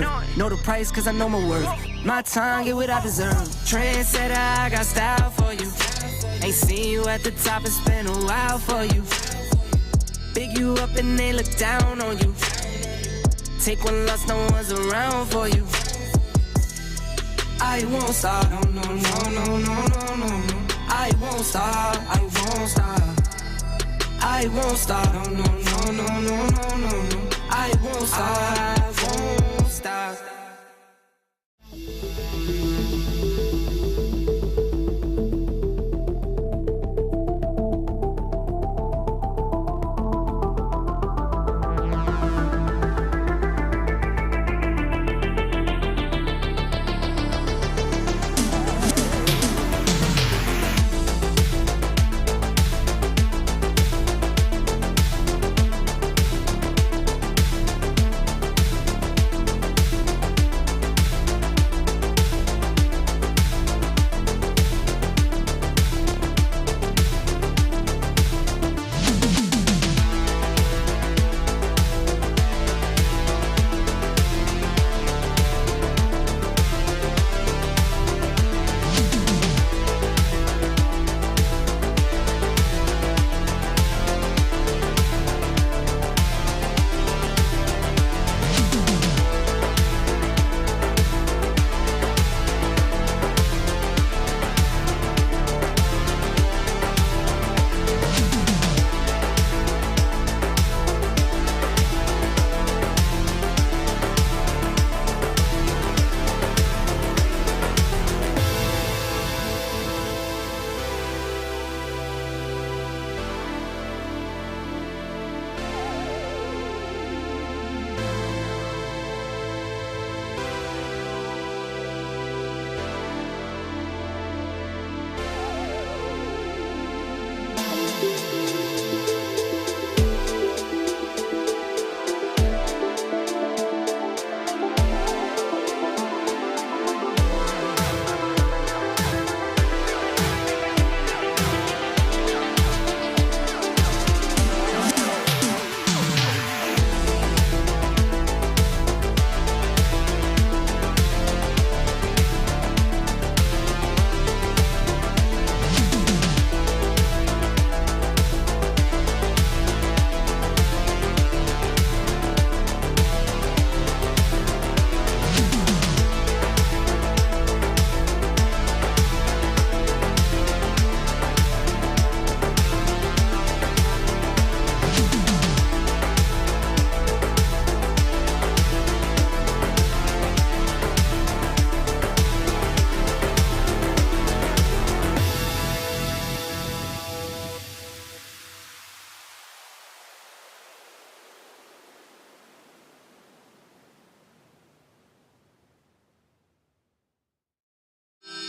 worth. Know the price cause I know my worth. My time, get what I deserve. Trendsetter, I got style for you. Ain't seen you at the top, it's been a while for you. Big you up and they look down on you. Take one loss, no one's around for you. I won't stop, no, no, no, no, no, no, no. I won't stop, I won't stop. I won't stop, no, no, no, no, no, no, no. I won't stop, I won't stop.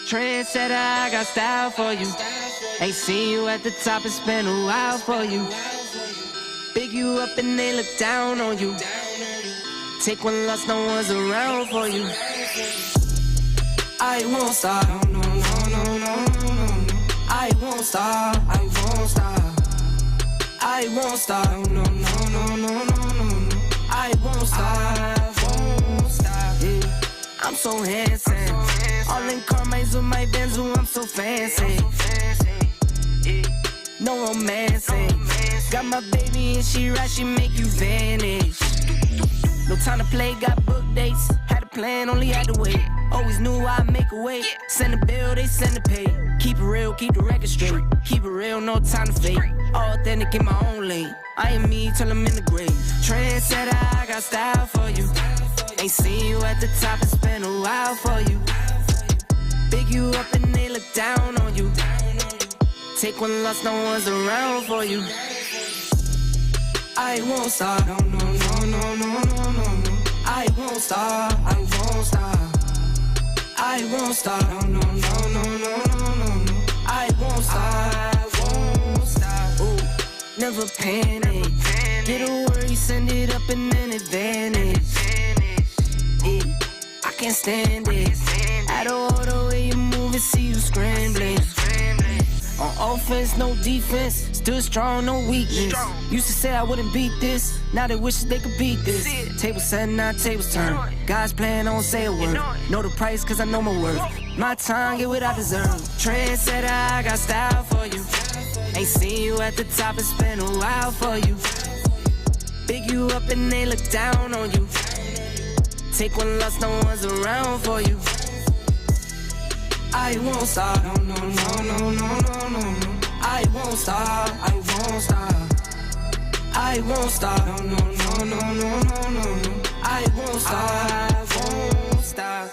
Trendsetter, I got style for you. Ain't seen you at the top, it's been a while for you. Big you up and they look down on you. Take one loss, no one's around for you. I won't stop, no, no, no, no, no, no. I won't stop, I won't stop. I won't stop, no, no, no, no, no, no. I won't stop, I won't stop. Yeah. I'm so handsome. All in Carmine's with my Benz, I'm so fancy. No romancing. Got my baby and she right, she make you vanish. No time to play, got book dates. Had a plan, only had to wait. Always knew I'd make a way. Send a bill, they send a pay. Keep it real, keep the record straight. Keep it real, no time to fake. All authentic in my own lane. I am me till I'm in the grave. Trendsetter, I got style for you. Ain't seen you at the top, it's been a while for you. Big you up and they look down on you. Take one loss, no one's around for you. I won't stop, no, no, no, no, no, no, no. I won't stop, I won't stop. I won't stop, no, no, no, no, no, no, no. I won't stop, I won't stop. Ooh, never panic. Get a worry, send it up and then it vanish. I can't stand it. Out of order way you move and see you scrambling. On offense, no defense. Still strong, no weakness. Used to say I wouldn't beat this. Now they wish they could beat this. Table set, now tables turn. Guys playing, don't say a word. Know the price, cause I know my worth. My time, get what I deserve. Trendsetter, I got style for you. Ain't seen you at the top, it's been a while for you. Big you up and they look down on you. Take one loss, no one's around for you. I won't stop, no, no, no, no, no, no, no. I won't stop, I won't stop. I won't stop, no, no, no, no, no, no, no. I won't stop, I won't stop.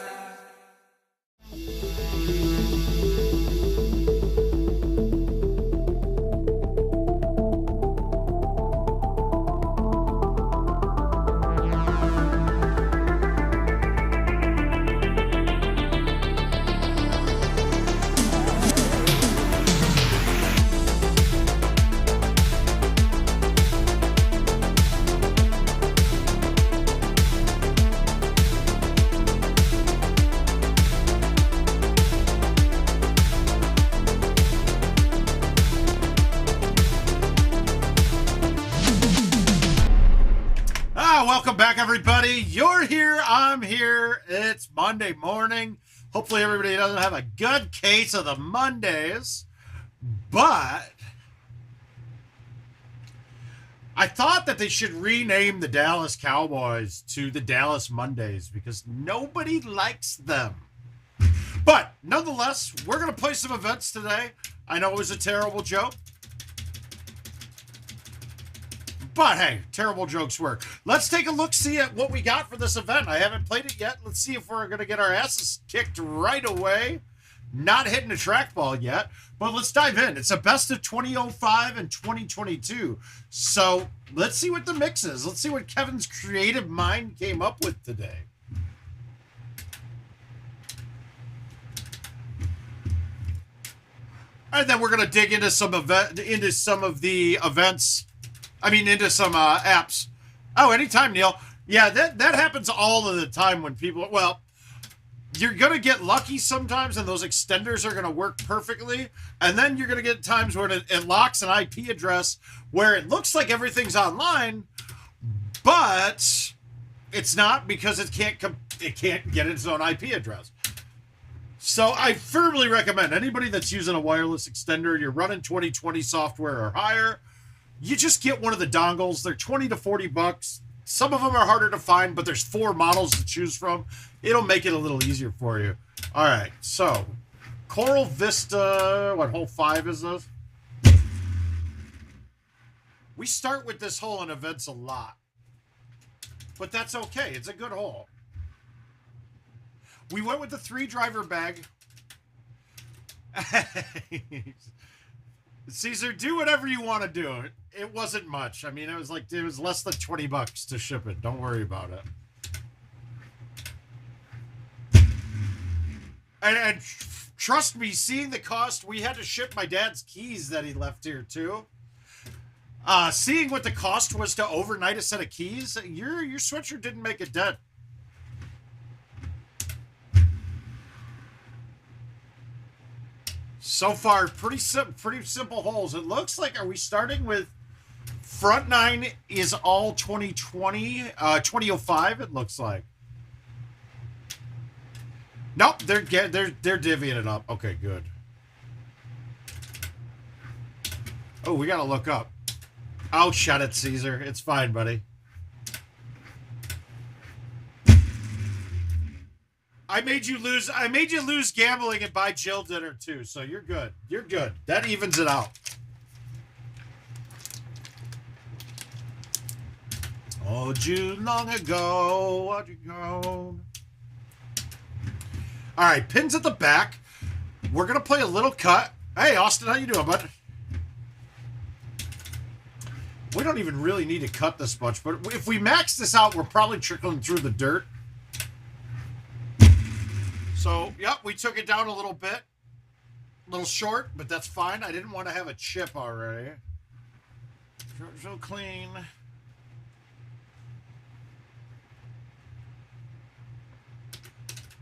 Welcome back, everybody. You're here. I'm here. It's Monday morning. Hopefully everybody doesn't have a good case of the Mondays. But I thought that they should rename the Dallas Cowboys to the Dallas Mondays because nobody likes them. But nonetheless, we're going to play some events today. I know it was a terrible joke. But hey, terrible jokes work. Let's take a look-see at what we got for this event. I haven't played it yet. Let's see if we're going to get our asses kicked right away. Not hitting a trackball yet, but let's dive in. It's a best of 2005 and 2022. So let's see what the mix is. Let's see what Kevin's creative mind came up with today. And then we're going to dig into some of the events. Into some apps. Oh, anytime, Neil. Yeah, that happens all of the time when people... Well, you're going to get lucky sometimes, and those extenders are going to work perfectly. And then you're going to get times where it locks an IP address where it looks like everything's online, but it's not because it can't get its own IP address. So I firmly recommend anybody that's using a wireless extender, you're running 2020 software or higher, you just get one of the dongles. They're 20 to 40 bucks. Some of them are harder to find, but there's 4 models to choose from. It'll make it a little easier for you. All right, so Coral Vista, what hole 5 is this? We start with this hole in events a lot, but that's okay. It's a good hole. We went with the 3-driver bag. Caesar, do whatever you want to do. It wasn't much. It was less than 20 bucks to ship it. Don't worry about it. And trust me, seeing the cost, we had to ship my dad's keys that he left here too. Seeing what the cost was to overnight a set of keys, your sweatshirt didn't make a dent. So far, pretty simple holes. It looks like, are we starting with front 9 is all 2020, 2005, it looks like. Nope, they're divvying it up. Okay, good. Oh, we got to look up. Oh, shut it, Caesar. It's fine, buddy. I made you lose gambling and buy Jill dinner too, so you're good. You're good. That evens it out. Oh, June long ago, why'd you go? All right, pins at the back. We're gonna play a little cut. Hey, Austin, how you doing, bud? We don't even really need to cut this much, but if we max this out, we're probably trickling through the dirt. So, yep, we took it down a little bit. A little short, but that's fine. I didn't want to have a chip already. So clean.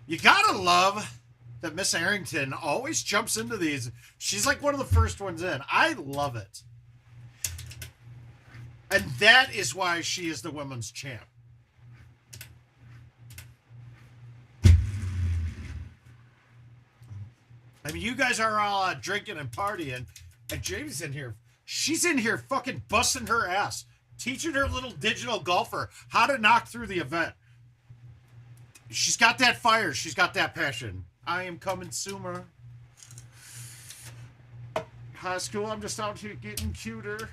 You gotta love that Miss Arrington always jumps into these. She's like one of the first ones in. I love it. And that is why she is the women's champ. I mean, you guys are all drinking and partying, and Jamie's in here. She's in here fucking busting her ass, teaching her little digital golfer how to knock through the event. She's got that fire. She's got that passion. I am coming sooner. High school, I'm just out here getting cuter.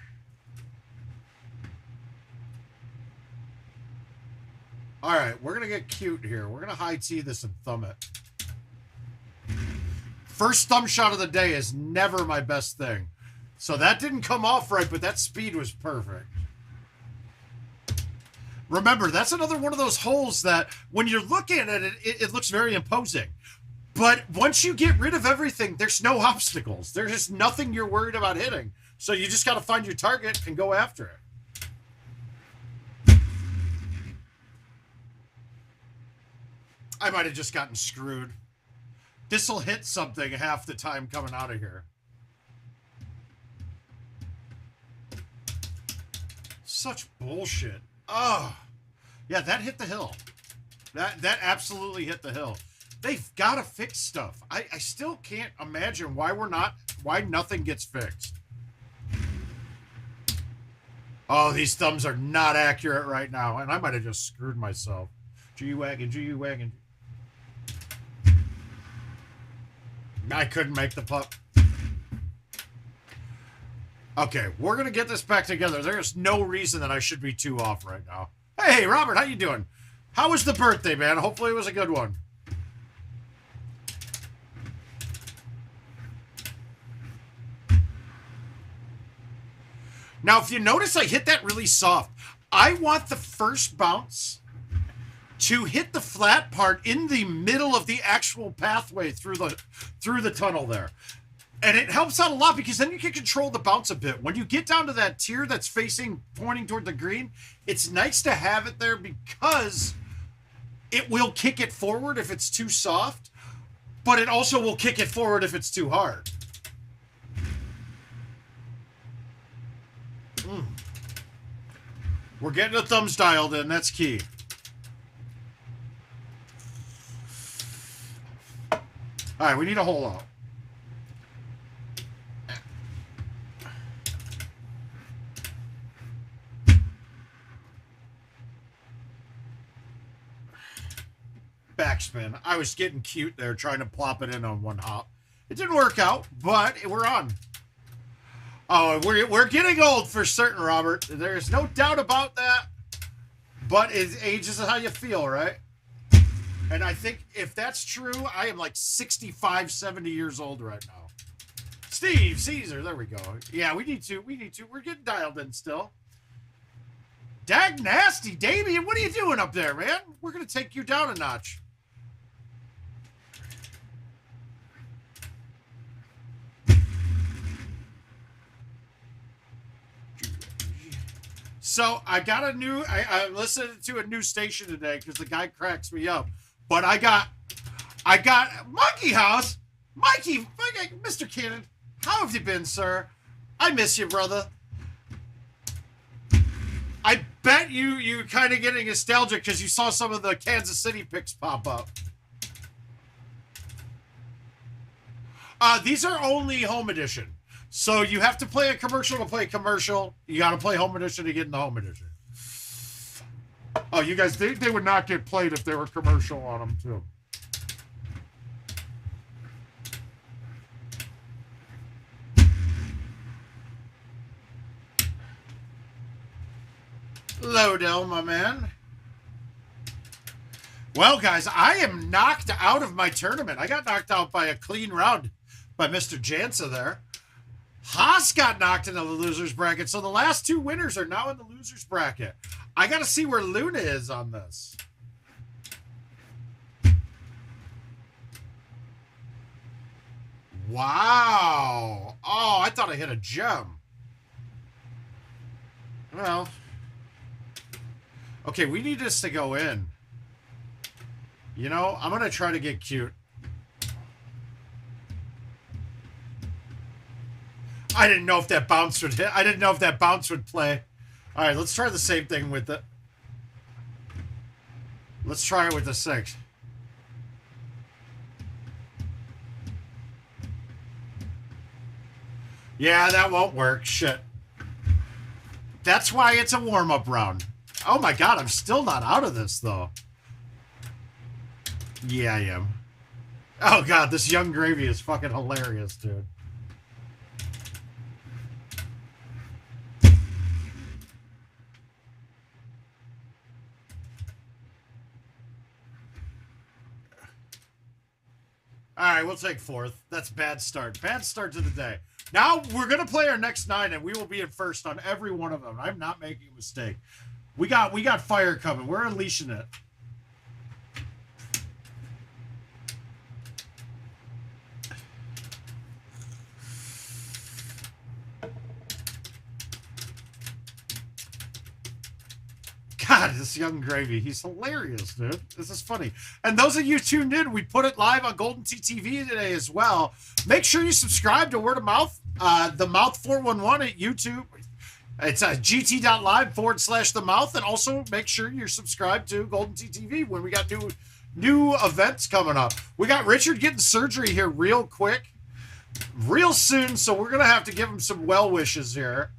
All right, we're going to get cute here. We're going to high tee this and thumb it. First thumb shot of the day is never my best thing. So that didn't come off right, but that speed was perfect. Remember, that's another one of those holes that when you're looking at it, it looks very imposing. But once you get rid of everything, there's no obstacles. There's just nothing you're worried about hitting. So you just got to find your target and go after it. I might have just gotten screwed. This'll hit something half the time coming out of here. Such bullshit. Oh, yeah, that hit the hill. That absolutely hit the hill. They've got to fix stuff. I still can't imagine why nothing gets fixed. Oh, these thumbs are not accurate right now, and I might have just screwed myself. G-Wagon, G-Wagon. I couldn't make the putt. Okay, we're going to get this back together. There's no reason that I should be two off right now. Hey, Robert, how you doing? How was the birthday, man? Hopefully it was a good one. Now, if you notice, I hit that really soft. I want the first bounce to hit the flat part in the middle of the actual pathway through the tunnel there. And it helps out a lot because then you can control the bounce a bit. When you get down to that tier that's pointing toward the green, it's nice to have it there because it will kick it forward if it's too soft, but it also will kick it forward if it's too hard. We're getting the thumbs dialed in. That's key. All right, we need a hole out. Backspin. I was getting cute there, trying to plop it in on one hop. It didn't work out, but we're on. Oh, we're getting old for certain, Robert. There's no doubt about that. But age is how you feel, right? And I think if that's true, I am like 65, 70 years old right now. Steve, Caesar, there we go. Yeah, we need to. We're getting dialed in still. Dag nasty, Damien, what are you doing up there, man? We're going to take you down a notch. So I got I listened to a new station today because the guy cracks me up. But I got Monkey House. Mikey, Mr. Cannon, how have you been, sir? I miss you, brother. I bet you kind of getting nostalgic because you saw some of the Kansas City pics pop up. These are only home edition. So you have to play a commercial to play a commercial. You got to play home edition to get in the home edition. Oh, you guys, they would not get played if they were commercial on them, too. Lodell, my man. Well, guys, I am knocked out of my tournament. I got knocked out by a clean round by Mr. Jansa there. Haas got knocked into the loser's bracket, so the last two winners are now in the loser's bracket. I got to see where Luna is on this. Wow. Oh, I thought I hit a gem. Well. Okay, we need this to go in. You know, I'm going to try to get cute. I didn't know if that bounce would hit. I didn't know if that bounce would play. All right, let's try the same thing with it. Let's try it with the 6. Yeah, that won't work. Shit. That's why it's a warm-up round. Oh my god, I'm still not out of this, though. Yeah, I am. Oh god, this young gravy is fucking hilarious, dude. Alright, we'll take 4th. That's bad start. Bad start to the day. Now, we're going to play our next 9, and we will be in first on every one of them. I'm not making a mistake. We got fire coming. We're unleashing it. God, this young gravy. He's hilarious, dude. This is funny. And those of you tuned in, we put it live on GoldenTeeTV today as well. Make sure you subscribe to Word of Mouth, the Mouth 411 at YouTube. It's gt.live /themouth. And also make sure you're subscribed to GoldenTeeTV when we got new events coming up. We got Richard getting surgery here real quick, real soon. So we're going to have to give him some well wishes here.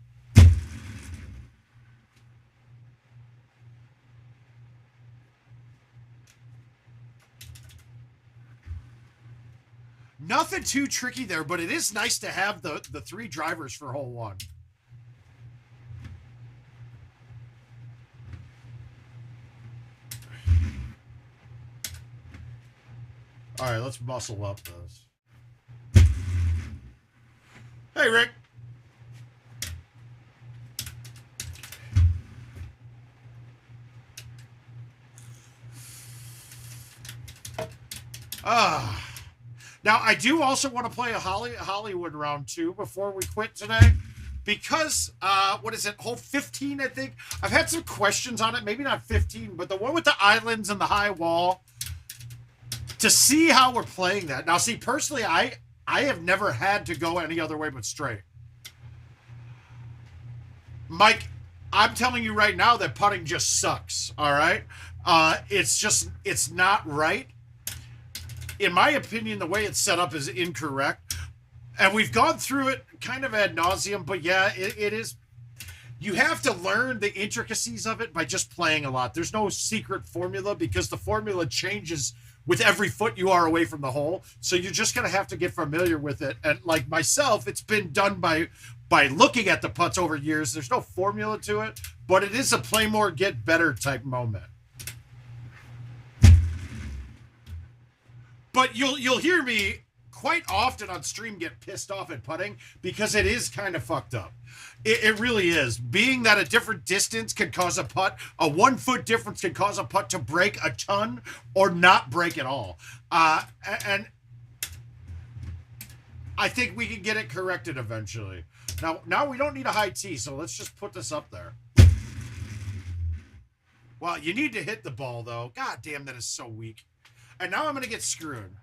Nothing too tricky there, but it is nice to have the 3 drivers for hole 1. All right, let's muscle up this. Hey, Rick. Now, I do also want to play a Hollywood round 2 before we quit today. Because, what is it, hole 15, I think? I've had some questions on it. Maybe not 15, but the one with the islands and the high wall. To see how we're playing that. Now, see, personally, I have never had to go any other way but straight. Mike, I'm telling you right now that putting just sucks, all right? It's not right. In my opinion, the way it's set up is incorrect. And we've gone through it kind of ad nauseum, but yeah, it is. You have to learn the intricacies of it by just playing a lot. There's no secret formula because the formula changes with every foot you are away from the hole. So you're just going to have to get familiar with it. And like myself, it's been done by looking at the putts over years. There's no formula to it, but it is a play more, get better type moment. But you'll hear me quite often on stream get pissed off at putting because it is kind of fucked up. It really is. Being that a different distance can cause a putt, a 1 foot difference can cause a putt to break a ton or not break at all. And I think we can get it corrected eventually. Now we don't need a high tee, so let's just put this up there. Well, you need to hit the ball, though. God damn, that is so weak. And now I'm going to get screwed.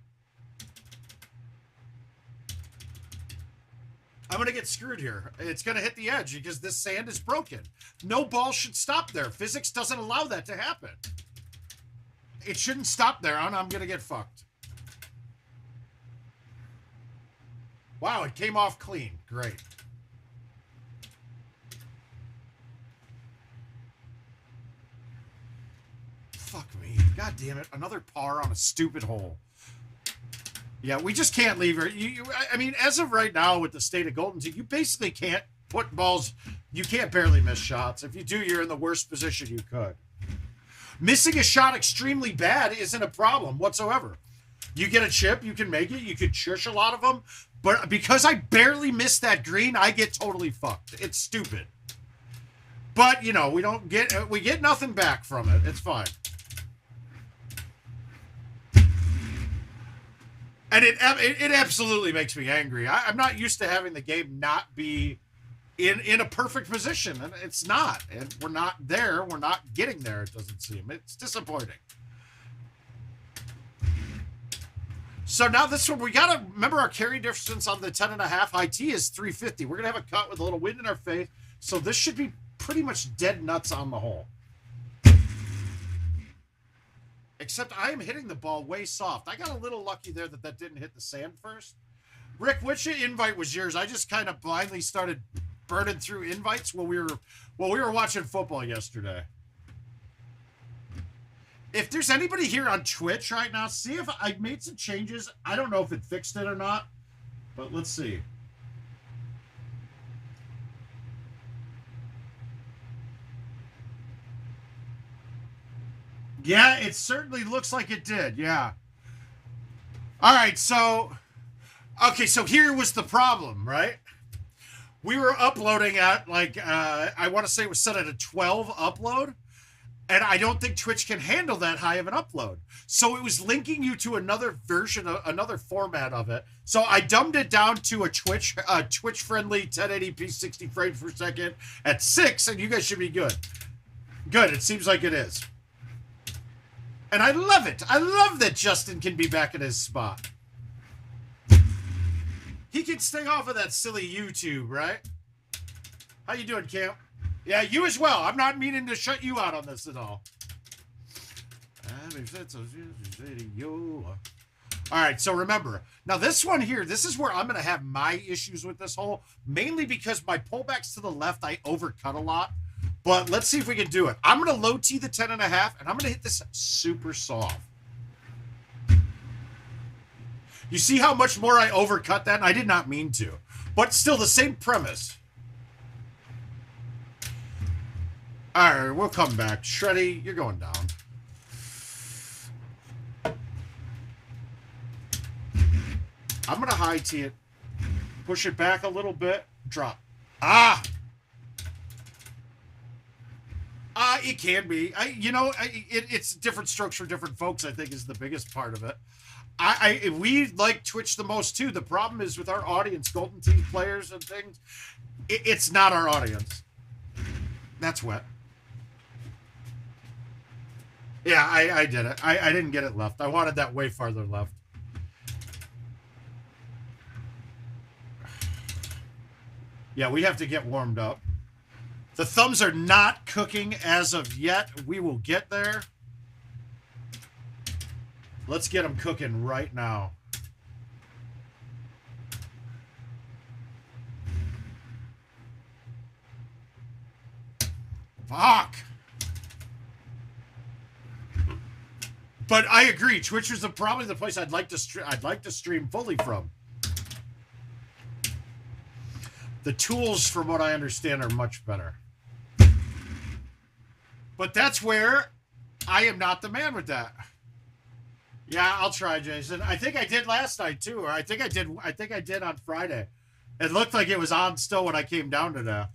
I'm going to get screwed here. It's going to hit the edge because this sand is broken. No ball should stop there. Physics doesn't allow that to happen. It shouldn't stop there, and I'm going to get fucked. Wow, it came off clean. Great. Fuck me. God damn it. Another par on a stupid hole. Yeah, we just can't leave her. I mean, as of right now with the state of GoldenTeeTV, you basically can't put balls. You can't barely miss shots. If you do, you're in the worst position you could. Missing a shot extremely bad isn't a problem whatsoever. You get a chip, you can make it. You could shush a lot of them. But because I barely missed that green, I get totally fucked. It's stupid. But, you know, we get nothing back from it. It's fine. And it absolutely makes me angry. I'm not used to having the game not be in a perfect position, and it's not. And we're not there. We're not getting there, it doesn't seem. It's disappointing. So now this one, we got to remember our carry distance on the 10.5 high T is 350. We're going to have a cut with a little wind in our face. So this should be pretty much dead nuts on the hole. Except I am hitting the ball way soft. I got a little lucky there that didn't hit the sand first. Rick, which invite was yours? I just kind of blindly started burning through invites while we were watching football yesterday. If there's anybody here on Twitch right now, see if I made some changes. I don't know if it fixed it or not, but let's see. Yeah, it certainly looks like it did. Yeah. All right, so here was the problem, right? We were uploading at like I want to say it was set at a 12 upload. And I don't think Twitch can handle that high of an upload. So it was linking you to another version, another format of it. So I dumbed it down to a Twitch-friendly 1080p 60 frames per second at 6, and you guys should be good. Good, it seems like it is. And I love it. I love that Justin can be back in his spot. He can stay off of that silly YouTube, right? How you doing, Cam? Yeah, you as well. I'm not meaning to shut you out on this at all. All right, so remember. Now, this one here, this is where I'm going to have my issues with this hole, mainly because my pullbacks to the left, I overcut a lot. But let's see if we can do it. I'm going to low tee the 10.5, and I'm going to hit this super soft. You see how much more I overcut that? And I did not mean to. But still, the same premise. All right, we'll come back. Shreddy, you're going down. I'm going to high tee it. Push it back a little bit. Drop. Ah! It can be. It's different strokes for different folks, I think, is the biggest part of it. We like Twitch the most, too. The problem is with our audience, GoldenTeeTV players and things, it's not our audience. That's wet. Yeah, I did it. I didn't get it left. I wanted that way farther left. Yeah, we have to get warmed up. The thumbs are not cooking as of yet. We will get there. Let's get them cooking right now. Fuck. But I agree. Twitch is probably the place I'd like to stream fully from. The tools, from what I understand, are much better. But that's where I am not the man with that. Yeah, I'll try, Jason. I think I did last night too, or I think I did on Friday. It looked like it was on still when I came down to that.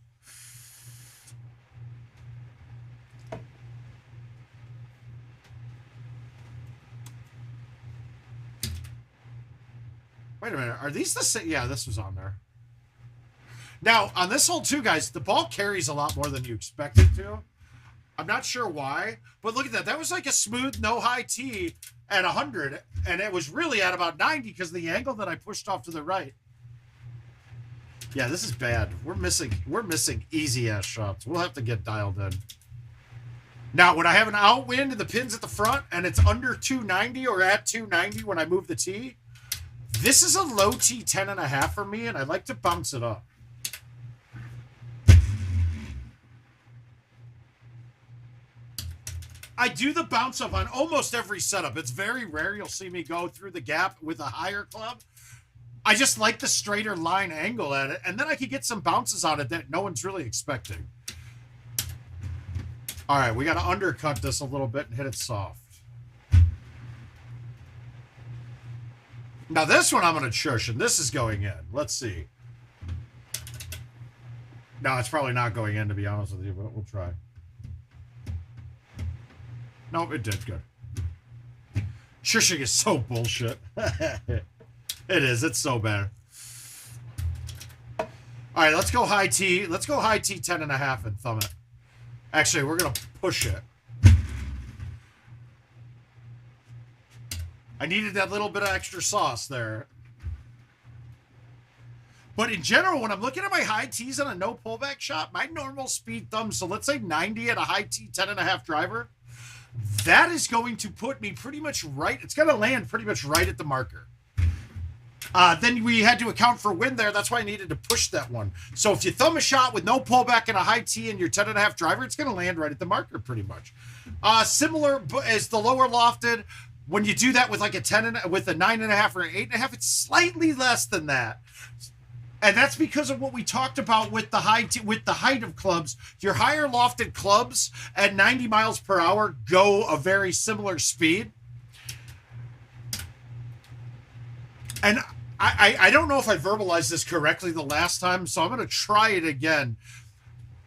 Wait a minute. Are these the same? Yeah, this was on there. Now, on this hole too, guys, the ball carries a lot more than you expect it to. I'm not sure why, but look at that. That was like a smooth, no high tee at 100, and it was really at about 90 because of the angle that I pushed off to the right. Yeah, this is bad. We're missing easy-ass shots. We'll have to get dialed in. Now, when I have an outwind and the pin's at the front, and it's under 290 or at 290 when I move the tee, this is a low tee 10.5 for me, and I like to bounce it up. I do the bounce up on almost every setup. It's very rare you'll see me go through the gap with a higher club. I just like the straighter line angle at it, and then I can get some bounces on it that no one's really expecting. All right, we got to undercut this a little bit and hit it soft. Now this one I'm going to shush, and this is going in. Let's see. No, it's probably not going in, to be honest with you, but we'll try. Nope, it did good. Shushing is so bullshit. It is. It's so bad. All right, let's go high T. Let's go high T 10.5 and thumb it. Actually, we're going to push it. I needed that little bit of extra sauce there. But in general, when I'm looking at my high tees on a no pullback shot, my normal speed thumb, so let's say 90 at a high tee 10.5 driver, that is going to put me pretty much right. It's going to land pretty much right at the marker. Then we had to account for wind there. That's why I needed to push that one. So if you thumb a shot with no pullback and a high tee and your 10.5 driver, it's going to land right at the marker pretty much. Similar as the lower lofted, when you do that with like a 10 with a 9.5 or an 8.5, it's slightly less than that. And that's because of what we talked about with the height of clubs. Your higher lofted clubs at 90 miles per hour go a very similar speed. And I don't know if I verbalized this correctly the last time, so I'm going to try it again.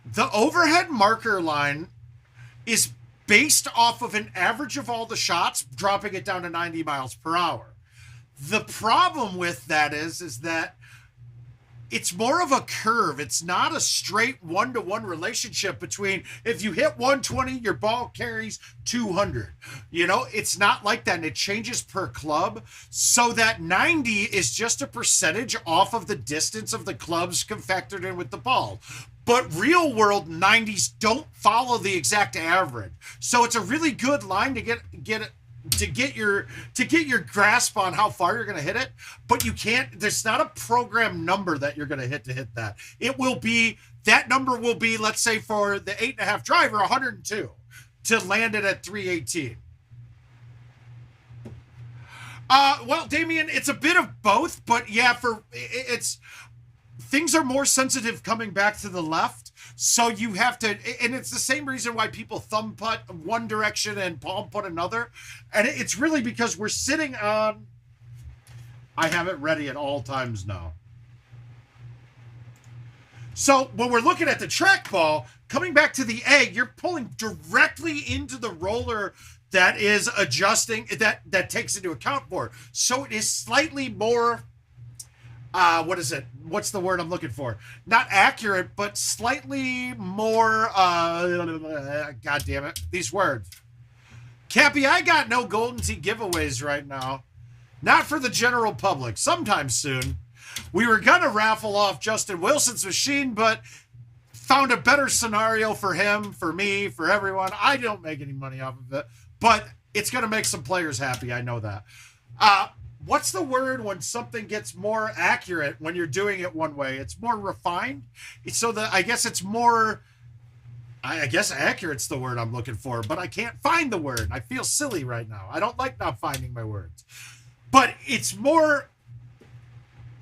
The overhead marker line is based off of an average of all the shots, dropping it down to 90 miles per hour. The problem with that is that it's more of a curve. It's not a straight one-to-one relationship between if you hit 120, your ball carries 200. You know, it's not like that, and it changes per club. So that 90 is just a percentage off of the distance of the clubs factored in with the ball. But real world 90s don't follow the exact average. So it's a really good line to get your grasp on how far you're going to hit it, but you can't, there's not a program number that you're going to hit that. It will be, that number will be, let's say for the 8.5 driver, 102 to land it at 318. Well, Damien, it's a bit of both, but yeah, it's things are more sensitive coming back to the left. So you have to, and it's the same reason why people thumb putt one direction and palm putt another. And it's really because we're sitting on, I have it ready at all times now. So when we're looking at the trackball, coming back to the egg, you're pulling directly into the roller that is adjusting, that takes into account for it. So it is slightly more, what is it? What's the word I'm looking for? Not accurate, but slightly more, God damn it, these words. Cappy, I got no Golden Tee giveaways right now. Not for the general public. Sometime soon. We were going to raffle off Justin Wilson's machine, but found a better scenario for him, for me, for everyone. I don't make any money off of it, but it's going to make some players happy. I know that. What's the word when something gets more accurate when you're doing it one way? It's more refined. So that I guess it's more, I guess accurate's the word I'm looking for, but I can't find the word. I feel silly right now. I don't like not finding my words. But it's more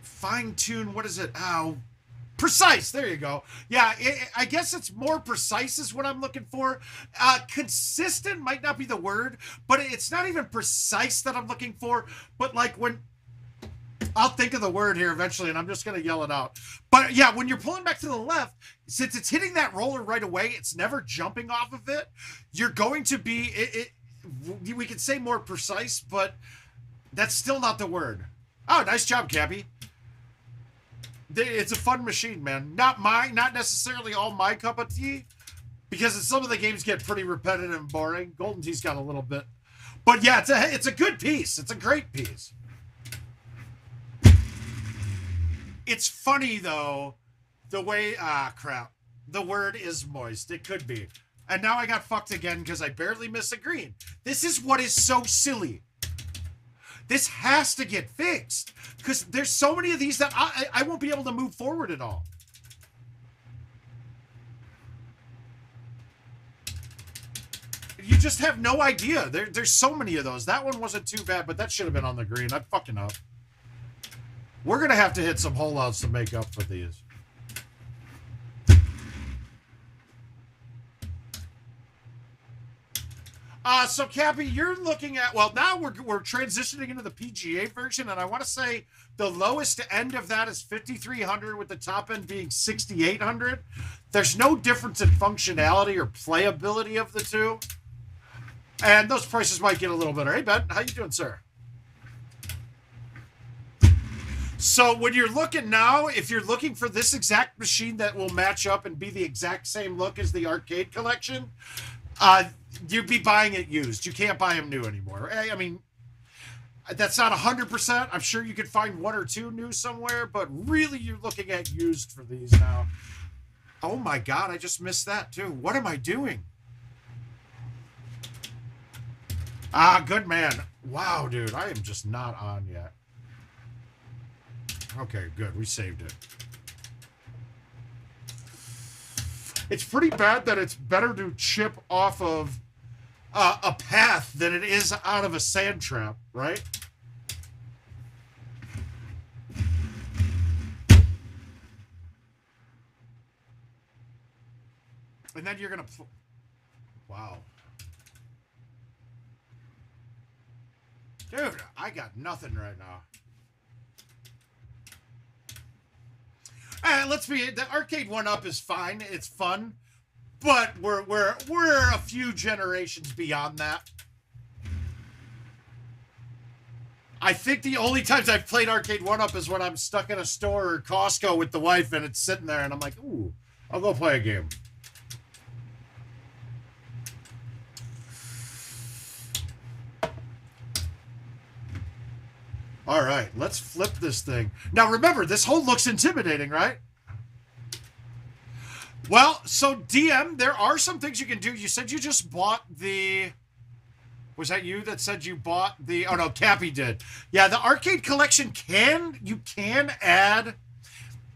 fine-tuned. What is it? Oh, precise. There you go. Yeah, I guess it's more precise is what I'm looking for. Consistent might not be the word, but it's not even precise that I'm looking for. But like when, I'll think of the word here eventually, and I'm just going to yell it out. But yeah, when you're pulling back to the left, since it's hitting that roller right away, it's never jumping off of it. You're going to be, we could say more precise, but that's still not the word. Oh, nice job, Cappy. It's a fun machine, man. Not necessarily all my cup of tea, because some of the games get pretty repetitive and boring. Golden Tee's got a little bit. But yeah, it's a good piece. It's a great piece. It's funny, though, the way... crap. The word is moist. It could be. And now I got fucked again because I barely missed a green. This is what is so silly. This has to get fixed because there's so many of these that I won't be able to move forward at all. You just have no idea. There's so many of those. That one wasn't too bad, but that should have been on the green. I'm fucking up. We're going to have to hit some hole outs to make up for these. So Cappy, you're looking at, well, now we're transitioning into the PGA version, and I want to say the lowest end of that is 5,300 with the top end being 6,800. There's no difference in functionality or playability of the two. And those prices might get a little better. Hey, Ben, how you doing, sir? So when you're looking now, if you're looking for this exact machine that will match up and be the exact same look as the arcade collection, you'd be buying it used. You can't buy them new anymore. I mean, That's not 100%. I'm sure you could find one or two new somewhere, but really you're looking at used for these now. Oh my God, I just missed that too. What am I doing? Ah, good man. Wow, dude, I am just not on yet. Okay, good. We saved it. It's pretty bad that it's better to chip off of a path than it is out of a sand trap, right? And then you're going to... Wow. Dude, I got nothing right now. Let's be... The arcade 1-up is fine. It's fun. But we're a few generations beyond that. I think the only times I've played arcade 1-up is when I'm stuck in a store or Costco with the wife and it's sitting there and I'm like, ooh, I'll go play a game. All right, let's flip this thing. Now remember, this hole looks intimidating, right? Well, so DM, there are some things you can do. You said you just bought the... Was that you that said you bought the... Oh, no, Cappy did. Yeah, the arcade collection you can add...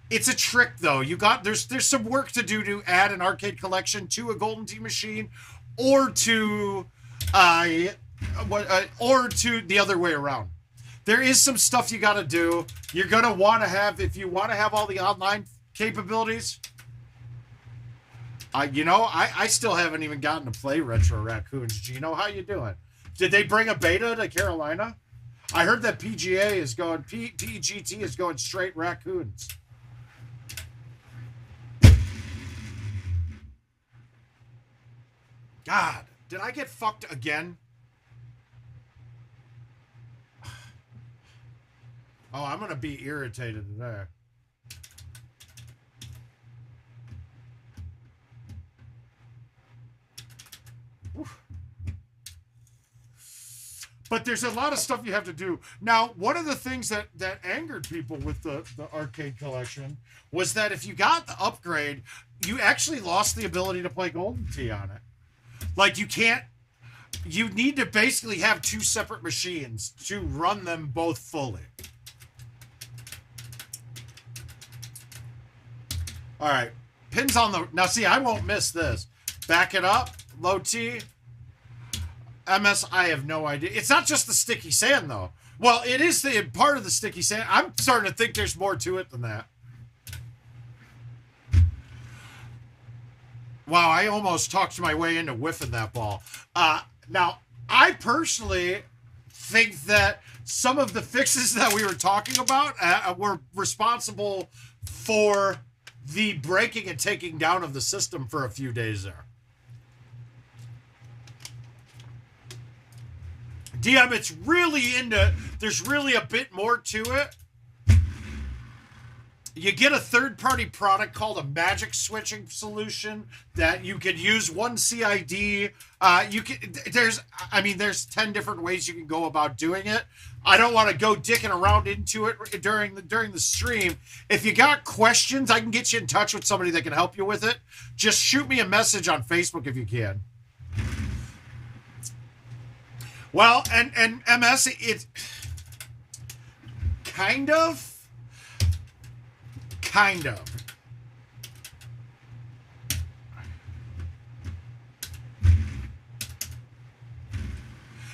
It's a trick, though. There's some work to do to add an arcade collection to a Golden Tee machine or to the other way around. There is some stuff you got to do. You're going to want to have... If you want to have all the online capabilities... I still haven't even gotten to play Retro Raccoons. Gino, how you doing? Did they bring a beta to Carolina? I heard that PGT is going straight Raccoons. God, did I get fucked again? Oh, I'm going to be irritated today. But there's a lot of stuff you have to do. Now, one of the things that angered people with the arcade collection was that if you got the upgrade, you actually lost the ability to play Golden Tee on it. Like, you need to basically have two separate machines to run them both fully. All right, pins on the... Now, see, I won't miss this. Back it up, low T. MS, I have no idea. It's not just the sticky sand, though. Well, it is the part of the sticky sand. I'm starting to think there's more to it than that. Wow, I almost talked my way into whiffing that ball. Now, I personally think that some of the fixes that we were talking about were responsible for the breaking and taking down of the system for a few days there. DM, it's really there's really a bit more to it. You get a third-party product called a magic switching solution that you could use one CID. There's 10 different ways you can go about doing it. I don't want to go dicking around into it during the stream. If you got questions, I can get you in touch with somebody that can help you with it. Just shoot me a message on Facebook if you can. Well, and MS, it's kind of.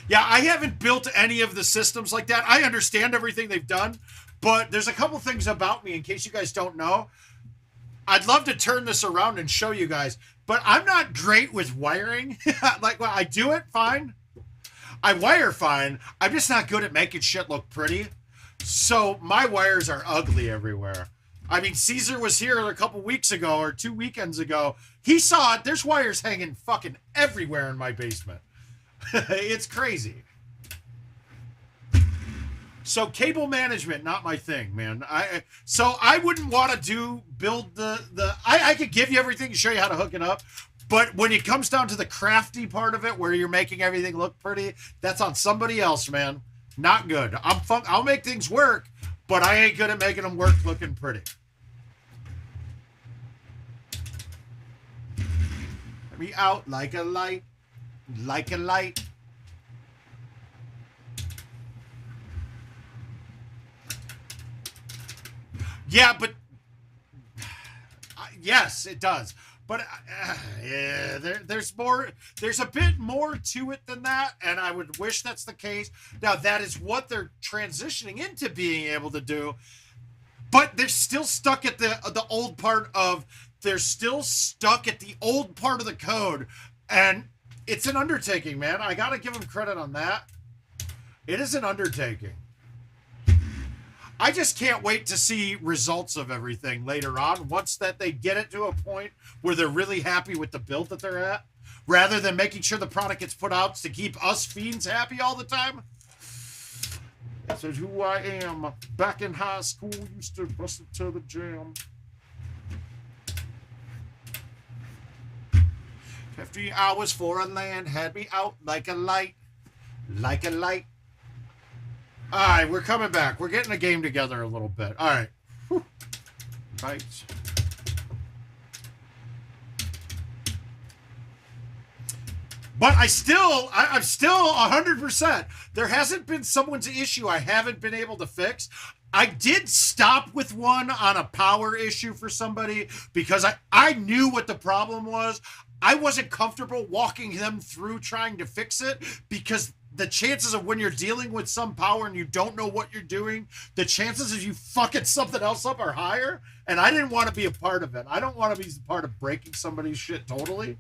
Yeah, I haven't built any of the systems like that. I understand everything they've done, but there's a couple things about me in case you guys don't know. I'd love to turn this around and show you guys, but I'm not great with wiring. I do it fine. I wire fine. I'm just not good at making shit look pretty. So my wires are ugly everywhere. I mean, Caesar was here a couple weeks ago or 2 weekends ago. He saw it. There's wires hanging fucking everywhere in my basement. It's crazy. So cable management, not my thing, man. So I wouldn't want to build I could give you everything and show you how to hook it up. But when it comes down to the crafty part of it, where you're making everything look pretty, that's on somebody else, man. Not good. I'll make things work, but I ain't good at making them work looking pretty. Let me out like a light, like a light. Yeah, but yes, it does. But yeah, there's more. There's a bit more to it than that, and I would wish that's the case. Now, that is what they're transitioning into being able to do, but they're still stuck at the old part of. They're still stuck at the old part of the code, and it's an undertaking, man. I gotta give them credit on that. It is an undertaking. I just can't wait to see results of everything later on. Once that they get it to a point where they're really happy with the build that they're at, rather than making sure the product gets put out to keep us fiends happy all the time. This is who I am. Back in high school, used to bust it to the jam. 50 hours for a land had me out like a light, like a light. All right, we're coming back. We're getting a game together a little bit. All right. Whew. Right. But I'm still 100%. There hasn't been someone's issue I haven't been able to fix. I did stop with one on a power issue for somebody because I knew what the problem was. I wasn't comfortable walking them through trying to fix it because the chances of when you're dealing with some power and you don't know what you're doing, the chances of you fucking something else up are higher. And I didn't want to be a part of it. I don't want to be a part of breaking somebody's shit totally.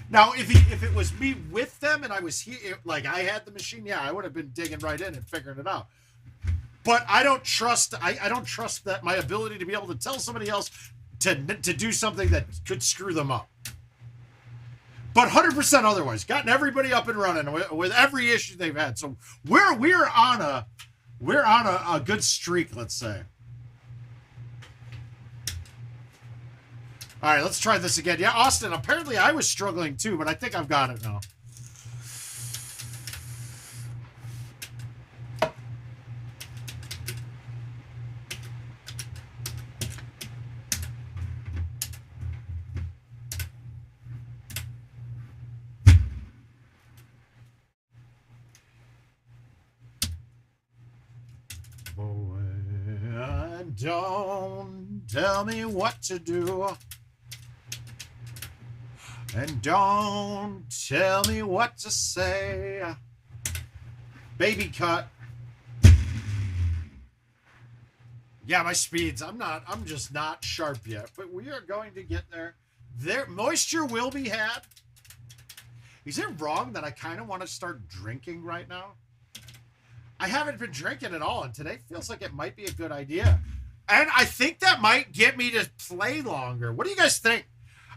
Now, if it was me with them and I was here, like I had the machine, yeah, I would have been digging right in and figuring it out. But I don't trust. I don't trust that my ability to be able to tell somebody else to do something that could screw them up. But 100% otherwise, gotten everybody up and running with every issue they've had. So we're on a good streak, let's say. All right, let's try this again. Yeah, Austin, apparently I was struggling too, but I think I've got it now. Don't tell me what to do. And don't tell me what to say. Baby cut. Yeah, my speeds. I'm just not sharp yet. But we are going to get there. Moisture will be had. Is it wrong that I kind of want to start drinking right now? I haven't been drinking at all, and today feels like it might be a good idea. And I think that might get me to play longer. What do you guys think?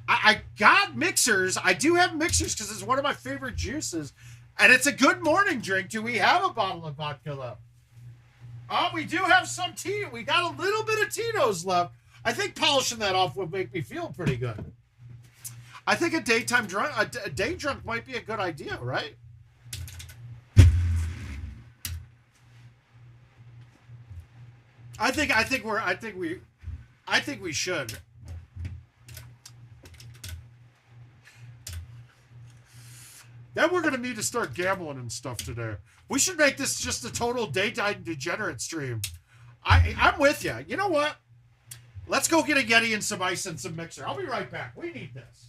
I got mixers. I do have mixers because it's one of my favorite juices. And it's a good morning drink. Do we have a bottle of vodka left? Oh, we do have some tea. We got a little bit of Tito's left. I think polishing that off would make me feel pretty good. I think a day drunk might be a good idea, right? I think we should. Then we're gonna need to start gambling and stuff today. We should make this just a total daytime degenerate stream. I'm with you. You know what? Let's go get a Yeti and some ice and some mixer. I'll be right back. We need this.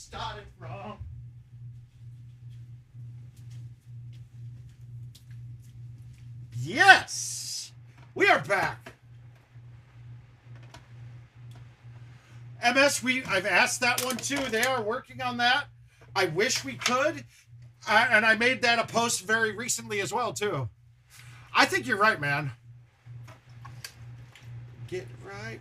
started from. Yes, we are back. MS, I've asked that one too. They are working on that. I wish we could. And I made that a post very recently as well too. I think you're right, man. Get right.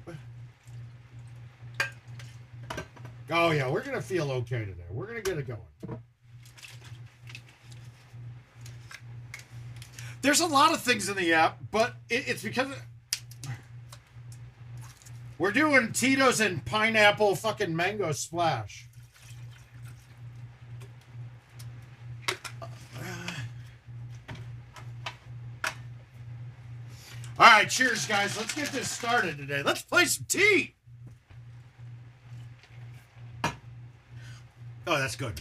Oh yeah, we're gonna feel okay today. We're gonna get it going. There's a lot of things in the app, but it's because we're doing Tito's and pineapple fucking mango splash. All right, cheers, guys. Let's get this started today. Let's play some tea. Oh, that's good.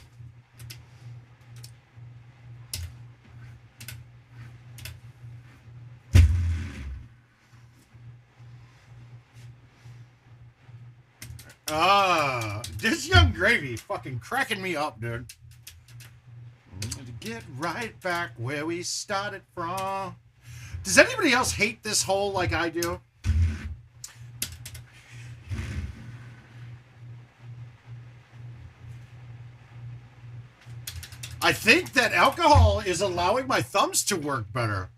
This young gravy fucking cracking me up, dude. To get right back where we started from. Does anybody else hate this hole like I do? I think that alcohol is allowing my thumbs to work better.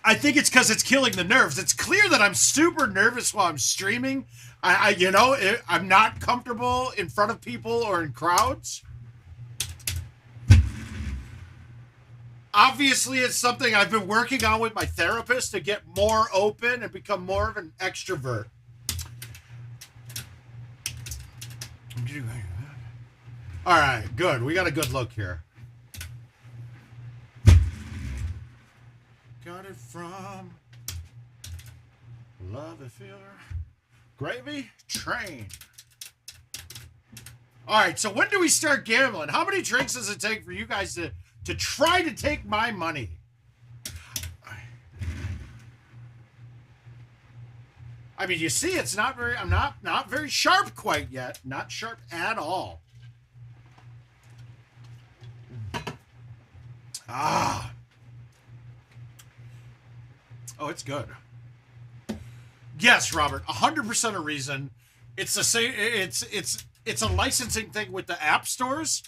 I think it's because it's killing the nerves. It's clear that I'm super nervous while I'm streaming. I'm not comfortable in front of people or in crowds. Obviously, it's something I've been working on with my therapist to get more open and become more of an extrovert. All right, good. We got a good look here. Got it from Love If You're Gravy Train. All right, so when do we start gambling? How many drinks does it take for you guys to try to take my money? I mean, you see, it's not very. I'm not very sharp quite yet. Not sharp at all. Ah. Oh, it's good. Yes, Robert, 100% a reason. It's the same. It's a licensing thing with the app stores.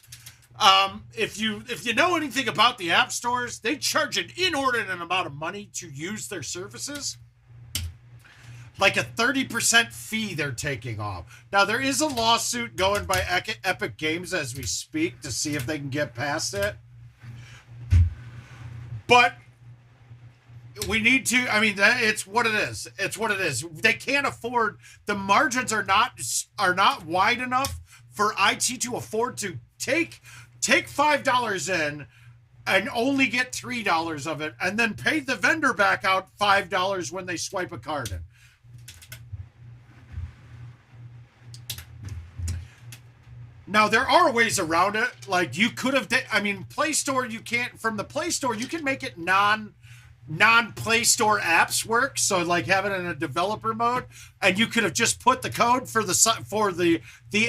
If you know anything about the app stores, they charge an inordinate amount of money to use their services. Like a 30% fee they're taking off. Now, there is a lawsuit going by Epic Games as we speak to see if they can get past it. But we need to, I mean, it's what it is. It's what it is. They can't afford, the margins are not wide enough for IT to afford to take $5 in and only get $3 of it and then pay the vendor back out $5 when they swipe a card in. Now, there are ways around it. Like, you could have, Play Store, you can't, from the Play Store, you can make it non-Play Store apps work. So, like, have it in a developer mode, and you could have just put the code for the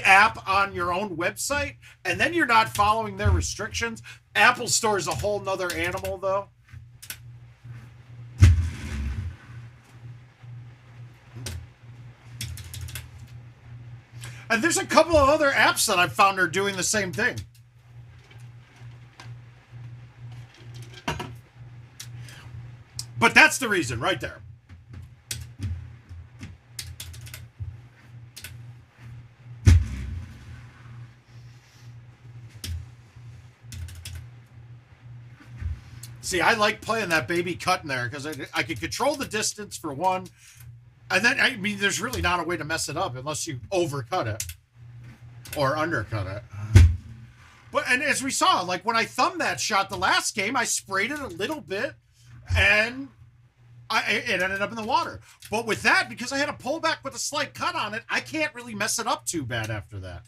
app on your own website, and then you're not following their restrictions. Apple Store is a whole nother animal, though. And there's a couple of other apps that I've found are doing the same thing. But that's the reason right there. See, I like playing that baby cut in there because I can control the distance for one. And then, I mean, there's really not a way to mess it up unless you overcut it or undercut it. But, and as we saw, like when I thumbed that shot the last game, I sprayed it a little bit and it ended up in the water. But with that, because I had a pullback with a slight cut on it, I can't really mess it up too bad after that.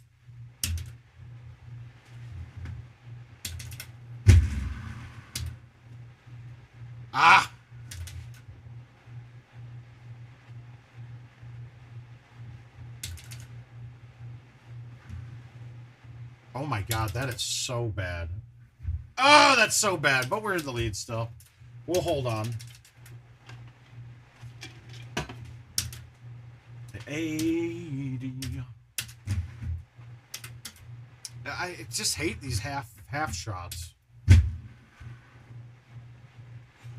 Ah. Oh my God, that is so bad. Oh, that's so bad, but we're in the lead still. We'll hold on. 80. I just hate these half shots.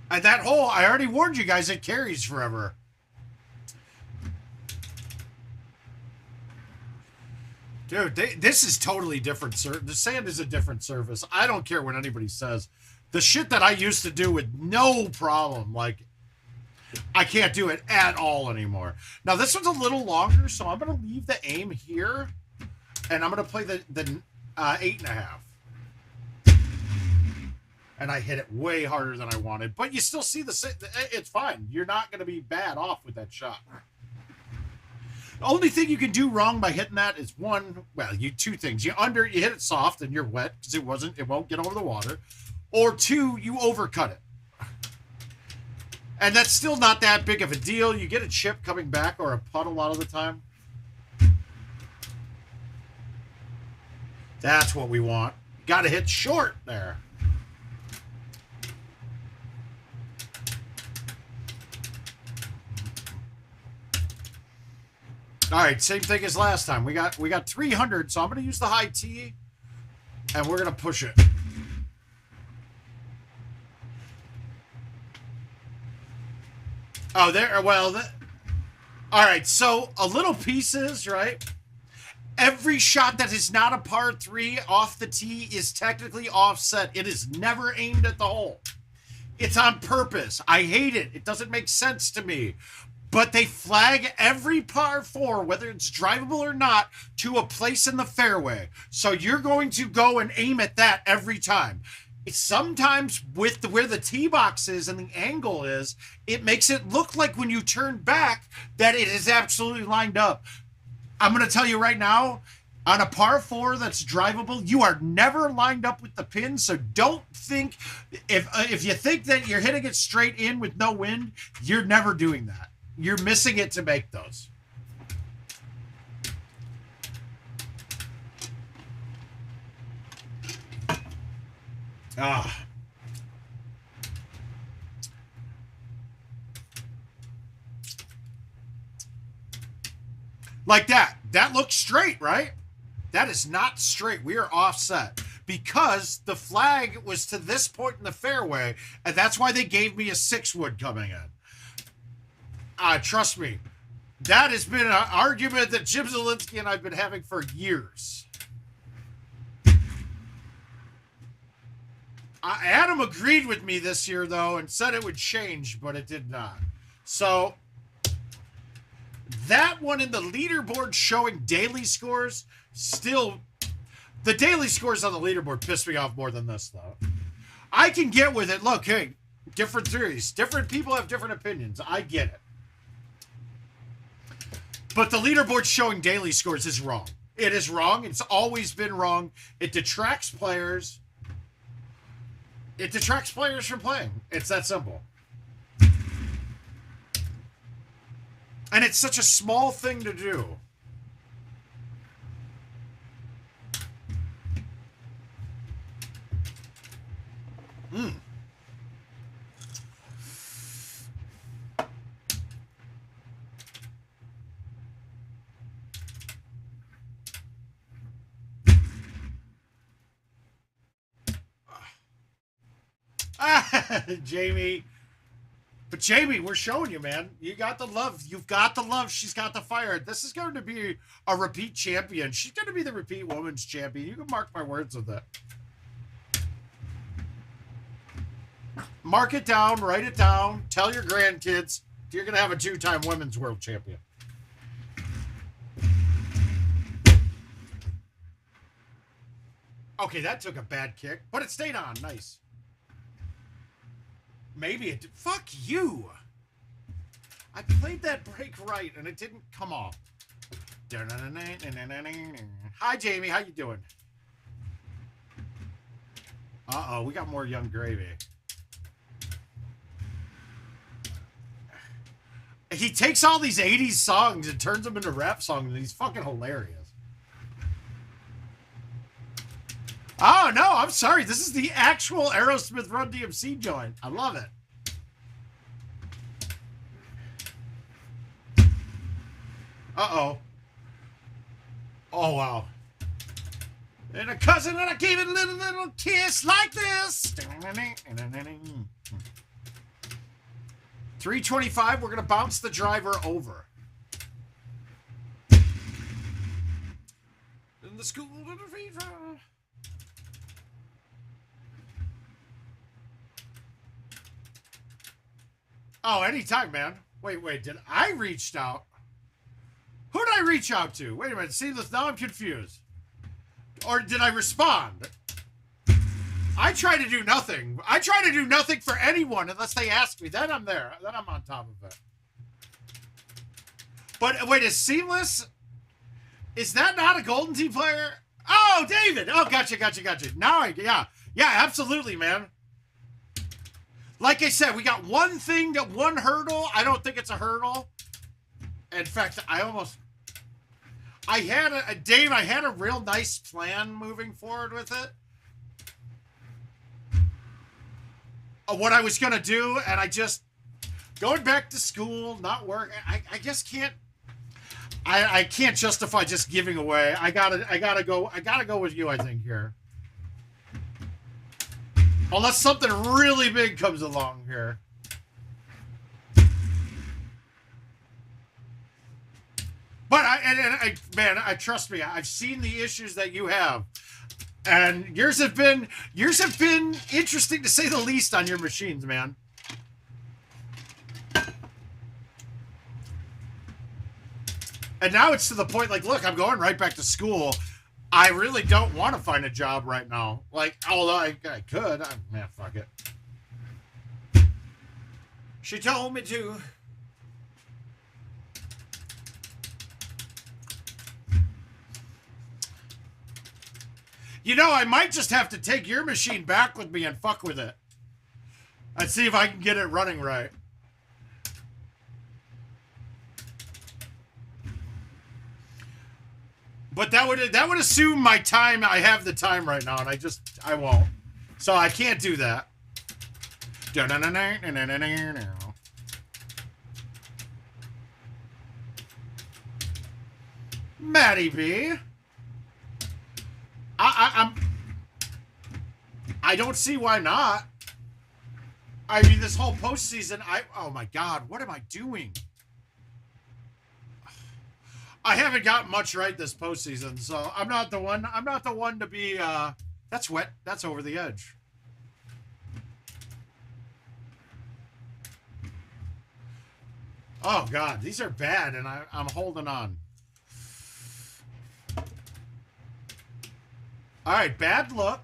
And that hole, I already warned you guys, it carries forever. Dude, this is totally different. The sand is a different surface. I don't care what anybody says. The shit that I used to do with no problem, like, I can't do it at all anymore. Now, this one's a little longer, so I'm going to leave the aim here, and I'm going to play the 8.5. And I hit it way harder than I wanted. But you still see it's fine. You're not going to be bad off with that shot. The only thing you can do wrong by hitting that is two things. You hit it soft and you're wet because it won't get over the water. Or two, you overcut it. And that's still not that big of a deal. You get a chip coming back or a putt a lot of the time. That's what we want. Got to hit short there. All right, same thing as last time. We got 300, so I'm going to use the high tee, and we're going to push it. Oh, there. Well, all right. So a little pieces, right? Every shot that is not a par 3 off the tee is technically offset. It is never aimed at the hole. It's on purpose. I hate it. It doesn't make sense to me. But they flag every par 4, whether it's drivable or not, to a place in the fairway. So you're going to go and aim at that every time. It's sometimes with where the tee box is and the angle is, it makes it look like when you turn back that it is absolutely lined up. I'm going to tell you right now, on a par 4 that's drivable, you are never lined up with the pin, so don't think, if you think that you're hitting it straight in with no wind, you're never doing that. You're missing it to make those. Ah. Like that. That looks straight, right? That is not straight. We are offset because the flag was to this point in the fairway, and that's why they gave me a 6-wood coming in. Trust me, that has been an argument that Jim Zielinski and I have been having for years. Adam agreed with me this year, though, and said it would change, but it did not. So, that one in the leaderboard showing daily scores, still, the daily scores on the leaderboard piss me off more than this, though. I can get with it. Look, hey, different theories. Different people have different opinions. I get it. But the leaderboard showing daily scores is wrong. It is wrong. It's always been wrong. It detracts players. It detracts players from playing. It's that simple. And it's such a small thing to do. Jamie. But Jamie, we're showing you, man. You got the love. You've got the love. She's got the fire. This is going to be a repeat champion. She's going to be the repeat women's champion. You can mark my words with that. Mark it down. Write it down. Tell your grandkids you're going to have a 2-time women's world champion. Okay, that took a bad kick, but it stayed on. Nice. Maybe it did. Fuck you. I played that break right, and it didn't come off. Hi, Jamie. How you doing? Uh-oh, we got more Young Gravy. He takes all these 80s songs and turns them into rap songs, and he's fucking hilarious. I'm sorry. This is the actual Aerosmith Run DMC joint. I love it. Uh-oh. Oh, wow. And a cousin and I gave it a little kiss like this. 325, we're going to bounce the driver over. In the school to the fever. Oh, anytime, man. Wait, did I reach out? Who did I reach out to? Wait a minute, see, now I'm confused. Or did I respond? I try to do nothing. I try to do nothing for anyone unless they ask me. Then I'm there. Then I'm on top of it. But wait, is Seamless? Is that not a Golden Tee player? Oh, David. Oh, gotcha. Now yeah, absolutely, man. Like I said, we got one hurdle. I don't think it's a hurdle. In fact, I had a real nice plan moving forward with it. What I was going to do, and I just, going back to school, not work, I just can't, I can't justify just giving away. I gotta go with you, I think, here. Unless something really big comes along here. But man, trust me, I've seen the issues that you have, and yours have been interesting to say the least on your machines, man. And now it's to the point, like, look, I'm going right back to school. I really don't want to find a job right now. Like, although I could, man, fuck it. She told me to. You know, I might just have to take your machine back with me and fuck with it. And see if I can get it running right. But that would assume my time. I have the time right now, and I won't. So I can't do that. Maddie B. I don't see why not. I mean, this whole postseason, oh my God, what am I doing? I haven't got much right this postseason, so I'm not the one to be, that's wet. That's over the edge. Oh God, these are bad, and I'm holding on. All right, bad look.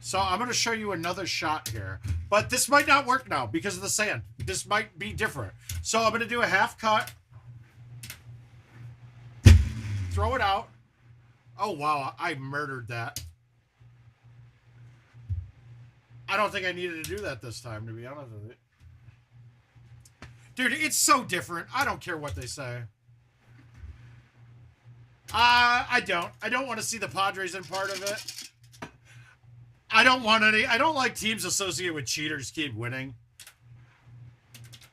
So I'm going to show you another shot here. But this might not work now because of the sand. This might be different. So I'm going to do a half cut. Throw it out. Oh, wow. I murdered that. I don't think I needed to do that this time, to be honest with you. Dude, it's so different. I don't care what they say. I don't want to see the Padres in part of it. I don't like teams associated with cheaters keep winning.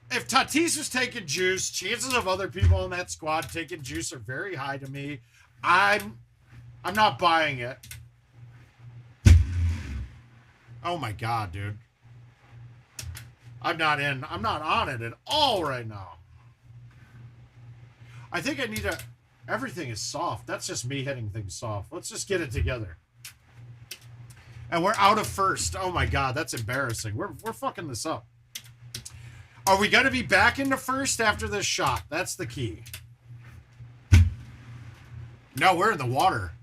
If Tatis was taking juice, chances of other people in that squad taking juice are very high to me. I'm not buying it. Oh my God, dude. I'm not on it at all right now. I think I need to... Everything is soft. That's just me hitting things soft. Let's just get it together. And we're out of first. Oh my God, that's embarrassing. We're fucking this up. Are we going to be back into first after this shot? That's the key. No, we're in the water.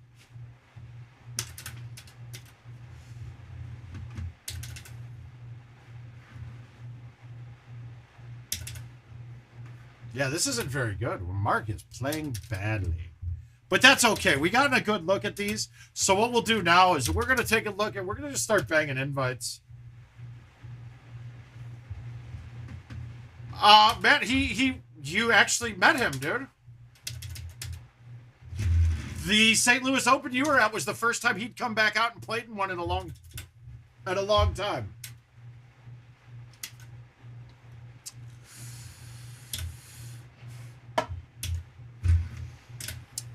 Yeah, this isn't very good. Marc is playing badly. But that's okay. We got a good look at these. So what we'll do now is we're going to take a look and we're going to just start banging invites. Matt, you actually met him, dude. The St. Louis Open you were at was the first time he'd come back out and played in one in a long time.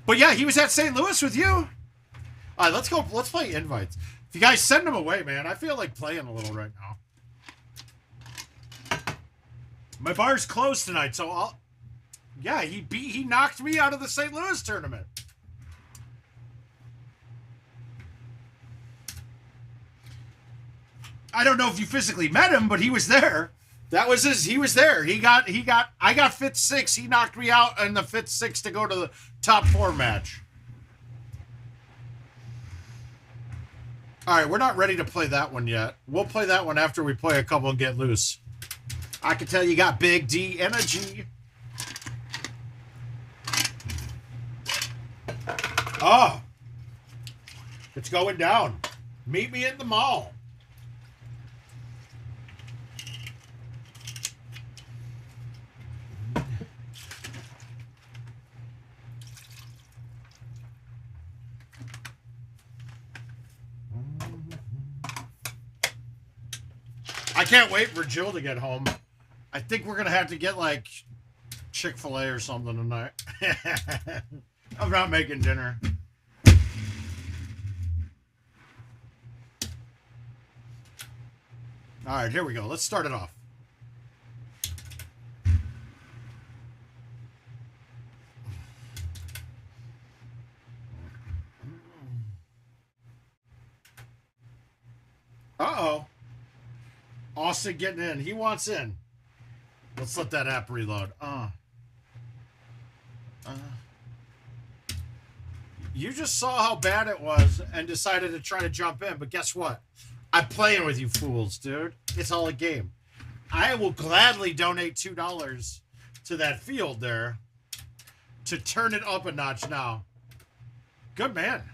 But yeah, he was at St. Louis with you. All right, let's go. Let's play invites. If you guys send them away, man, I feel like playing a little right now. My bar's closed tonight, so I'll. Yeah, he knocked me out of the St. Louis tournament. I don't know if you physically met him, but he was there. That was he was there. I got 5th 6. He knocked me out in the 5th 6 to go to the top 4 match. All right, we're not ready to play that one yet. We'll play that one after we play a couple and get loose. I can tell you got big D energy. Oh, it's going down. Meet me in the mall. I can't wait for Jill to get home. I think we're going to have to get like Chick-fil-A or something tonight. I'm not making dinner. All right, here we go. Let's start it off. Uh-oh. Austin getting in. He wants in. Let's let that app reload. You just saw how bad it was and decided to try to jump in, but guess what? I'm playing with you fools, dude. It's all a game. I will gladly donate $2 to that field there to turn it up a notch now. Good man.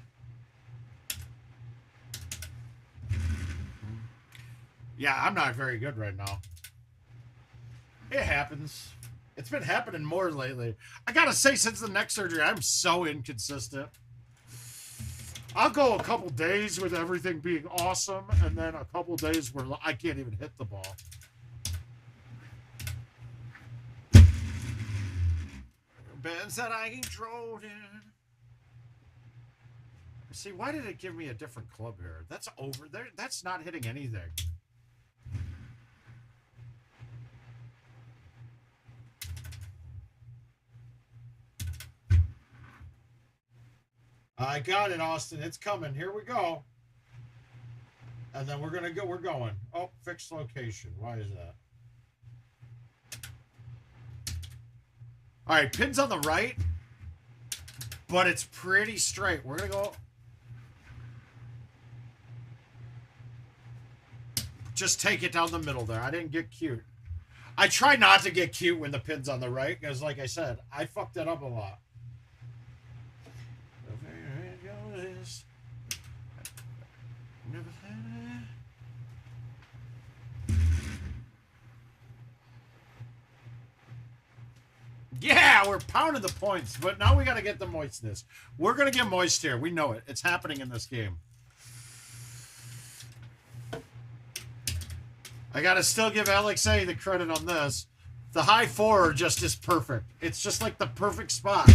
Yeah, I'm not very good right now. It happens. It's been happening more lately. I gotta say, since the neck surgery, I'm so inconsistent. I'll go a couple days with everything being awesome, and then a couple days where I can't even hit the ball. Bands that I ain't drove in. See, why did it give me a different club here? That's over there. That's not hitting anything. I got it, Austin. It's coming. Here we go. And then we're gonna go. We're going. Oh, fixed location. Why is that? All right, pin's on the right, but it's pretty straight. We're gonna go. Just take it down the middle there. I didn't get cute. I try not to get cute when the pin's on the right, because like I said, I fucked it up a lot. Yeah, we're pounding the points, but now we got to get the moistness. We're going to get moist here. We know it. It's happening in this game. I got to still give Alexei the credit on this. The high 4 just is perfect. It's just like the perfect spot.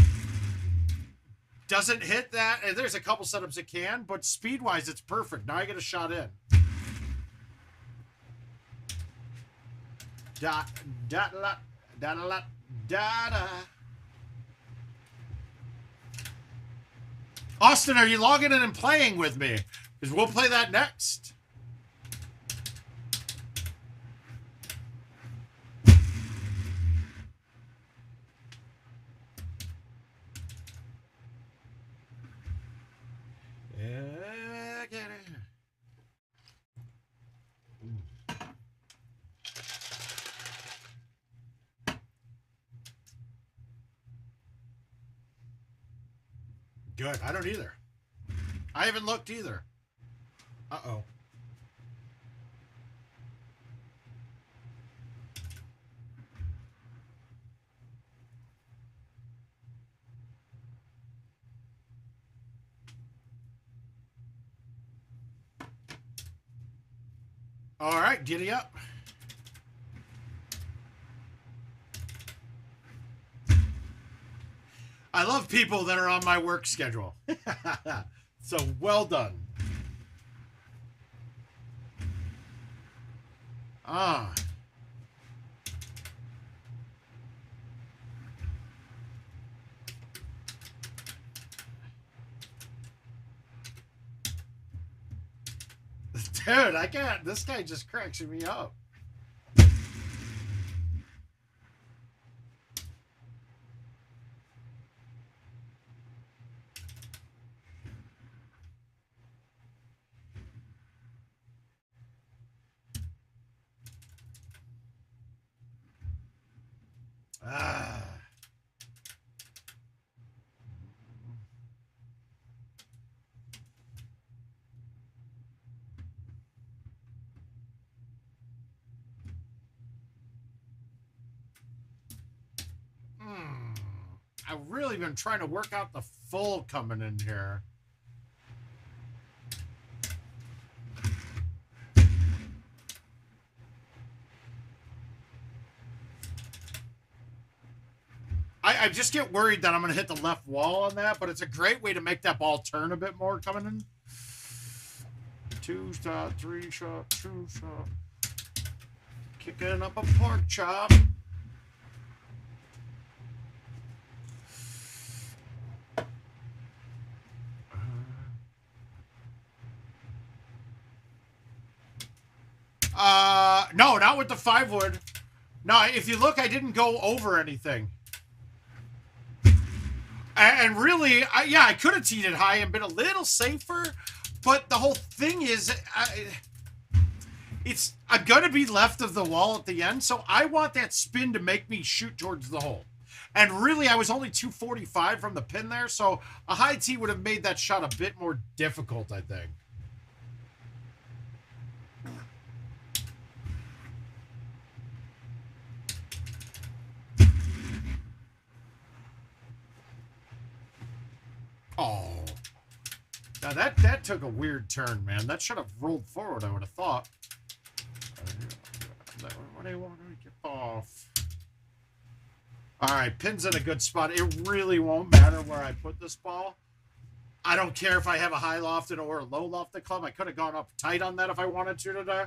Doesn't hit that. And there's a couple setups it can, but speed-wise, it's perfect. Now I get a shot in. Austin, are you logging in and playing with me? Because we'll play that next. Yeah, get it. Good. I don't either. I haven't looked either. Uh-oh. All right, giddy up. I love people that are on my work schedule. So well done. Ah. Dude, I can't. This guy just cracks me up. Ah. I've really been trying to work out the full coming in here. I just get worried that I'm going to hit the left wall on that, but it's a great way to make that ball turn a bit more coming in. 2 shot, 3 shot, 2 shot. Kicking up a pork chop. No, not with the 5-wood. No, if you look, I didn't go over anything. And really, I could have teed it high and been a little safer, but the whole thing is, I'm going to be left of the wall at the end, so I want that spin to make me shoot towards the hole. And really, I was only 245 from the pin there, so a high tee would have made that shot a bit more difficult, I think. Oh. Now that took a weird turn, man. That should have rolled forward, I would have thought. What do you want to get off? Alright, pin's in a good spot. It really won't matter where I put this ball. I don't care if I have a high lofted or a low lofted club. I could have gone up tight on that if I wanted to today.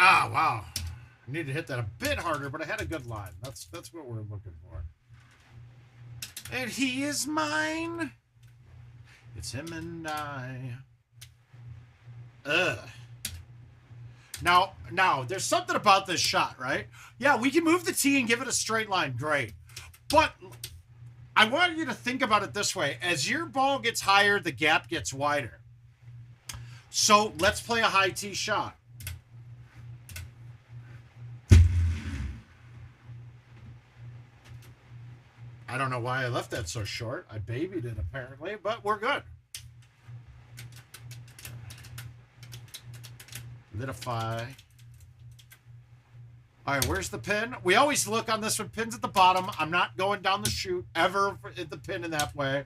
Ah, wow. I need to hit that a bit harder, but I had a good line. That's what we're looking for. And he is mine. It's him and I. Ugh. Now, there's something about this shot, right? Yeah, we can move the tee and give it a straight line. Great. But I want you to think about it this way. As your ball gets higher, the gap gets wider. So let's play a high tee shot. I don't know why I left that so short. I babied it apparently, but we're good. Litify. All right, where's the pin? We always look on this one. Pin's at the bottom. I'm not going down the chute ever at the pin in that way.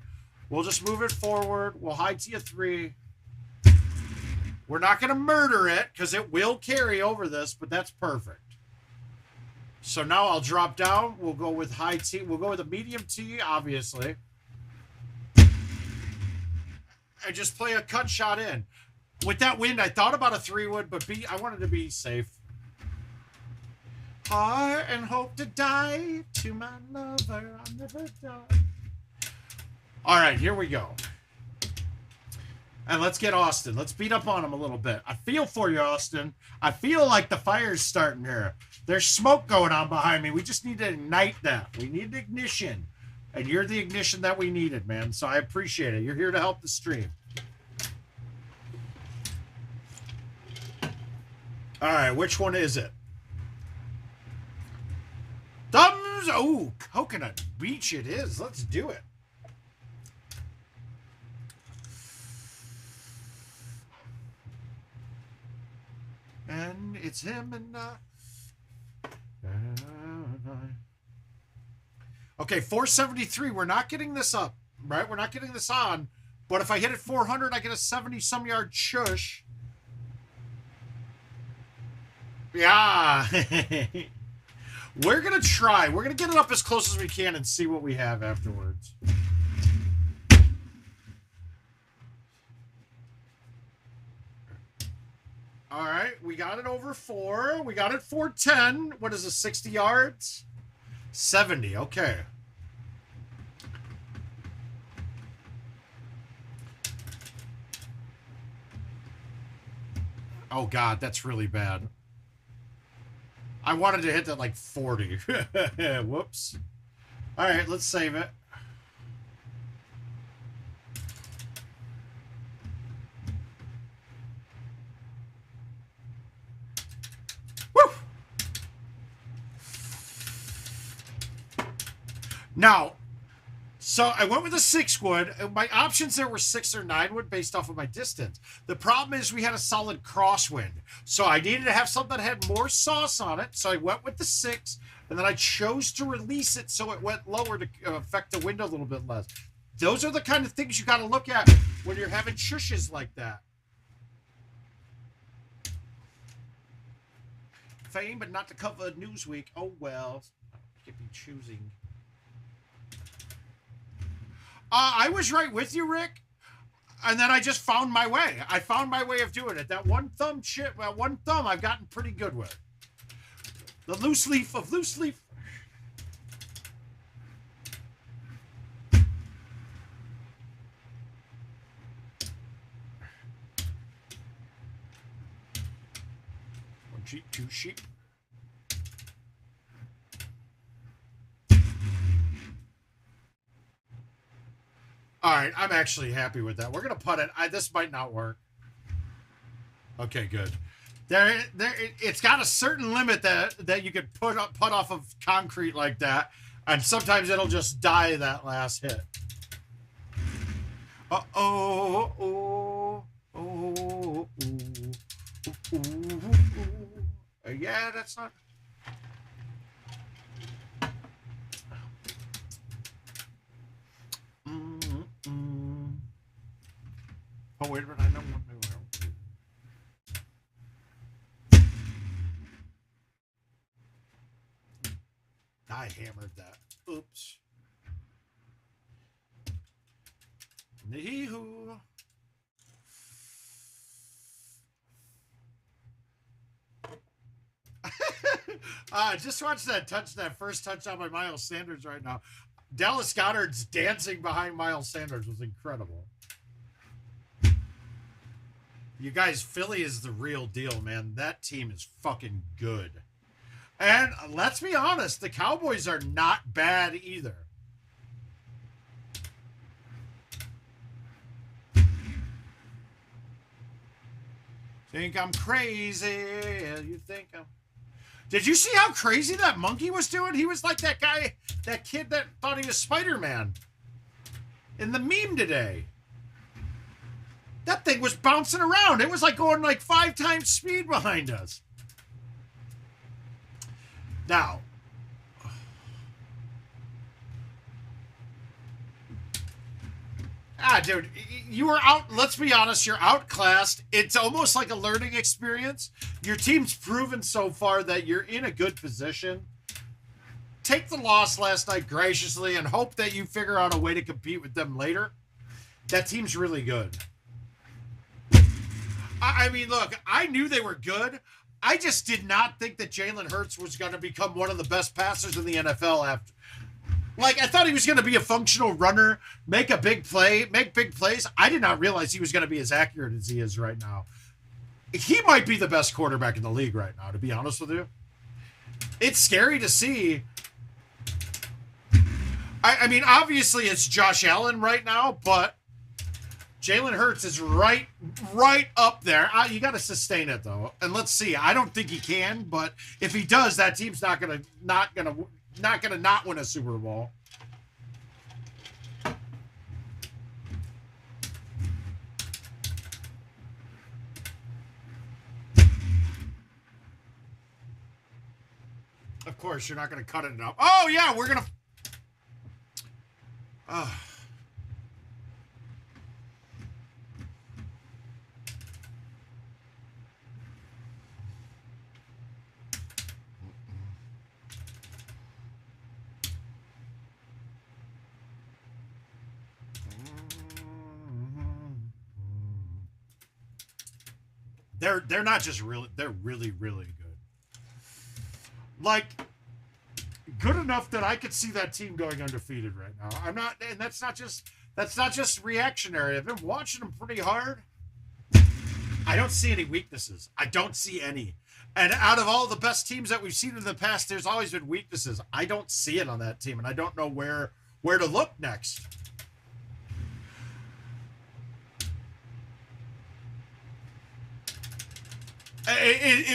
We'll just move it forward. We'll high tee a 3. We're not going to murder it because it will carry over this, but that's perfect. So now I'll drop down. We'll go with high tee. We'll go with a medium tee, obviously. And just play a cut shot in. With that wind, I thought about a 3-wood, but I wanted to be safe. Heart and hope to die to my lover. I'll never die. All right, here we go. And let's get Austin. Let's beat up on him a little bit. I feel for you, Austin. I feel like the fire's starting here. There's smoke going on behind me. We just need to ignite that. We need ignition. And you're the ignition that we needed, man. So I appreciate it. You're here to help the stream. All right, which one is it? Where's, oh, Coconut Beach it is. Let's do it. And it's him and, okay, 473. We're not getting this up, right? We're not getting this on. But if I hit it 400, I get a 70-some yard shush. Yeah. We're going to try. We're going to get it up as close as we can and see what we have afterwards. All right. We got it over 4. We got it 410. What is it, 60 yards? 70. Okay. Oh, God, that's really bad. I wanted to hit that like 40. Whoops. All right, let's save it. Woo! Now, so I went with a 6 wood. My options there were 6 or 9 wood based off of my distance. The problem is we had a solid crosswind. So I needed to have something that had more sauce on it. So I went with the 6, and then I chose to release it so it went lower to affect the wind a little bit less. Those are the kind of things you got to look at when you're having shushes like that. Fame, but not to cover Newsweek. Oh, well. Keep me choosing. I was right with you, Rick. And then I just found my way. I found my way of doing it. That one thumb chip, one thumb I've gotten pretty good with. The loose leaf of loose leaf. One sheep, 2 sheep. All right, I'm actually happy with that. We're going to putt it. This might not work. Okay, good. It's got a certain limit that you could putt off of concrete like that, and sometimes it'll just die that last hit. Yeah, that's not... Oh, wait a minute, I know one. I hammered that. Oops. Yee-hoo. Just watch that first touchdown by Miles Sanders right now. Dallas Goedert's dancing behind Miles Sanders was incredible. You guys, Philly is the real deal, man. That team is fucking good. And let's be honest, the Cowboys are not bad either. Think I'm crazy? You think I'm... Did you see how crazy that monkey was doing? He was like that guy, that kid that thought he was Spider-Man in the meme today. That thing was bouncing around. It was like going like 5 times speed behind us. Now, dude, you were out. Let's be honest, you're outclassed. It's almost like a learning experience. Your team's proven so far that you're in a good position. Take the loss last night graciously and hope that you figure out a way to compete with them later. That team's really good. I mean, look, I knew they were good. I just did not think that Jalen Hurts was going to become one of the best passers in the NFL after. Like, I thought he was going to be a functional runner, make a big play, make big plays. I did not realize he was going to be as accurate as he is right now. He might be the best quarterback in the league right now, to be honest with you. It's scary to see. I mean, obviously it's Josh Allen right now, but Jalen Hurts is right up there. You got to sustain it though, and let's see. I don't think he can, but if he does, that team's not gonna not going to not win a Super Bowl. Of course, you're not going to cut it up. Oh, yeah, we're going to... They're not just really, they're really, really good. Like, good enough that I could see that team going undefeated right now. I'm not, and that's not just reactionary. I've been watching them pretty hard. I don't see any weaknesses. I don't see any. And out of all the best teams that we've seen in the past, there's always been weaknesses. I don't see it on that team, and I don't know where to look next.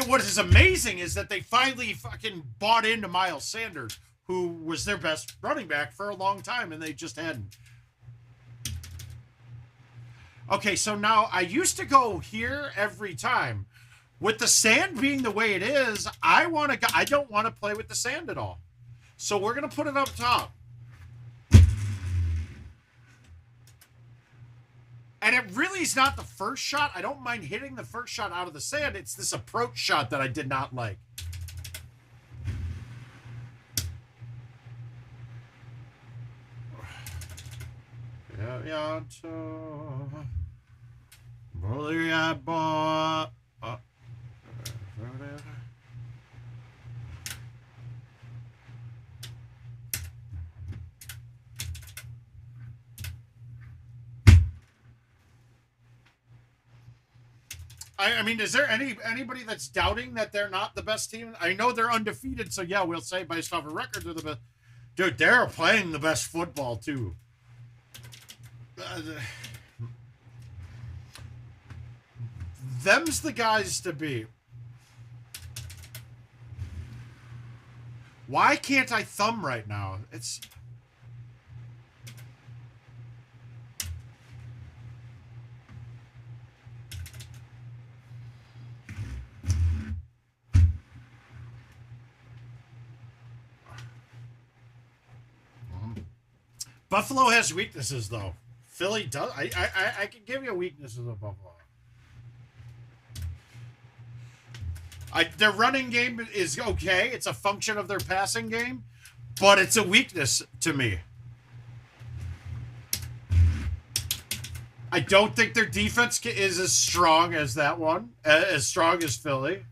What is amazing is that they finally fucking bought into Miles Sanders, who was their best running back for a long time, and they just hadn't. Okay, so now I used to go here every time. With the sand being the way it is, I don't want to play with the sand at all. So we're going to put it up top. And it really is not the first shot. I don't mind hitting the first shot out of the sand. It's this approach shot that I did not like. I mean, is there anybody that's doubting that they're not the best team? I know they're undefeated, so yeah, we'll say based off a record they're the best. Dude, they're playing the best football too. Them's the guys to beat. Why can't I thumb right now? It's... Buffalo has weaknesses, though. Philly does. I can give you weaknesses of Buffalo. Their running game is okay. It's a function of their passing game, but it's a weakness to me. I don't think their defense is as strong as that one, as strong as Philly.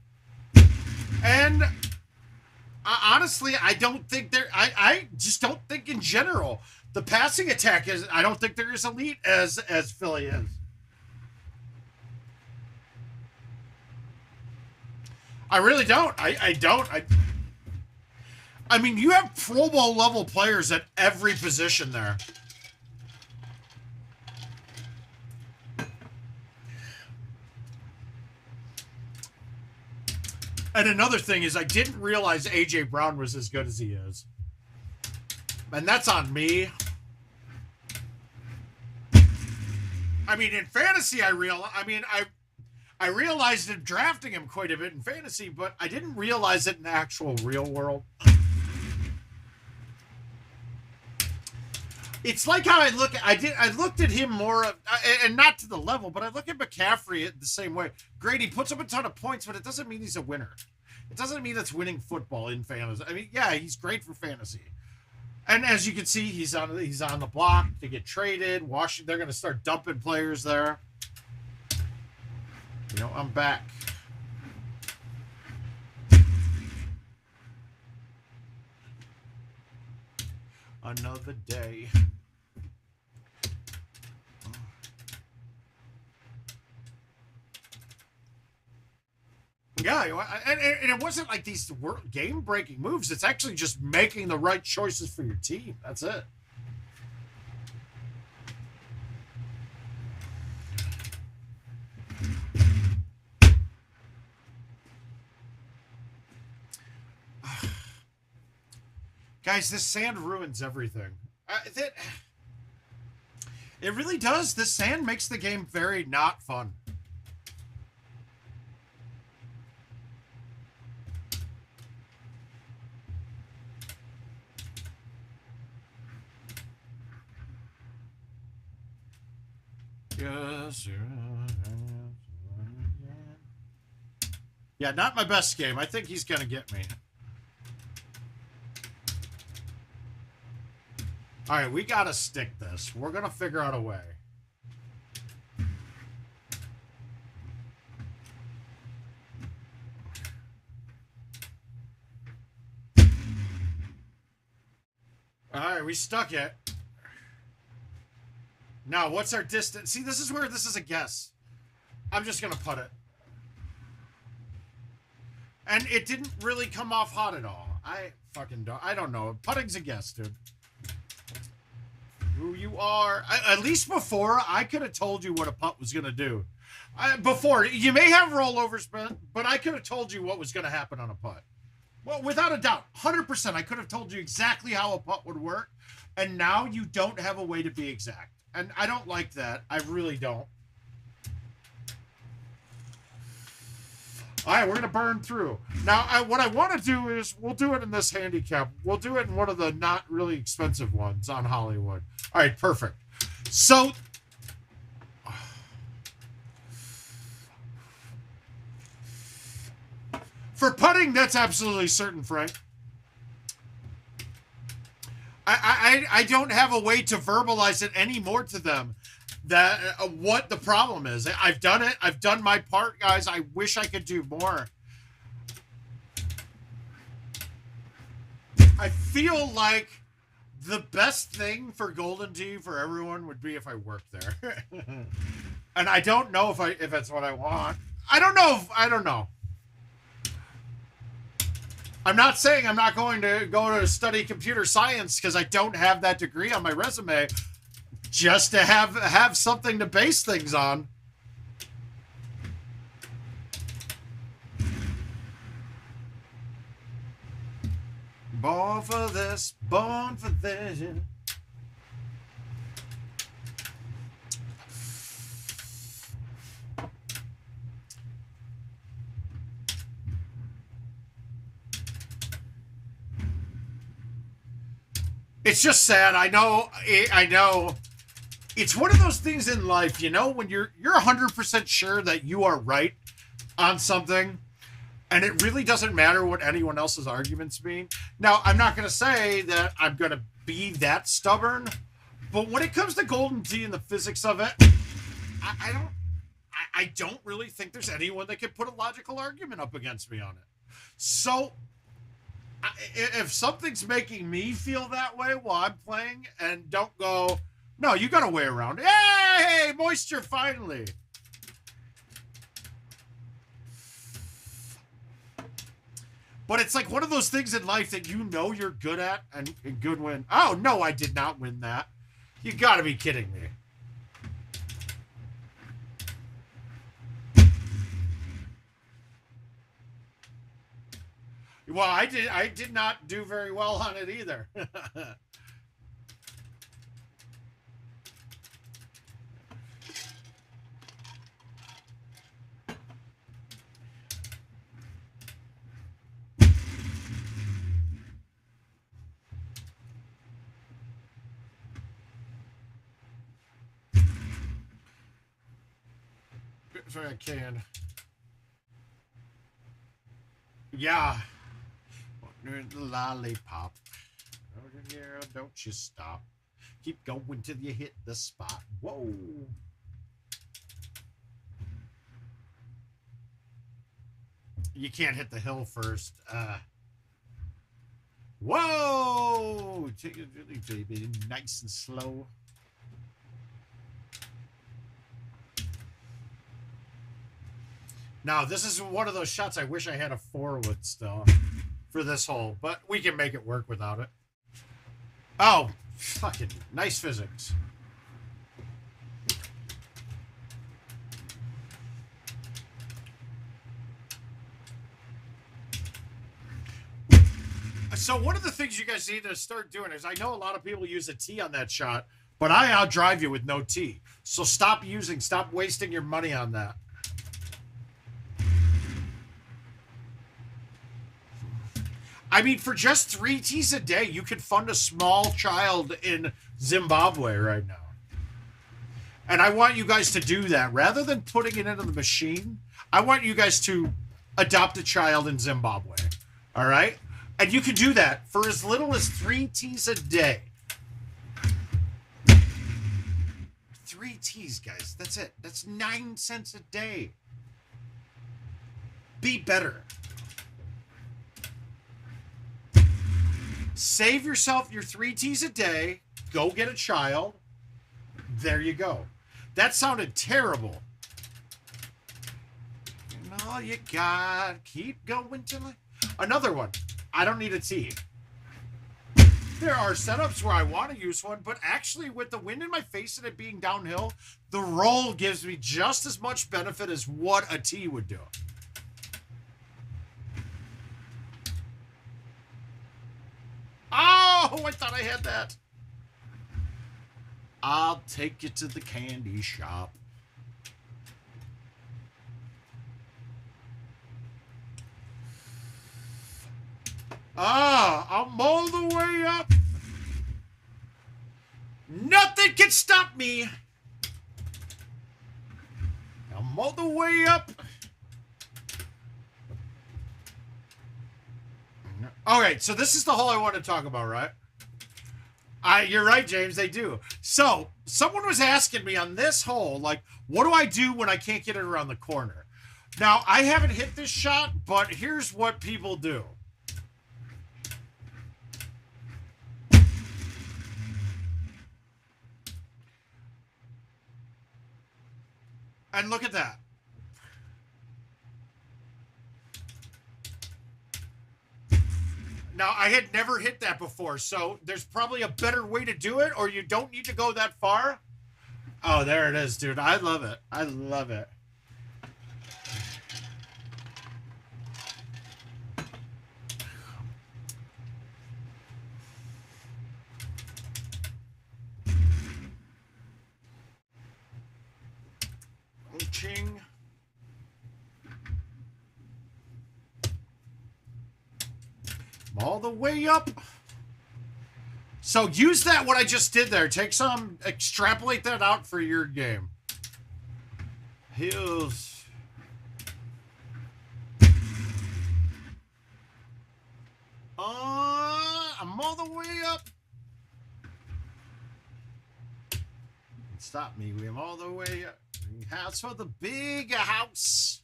And honestly, I don't think they're... I just don't think in general... The passing attack is, I don't think they're as elite as Philly is. I really don't. I don't. I mean, you have Pro Bowl level players at every position there. And another thing is I didn't realize A.J. Brown was as good as he is. And that's on me. I mean, in fantasy, I realized in drafting him quite a bit in fantasy, but I didn't realize it in the actual real world. It's like how I looked at him more, and not to the level, but I look at McCaffrey the same way. Great, he puts up a ton of points, but it doesn't mean he's a winner. It doesn't mean it's winning football in fantasy. I mean, yeah, he's great for fantasy. And as you can see, he's on the block to get traded. Washington, they're going to start dumping players there. You know, I'm back. Another day. Yeah, and it wasn't like these were game-breaking moves. It's actually just making the right choices for your team. That's it. Guys, this sand ruins everything. It really does. This sand makes the game very not fun. Yes. Yeah, not my best game. I think he's going to get me. All right, we got to stick this. We're going to figure out a way. All right, we stuck it. Now, what's our distance? See, this is where this is a guess. I'm just going to put it. And it didn't really come off hot at all. I don't know. Putting's a guess, dude. Who you are. At least before, I could have told you what a putt was going to do. Before, you may have rollovers, but I could have told you what was going to happen on a putt. Well, without a doubt, 100%, I could have told you exactly how a putt would work. And now you don't have a way to be exact. And I don't like that. I really don't. All right, we're going to burn through. Now, what I want to do is, we'll do it in this handicap. We'll do it in one of the not really expensive ones on Hollywood. All right, perfect. So, for putting, that's absolutely certain, Frank. I don't have a way to verbalize it anymore to them. That what the problem is. I've done it. I've done my part, guys. I wish I could do more. I feel like the best thing for Golden Tee for everyone would be if I worked there. And I don't know if that's what I want. I don't know. I'm not saying I'm not going to go to study computer science because I don't have that degree on my resume. Just to have something to base things on. Born for this, born for this. It's just sad. I know. It's one of those things in life, you know, when you're 100% sure that you are right on something, and it really doesn't matter what anyone else's arguments mean. Now, I'm not going to say that I'm going to be that stubborn, but when it comes to Golden Tee and the physics of it, I don't really think there's anyone that can put a logical argument up against me on it. So, if something's making me feel that way while I'm playing, and don't go, no, you got a way around it. Hey, moisture, finally. But it's like one of those things in life that you know you're good at and good win. Oh, no, I did not win that. You got to be kidding me. Well, I did not do very well on it either. Sorry, I can. Yeah. The lollipop. Oh, yeah, don't you stop. Keep going till you hit the spot. Whoa. You can't hit the hill first. Whoa. Take it really, baby. Nice and slow. Now, this is one of those shots I wish I had a 4-wood still for this hole, but we can make it work without it. Oh, fucking nice physics. So one of the things you guys need to start doing is, I know a lot of people use a tee on that shot, but I outdrive you with no tee. So stop wasting your money on that. I mean, for just 3 tees a day, you could fund a small child in Zimbabwe right now. And I want you guys to do that. Rather than putting it into the machine, I want you guys to adopt a child in Zimbabwe. All right? And you can do that for as little as 3 tees a day. 3 tees, guys. That's it. That's 9 cents a day. Be better. Save yourself your 3 tees a day. Go get a child. There you go. That sounded terrible. And all you got, keep going till another one. I don't need a tee. There are setups where I want to use one, but actually with the wind in my face and it being downhill, the roll gives me just as much benefit as what a tee would do. Oh, I thought I had that. I'll take you to the candy shop. I'm all the way up. Nothing can stop me. I'm all the way up. Okay, so this is the hole I want to talk about, right? You're right, James, they do. So, someone was asking me on this hole, like, what do I do when I can't get it around the corner? Now, I haven't hit this shot, but here's what people do. And look at that. Now, I had never hit that before, so there's probably a better way to do it, or you don't need to go that far. Oh, there it is, dude. I love it. I love it. Ching. All the way up. So use that, what I just did there. Take some, extrapolate that out for your game. Heels. I'm all the way up. Stop me, I'm all the way up. House for the big house.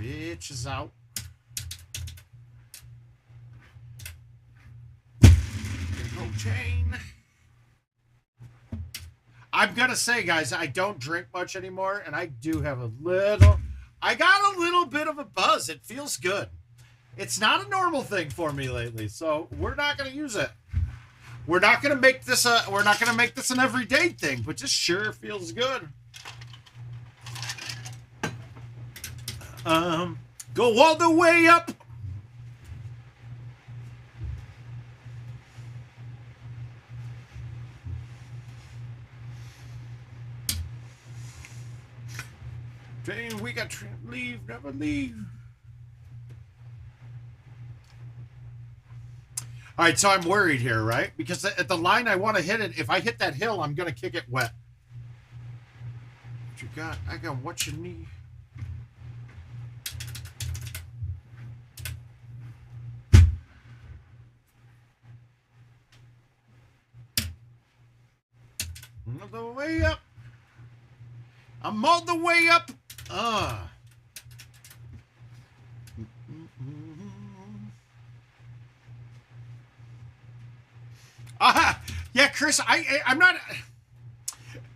Bitch is out. Chain. I'm gonna say, guys, I don't drink much anymore, and I do have I got a little bit of a buzz. It feels good. It's not a normal thing for me lately, so we're not gonna use it. We're not gonna make this an everyday thing, but just sure feels good. Go all the way up. Train, we got to leave, never leave. All right, so I'm worried here, right? Because at the line I want to hit it, if I hit that hill, I'm going to kick it wet. What you got? I got what you need. All the way up. I'm all the way up. Yeah, Chris, I'm not.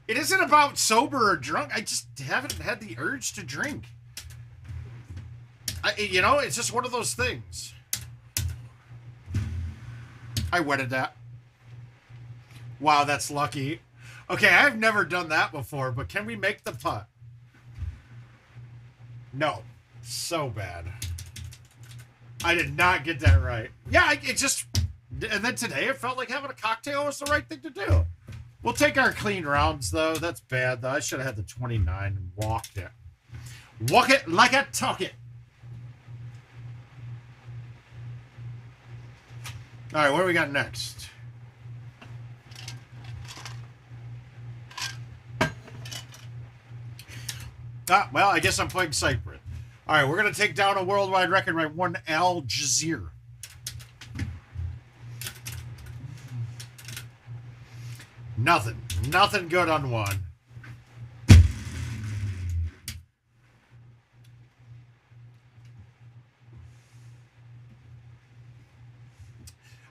It isn't about sober or drunk. I just haven't had the urge to drink. You know, it's just one of those things. I wetted that. Wow, that's lucky. Okay, I've never done that before, but can we make the putt? No. So bad. I did not get that right. Yeah, it just... And then today it felt like having a cocktail was the right thing to do. We'll take our clean rounds, though. That's bad, though. I should have had the 29 and walked it. Walk it like I talk it. All right, what do we got next? Well, I guess I'm playing Cyprus. All right, we're going to take down a worldwide record by one Al Jazeera. Nothing good on one.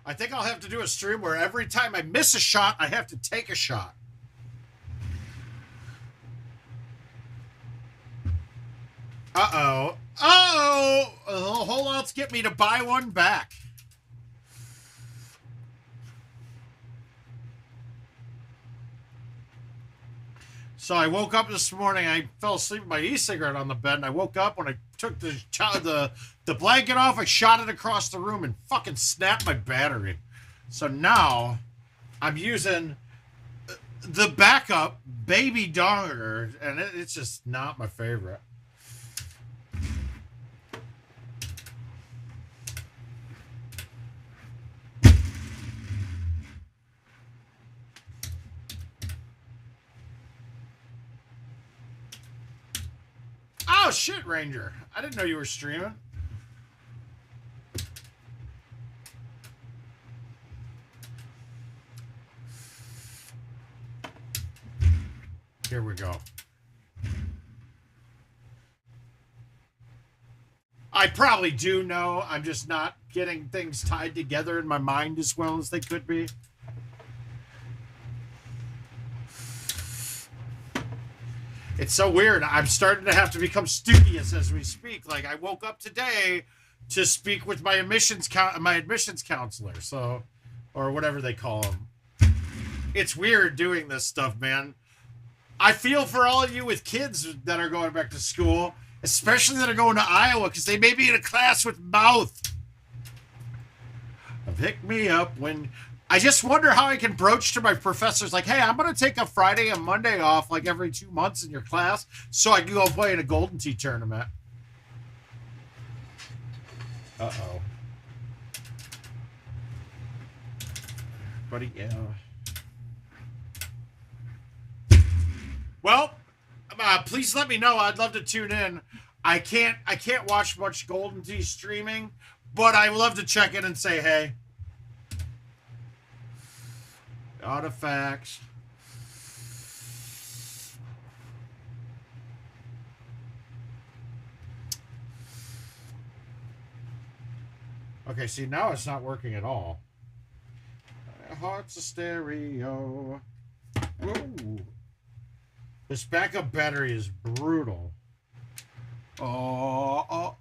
I think I'll have to do a stream where every time I miss a shot, I have to take a shot. Uh-oh. Uh-oh! Hold on, let's get me to buy one back. So I woke up this morning. I fell asleep with my e-cigarette on the bed, and I woke up when I took the blanket off. I shot it across the room and fucking snapped my battery. So now I'm using the backup baby donger, and it's just not my favorite. Oh, shit, Ranger. I didn't know you were streaming. Here we go. I probably do know. I'm just not getting things tied together in my mind as well as they could be. It's so weird. I'm starting to have to become studious as we speak. Like, I woke up today to speak with my admissions counselor, so, or whatever they call them. It's weird doing this stuff, man. I feel for all of you with kids that are going back to school, especially that are going to Iowa, because they may be in a class with mouth. Pick me up when... I just wonder how I can broach to my professors, like, hey, I'm going to take a Friday and Monday off like every 2 months in your class so I can go play in a Golden Tee tournament. Uh-oh. Buddy, yeah. Well, please let me know. I'd love to tune in. I can't watch much Golden Tee streaming, but I would love to check in and say, hey. Artifacts. Okay, see, now it's not working at all. My heart's a stereo. Whoa. This backup battery is brutal. Oh.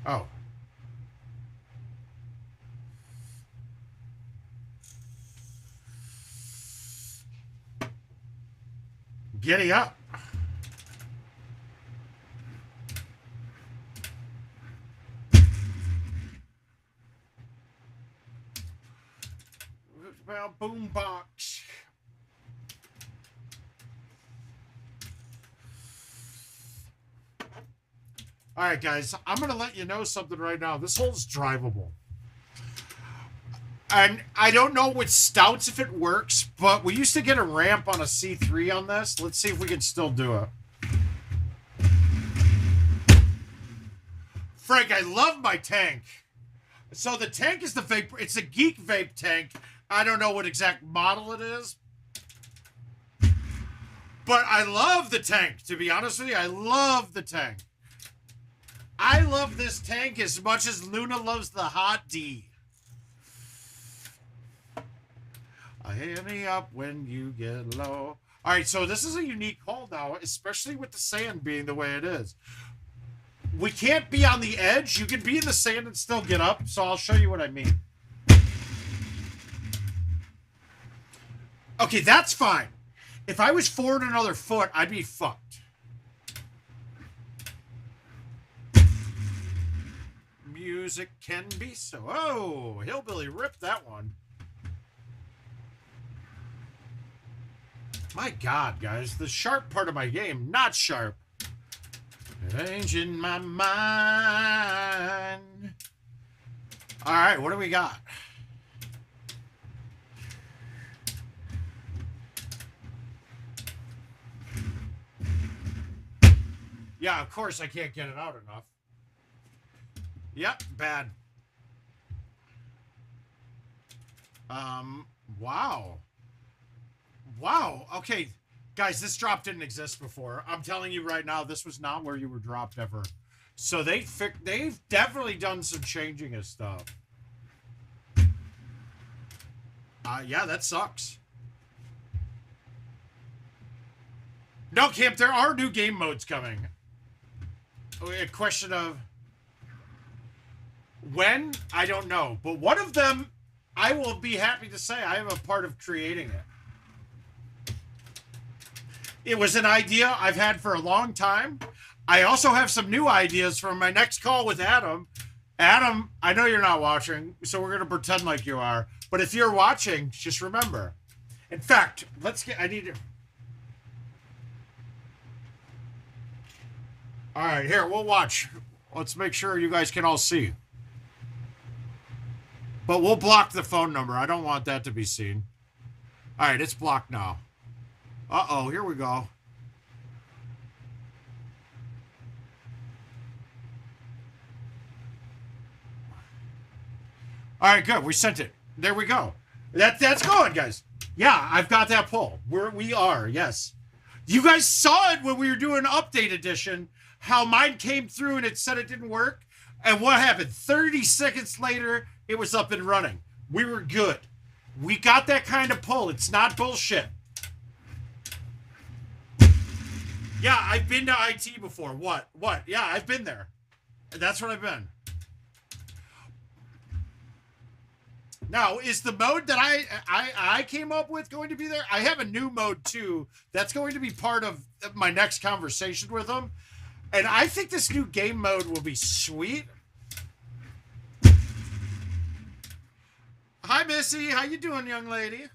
Oh. Giddy up. Well, boombox. All right, guys, I'm going to let you know something right now. This hole's drivable. And I don't know with stouts if it works, but we used to get a ramp on a C3 on this. Let's see if we can still do it. Frank, I love my tank. So the tank is the vape. It's a Geek Vape tank. I don't know what exact model it is. But I love the tank, to be honest with you. I love the tank. I love this tank as much as Luna loves the Hot D. Hit me up when you get low. All right, so this is a unique hole now, especially with the sand being the way it is. We can't be on the edge. You can be in the sand and still get up, so I'll show you what I mean. Okay, that's fine. If I was forward another foot, I'd be fucked. music can be so. Oh, Hillbilly ripped that one. My God, guys, the sharp part of my game, not sharp. Changing my mind. All right, what do we got? Yeah, of course I can't get it out enough. Yep, bad. Wow. Wow. Okay, guys, this drop didn't exist before. I'm telling you right now, this was not where you were dropped ever. So they've definitely done some changing of stuff. Yeah, that sucks. No, Camp, there are new game modes coming. A question of when, I don't know. But one of them, I will be happy to say I am a part of creating it. It was an idea I've had for a long time. I also have some new ideas for my next call with Adam. Adam, I know you're not watching, so we're going to pretend like you are. But if you're watching, just remember. In fact, I need to... All right, here, we'll watch. Let's make sure you guys can all see. But we'll block the phone number. I don't want that to be seen. All right, it's blocked now. Uh-oh, here we go. All right, good. We sent it. There we go. That's going, guys. Yeah, I've got that poll. We are, yes. You guys saw it when we were doing update edition, how mine came through and it said it didn't work. And what happened? 30 seconds later, it was up and running. We were good. We got that kind of pull. It's not bullshit. Yeah, I've been to IT before. What? Yeah, I've been there. That's what I've been. Now, is the mode that I came up with going to be there? I have a new mode too. That's going to be part of my next conversation with them. And I think this new game mode will be sweet. Hi, Missy. How you doing, young lady?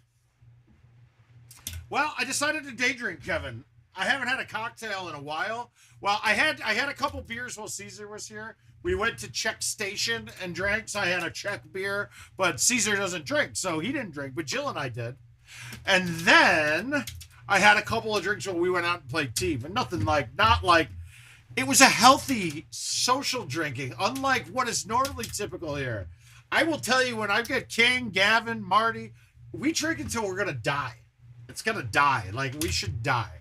Well, I decided to day drink, Kevin. I haven't had a cocktail in a while. Well, I had a couple beers while Caesar was here. We went to Czech Station and drank, so I had a Czech beer. But Caesar doesn't drink, so he didn't drink. But Jill and I did. And then I had a couple of drinks when we went out and played tea. But not like... It was a healthy social drinking, unlike what is normally typical here. I will tell you, when I get King, Gavin, Marty, we drink until we're going to die. It's going to die. Like, we should die.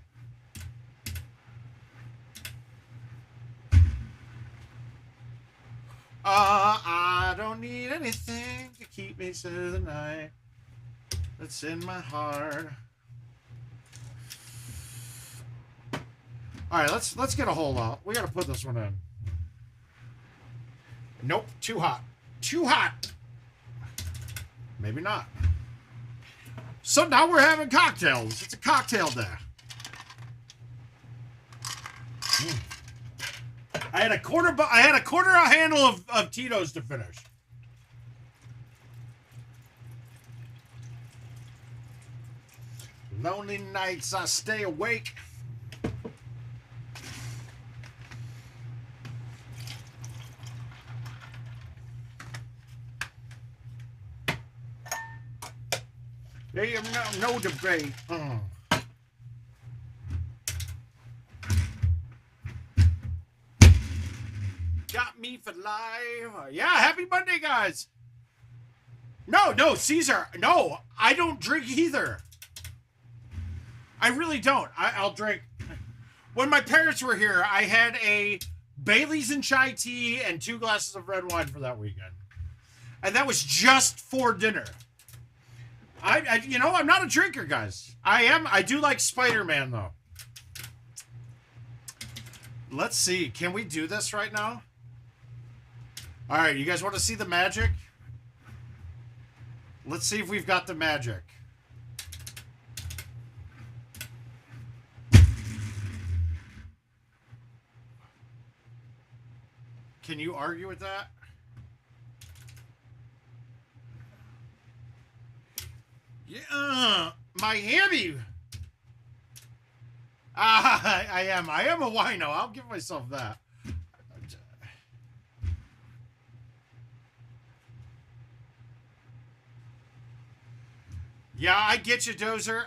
I don't need anything to keep me through the night. That's in my heart. All right, let's get a hole out. We got to put this one in. Nope, too hot. Too hot. Maybe not. So now we're having cocktails. It's a cocktail day. I had a quarter a handle of Tito's to finish. Lonely nights I stay awake. There's no debate. Got me for life. Yeah, happy Monday, guys. No, Caesar. No, I don't drink either. I really don't. I'll drink. When my parents were here, I had a Bailey's and chai tea and 2 glasses of red wine for that weekend. And that was just for dinner. I'm not a drinker, guys. I do like Spider-Man, though. Let's see. Can we do this right now? All right, you guys want to see the magic? Let's see if we've got the magic. Can you argue with that? Miami. I am a wino. I'll give myself that. Yeah, I get you, Dozer.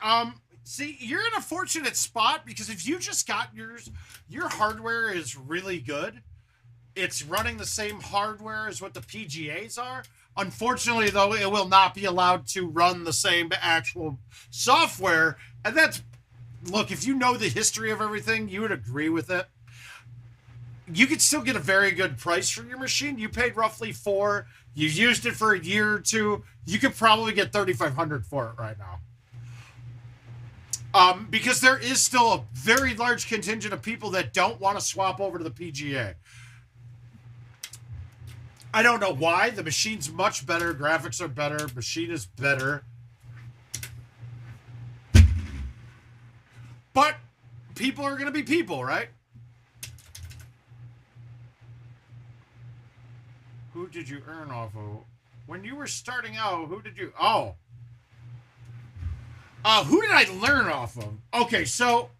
See, you're in a fortunate spot because if you just got yours, your hardware is really good. It's running the same hardware as what the PGAs are. Unfortunately, though, it will not be allowed to run the same actual software. And that's, look, if you know the history of everything, you would agree with it. You could still get a very good price for your machine. You paid roughly $4. You used it for a year or two. You could probably get $3,500 for it right now. Because there is still a very large contingent of people that don't want to swap over to the PGA. I don't know why. The machine's much better. Graphics are better. Machine is better. But people are going to be people, right? Who did you earn off of? When you were starting out, who did you... Oh. Who did I learn off of? Okay, so...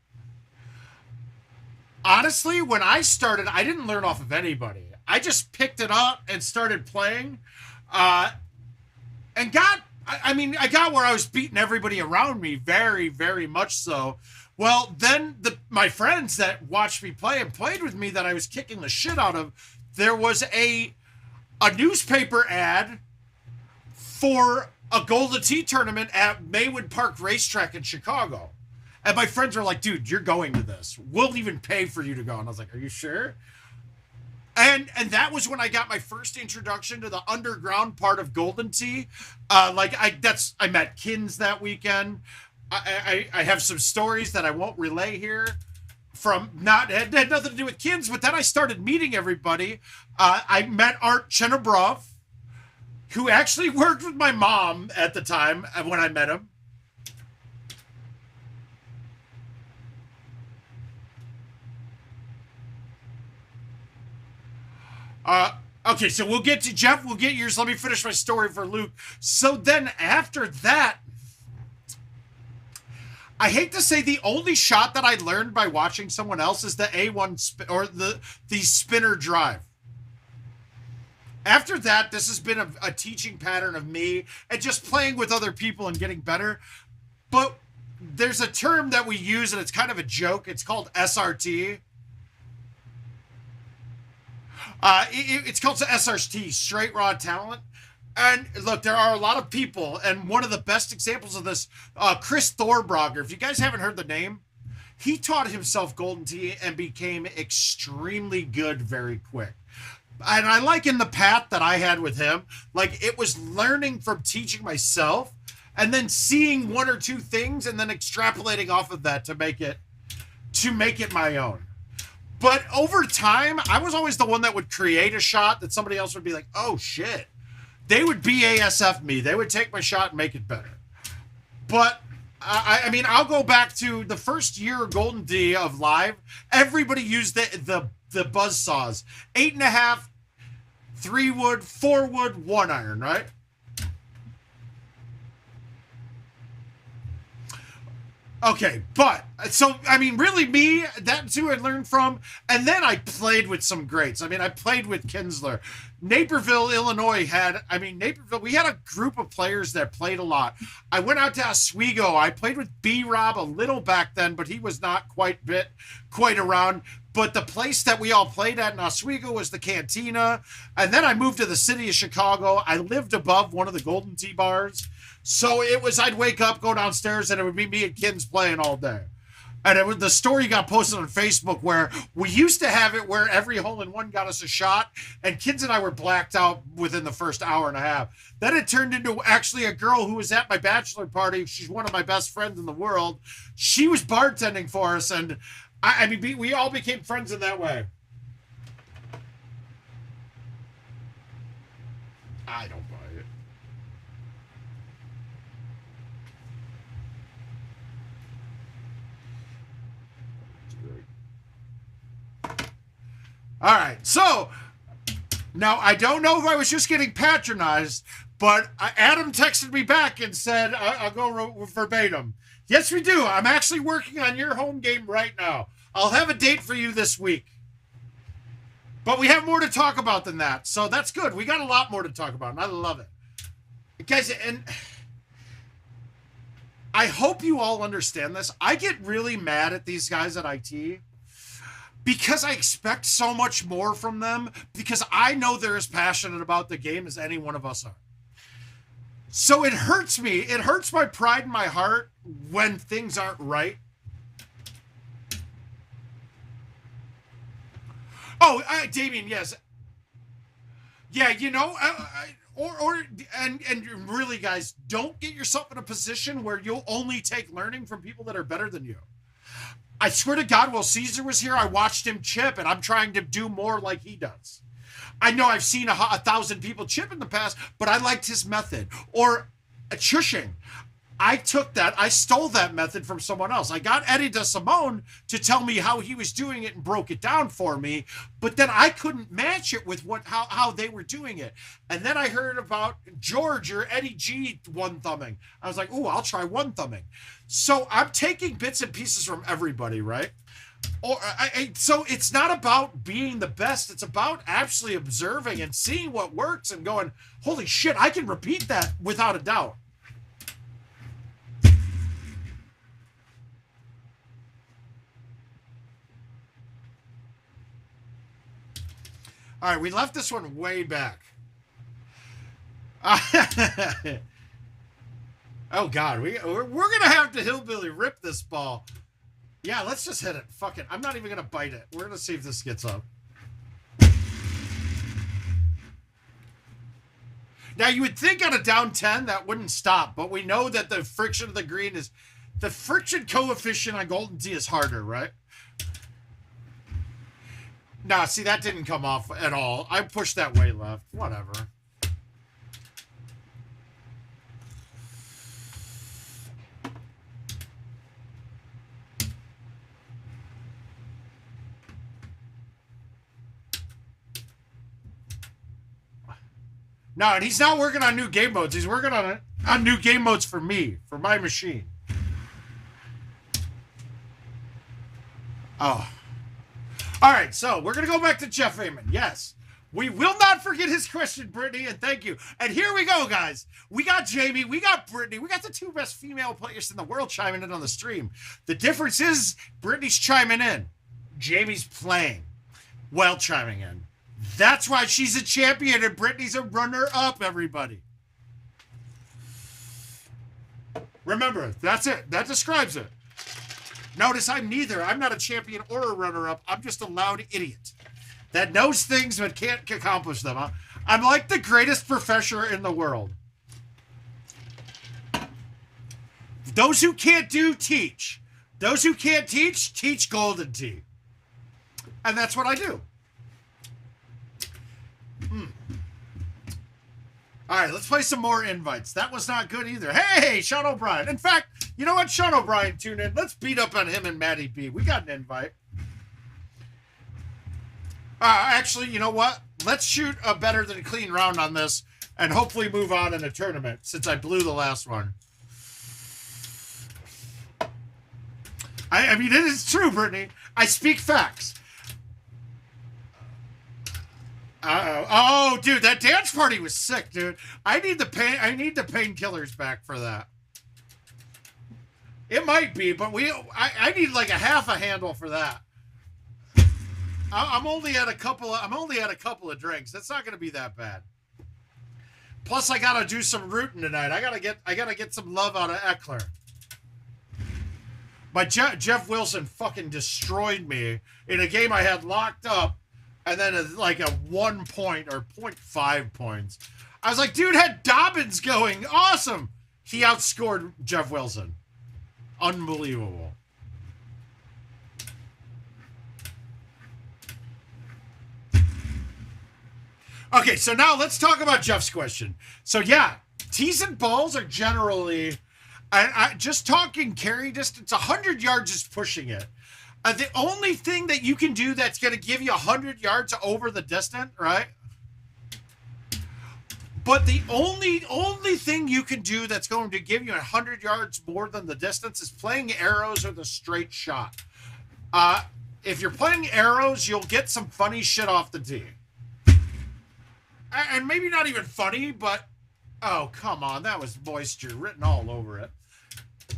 Honestly, when I started, I didn't learn off of anybody. I just picked it up and started playing. And got... I got where I was beating everybody around me. Very, very much so. Well, then my friends that watched me play and played with me that I was kicking the shit out of, there was a newspaper ad for a Golden Tee tournament at Maywood Park Racetrack in Chicago. And my friends were like, dude, you're going to this. We'll even pay for you to go. And I was like, are you sure? And that was when I got my first introduction to the underground part of Golden Tee. I met Kins that weekend. I have some stories that I won't relay here from had nothing to do with Kins, but then I started meeting everybody. I met Art Chenobrov, who actually worked with my mom at the time when I met him. Okay, so we'll get to Jeff. We'll get yours. Let me finish my story for Luke. So then after that, I hate to say the only shot that I learned by watching someone else is the A1 or the spinner drive. After that, this has been a teaching pattern of me and just playing with other people and getting better. But there's a term that we use, and it's kind of a joke. It's called SRT. It's called SRT, straight raw talent. And look, there are a lot of people, and one of the best examples of this, Chris Thorbrogger. If you guys haven't heard the name, he taught himself Golden Tee and became extremely good very quick. And I liken the path that I had with him, like it was learning from teaching myself and then seeing one or two things and then extrapolating off of that to make it my own. But over time, I was always the one that would create a shot that somebody else would be like, oh shit. They would BASF me. They would take my shot and make it better. But I mean, I'll go back to the first year of Golden Tee of live. Everybody used the buzz saws. 8.5, 3 wood, 4 wood, 1 iron, right? Okay, but, so, I mean, really me, that's who I learned from, and then I played with some greats. I mean, I played with Kinsler. Naperville, Illinois we had a group of players that played a lot. I went out to Oswego. I played with B-Rob a little back then, but he was not quite around. But the place that we all played at in Oswego was the Cantina, and then I moved to the city of Chicago. I lived above one of the Golden Tee bars. So it was, I'd wake up, go downstairs, and it would be me and Kins playing all day. And the story got posted on Facebook where we used to have it where every hole-in-one got us a shot, and Kins and I were blacked out within the first hour and a half. Then it turned into actually a girl who was at my bachelor party. She's one of my best friends in the world. She was bartending for us, and I mean, we all became friends in that way. I don't buy it. All right, so now I don't know if I was just getting patronized, But Adam texted me back and said, I'll go verbatim. Yes, we do. I'm actually working on your home game right now. I'll have a date for you this week. But we have more to talk about than that. So that's good. We got a lot more to talk about, and I love it. Guys, and I hope you all understand this. I get really mad at these guys at IT because I expect so much more from them because I know they're as passionate about the game as any one of us are. So it hurts me. It hurts my pride in my heart when things aren't right. Oh, Damien, yes. Yeah, you know, and really, guys, don't get yourself in a position where you'll only take learning from people that are better than you. I swear to God, while Caesar was here, I watched him chip, and I'm trying to do more like he does. I know I've seen 1,000 people chip in the past, but I liked his method. Or chushing. I took that, I stole that method from someone else. I got Eddie DeSimone to tell me how he was doing it and broke it down for me, but then I couldn't match it with how they were doing it. And then I heard about George or Eddie G one-thumbing. I was like, ooh, I'll try one-thumbing. So I'm taking bits and pieces from everybody, right? So it's not about being the best. It's about actually observing and seeing what works and going, holy shit, I can repeat that without a doubt. All right, we left this one way back. Oh, God, we're going to have to hillbilly rip this ball. Yeah, let's just hit it. Fuck it. I'm not even going to bite it. We're going to see if this gets up. Now, you would think on a down 10 that wouldn't stop, but we know that the friction of the green is... The friction coefficient on Golden Tee is harder, right? Nah, see, that didn't come off at all. I pushed that way left. Whatever. No, and he's not working on new game modes. He's working on new game modes for me, for my machine. Oh. All right, so we're going to go back to Jeff Heyman. Yes, we will not forget his question, Brittany, and thank you. And here we go, guys. We got Jamie, we got Brittany, we got the two best female players in the world chiming in on the stream. The difference is Brittany's chiming in. Jamie's playing while chiming in. That's why she's a champion and Brittany's a runner-up, everybody. Remember, that's it. That describes it. Notice I'm neither. I'm not a champion or a runner-up. I'm just a loud idiot that knows things but can't accomplish them. I'm like the greatest professor in the world. Those who can't do, teach. Those who can't teach, teach Golden Tee. And that's what I do. All right, let's play some more invites. That was not good either. Hey, Sean O'Brien. In fact, you know what? Sean O'Brien, tune in. Let's beat up on him and Matty B. We got an invite. Actually, you know what? Let's shoot a better than clean round on this and hopefully move on in a tournament since I blew the last one. I mean, it is true, Brittany. I speak facts. Oh, dude, that dance party was sick, dude. I need the painkillers back for that. It might be, but I need like a half a handle for that. I'm only at a couple of drinks. That's not going to be that bad. Plus, I got to do some rooting tonight. I gotta get some love out of Eckler. But Jeff Wilson fucking destroyed me in a game I had locked up. And then like a 1 point or 0.5 points. I was like, dude had Dobbins going. Awesome. He outscored Jeff Wilson. Unbelievable. Okay, so now let's talk about Jeff's question. So yeah, tees and balls are generally, I just talking carry distance, 100 yards is pushing it. The only thing that you can do that's going to give you 100 yards over the distance, right? But the only thing you can do that's going to give you 100 yards more than the distance is playing arrows or the straight shot. If you're playing arrows, you'll get some funny shit off the tee. And maybe not even funny, but... Oh, come on. That was moisture written all over it.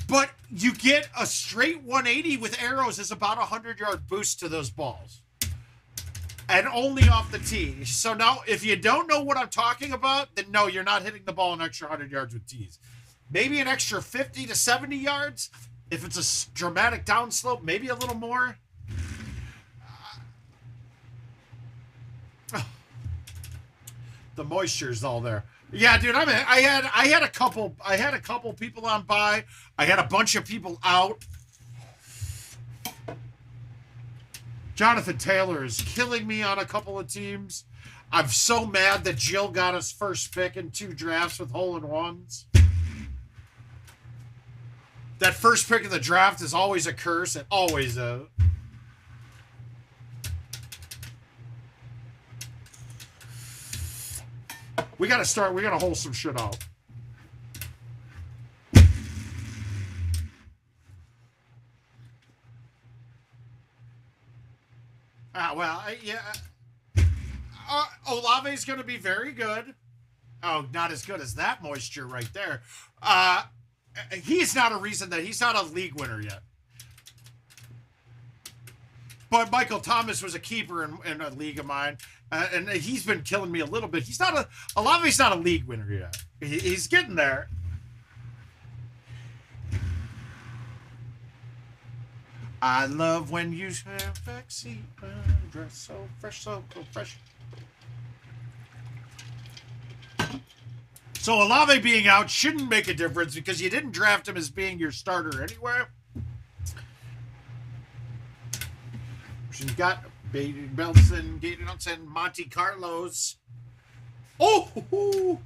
But you get a straight 180 with arrows is about a 100-yard boost to those balls. And only off the tee. So now, if you don't know what I'm talking about, then no, you're not hitting the ball an extra 100 yards with tees. Maybe an extra 50 to 70 yards. If it's a dramatic downslope, maybe a little more. The moisture's all there. Yeah, dude. I had a couple people on by. I had a bunch of people out. Jonathan Taylor is killing me on a couple of teams. I'm so mad that Jill got us first pick in 2 drafts with hole-in-ones. That first pick of the draft is always a curse. It always is. We got to hole some shit out. Olave's going to be very good. Oh, not as good as that moisture right there. He's not a reason that he's not a league winner yet. But Michael Thomas was a keeper in a league of mine, and he's been killing me a little bit. Olave's not a league winner yet. He's getting there. I love when you have backseat, dress so fresh, so fresh. So Olave being out shouldn't make a difference because you didn't draft him as being your starter anywhere. She's got Baden Belson, Gaten Johnson, Monte Carlos. Oh!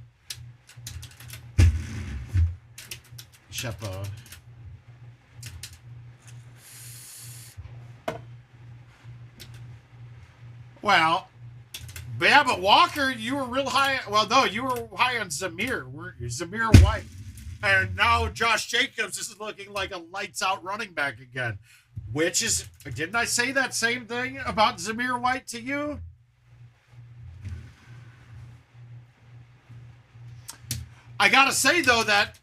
Shepa. Well, yeah, but Walker, you were real high. Well, no, you were high on Zamir, weren't you? Zamir White. And now Josh Jacobs is looking like a lights-out running back again. Which is, didn't I say that same thing about Zamir White to you? I gotta say, though, that,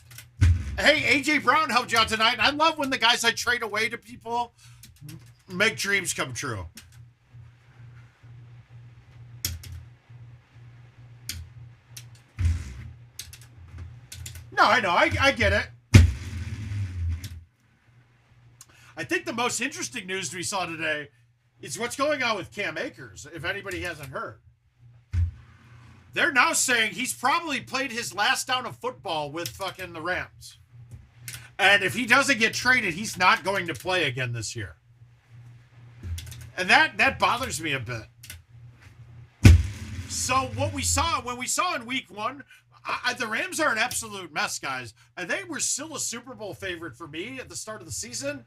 hey, A.J. Brown helped you out tonight. And I love when the guys I trade away to people make dreams come true. No, I know. I get it. I think the most interesting news we saw today is what's going on with Cam Akers, if anybody hasn't heard. They're now saying he's probably played his last down of football with fucking the Rams. And if he doesn't get traded, he's not going to play again this year. And that bothers me a bit. So when we saw in week 1, the Rams are an absolute mess, guys. And they were still a Super Bowl favorite for me at the start of the season.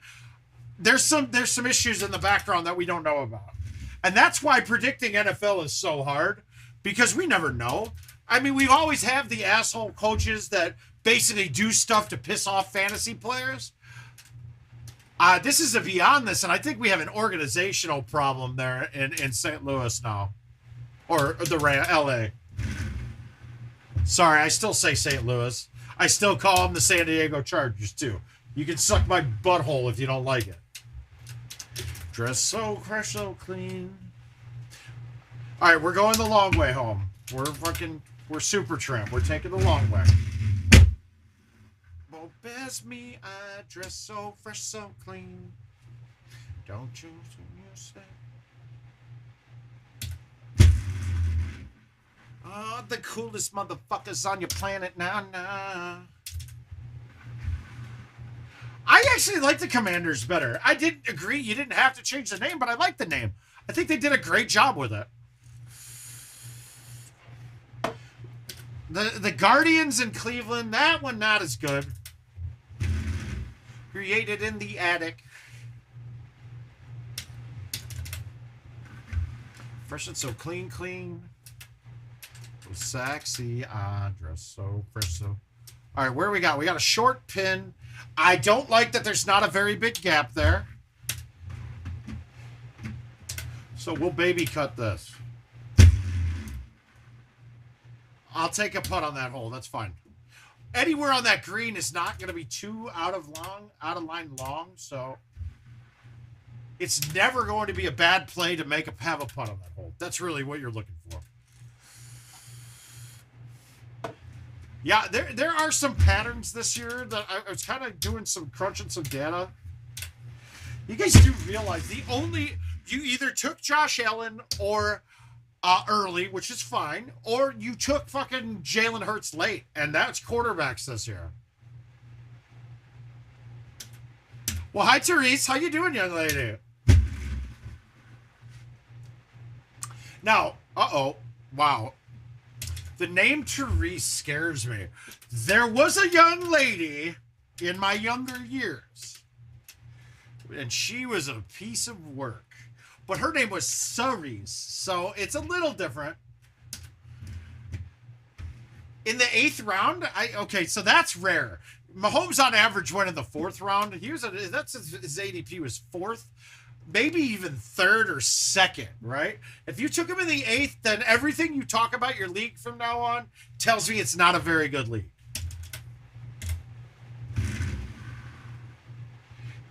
There's some issues in the background that we don't know about. And that's why predicting NFL is so hard, because we never know. I mean, we always have the asshole coaches that basically do stuff to piss off fantasy players. This is beyond this, and I think we have an organizational problem there in St. Louis now. Or the LA. Sorry, I still say St. Louis. I still call them the San Diego Chargers, too. You can suck my butthole if you don't like it. Dress so fresh, so clean. All right, we're going the long way home. We're super tramp. We're taking the long way. Oh, best me, I dress so fresh, so clean. Don't you say? Oh, the coolest motherfuckers on your planet now. I actually like the Commanders better. I didn't agree. You didn't have to change the name, but I like the name. I think they did a great job with it. The Guardians in Cleveland, that one not as good. Created in the attic. Fresh and so clean. Sexy address. So fresh. So. All right, where we got? We got a short pin. I don't like that there's not a very big gap there. So we'll baby cut this. I'll take a putt on that hole. That's fine. Anywhere on that green is not going to be too out of line long. So it's never going to be a bad play to have a putt on that hole. That's really what you're looking for. Yeah, there are some patterns this year that I was kind of doing some crunching some data. You guys do realize you either took Josh Allen or early, which is fine, or you took fucking Jalen Hurts late, and that's quarterbacks this year. Well, hi Therese, how you doing, young lady? Now, wow. The name Therese scares me. There was a young lady in my younger years, and she was a piece of work. But her name was Cerise, so it's a little different. In the 8th round, okay, so that's rare. Mahomes on average went in the 4th round. His ADP was 4th. Maybe even 3rd or 2nd, right? If you took him in the 8th, then everything you talk about your league from now on tells me it's not a very good league.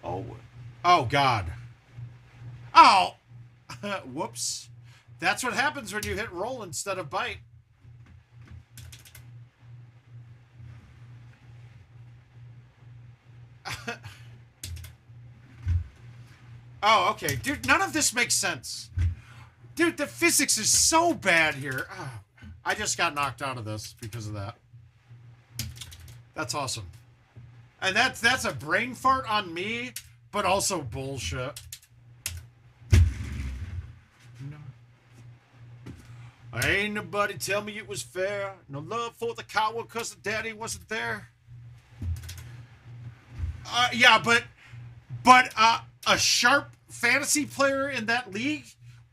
Oh God. Oh, whoops. That's what happens when you hit roll instead of bite. Oh, okay. Dude, none of this makes sense. Dude, the physics is so bad here. Oh, I just got knocked out of this because of that. That's awesome. And that's a brain fart on me, but also bullshit. No. Ain't nobody tell me it was fair. No love for the coward because the daddy wasn't there. Yeah, but a sharp fantasy player in that league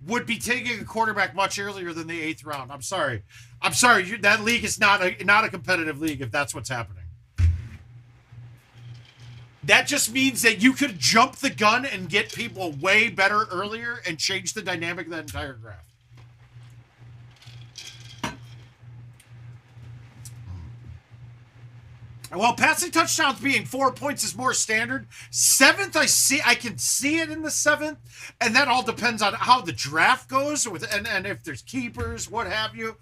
would be taking a quarterback much earlier than the 8th round. I'm sorry. That league is not a competitive league if that's what's happening. That just means that you could jump the gun and get people way better earlier and change the dynamic of that entire draft. Well, passing touchdowns being 4 points is more standard. 7th, I can see it in the 7th, and that all depends on how the draft goes and if there's keepers, what have you.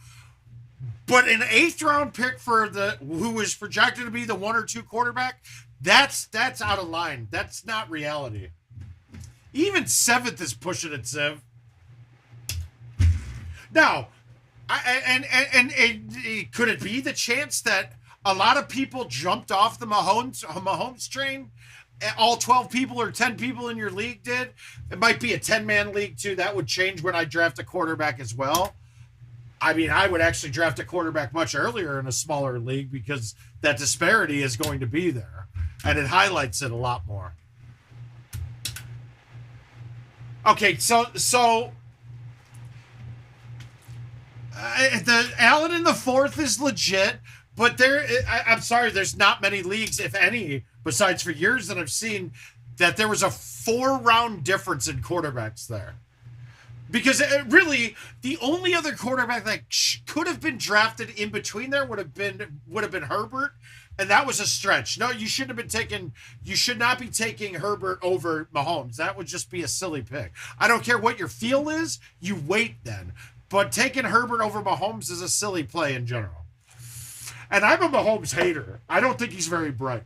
But an 8th round pick for who is projected to be the 1 or 2 quarterback, that's out of line. That's not reality. Even 7th is pushing it, Ziv. Now, could it be the chance that a lot of people jumped off the Mahomes train? All 12 people or 10 people in your league did. It might be a 10-man league too. That would change when I draft a quarterback as well. I mean, I would actually draft a quarterback much earlier in a smaller league because that disparity is going to be there, and it highlights it a lot more. Okay, so the Allen in the 4th is legit. But I'm sorry, there's not many leagues, if any, besides for years that I've seen, that there was a 4-round difference in quarterbacks there. Because really, the only other quarterback that could have been drafted in between there would have been Herbert, and that was a stretch. No, you should not be taking Herbert over Mahomes. That would just be a silly pick. I don't care what your feel is, you wait then. But taking Herbert over Mahomes is a silly play in general. And I'm a Mahomes hater. I don't think he's very bright.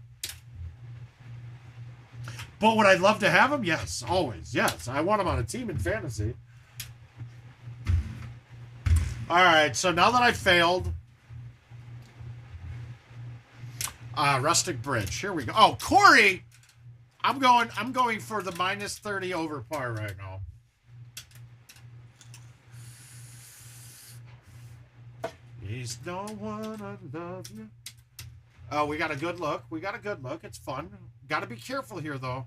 But would I love to have him? Yes, always. Yes, I want him on a team in fantasy. All right, so now that I failed, Rustic Bridge. Here we go. Oh, Corey, I'm going for the -30 over par right now. He's no one I love you. Oh, we got a good look. It's fun. Got to be careful here, though.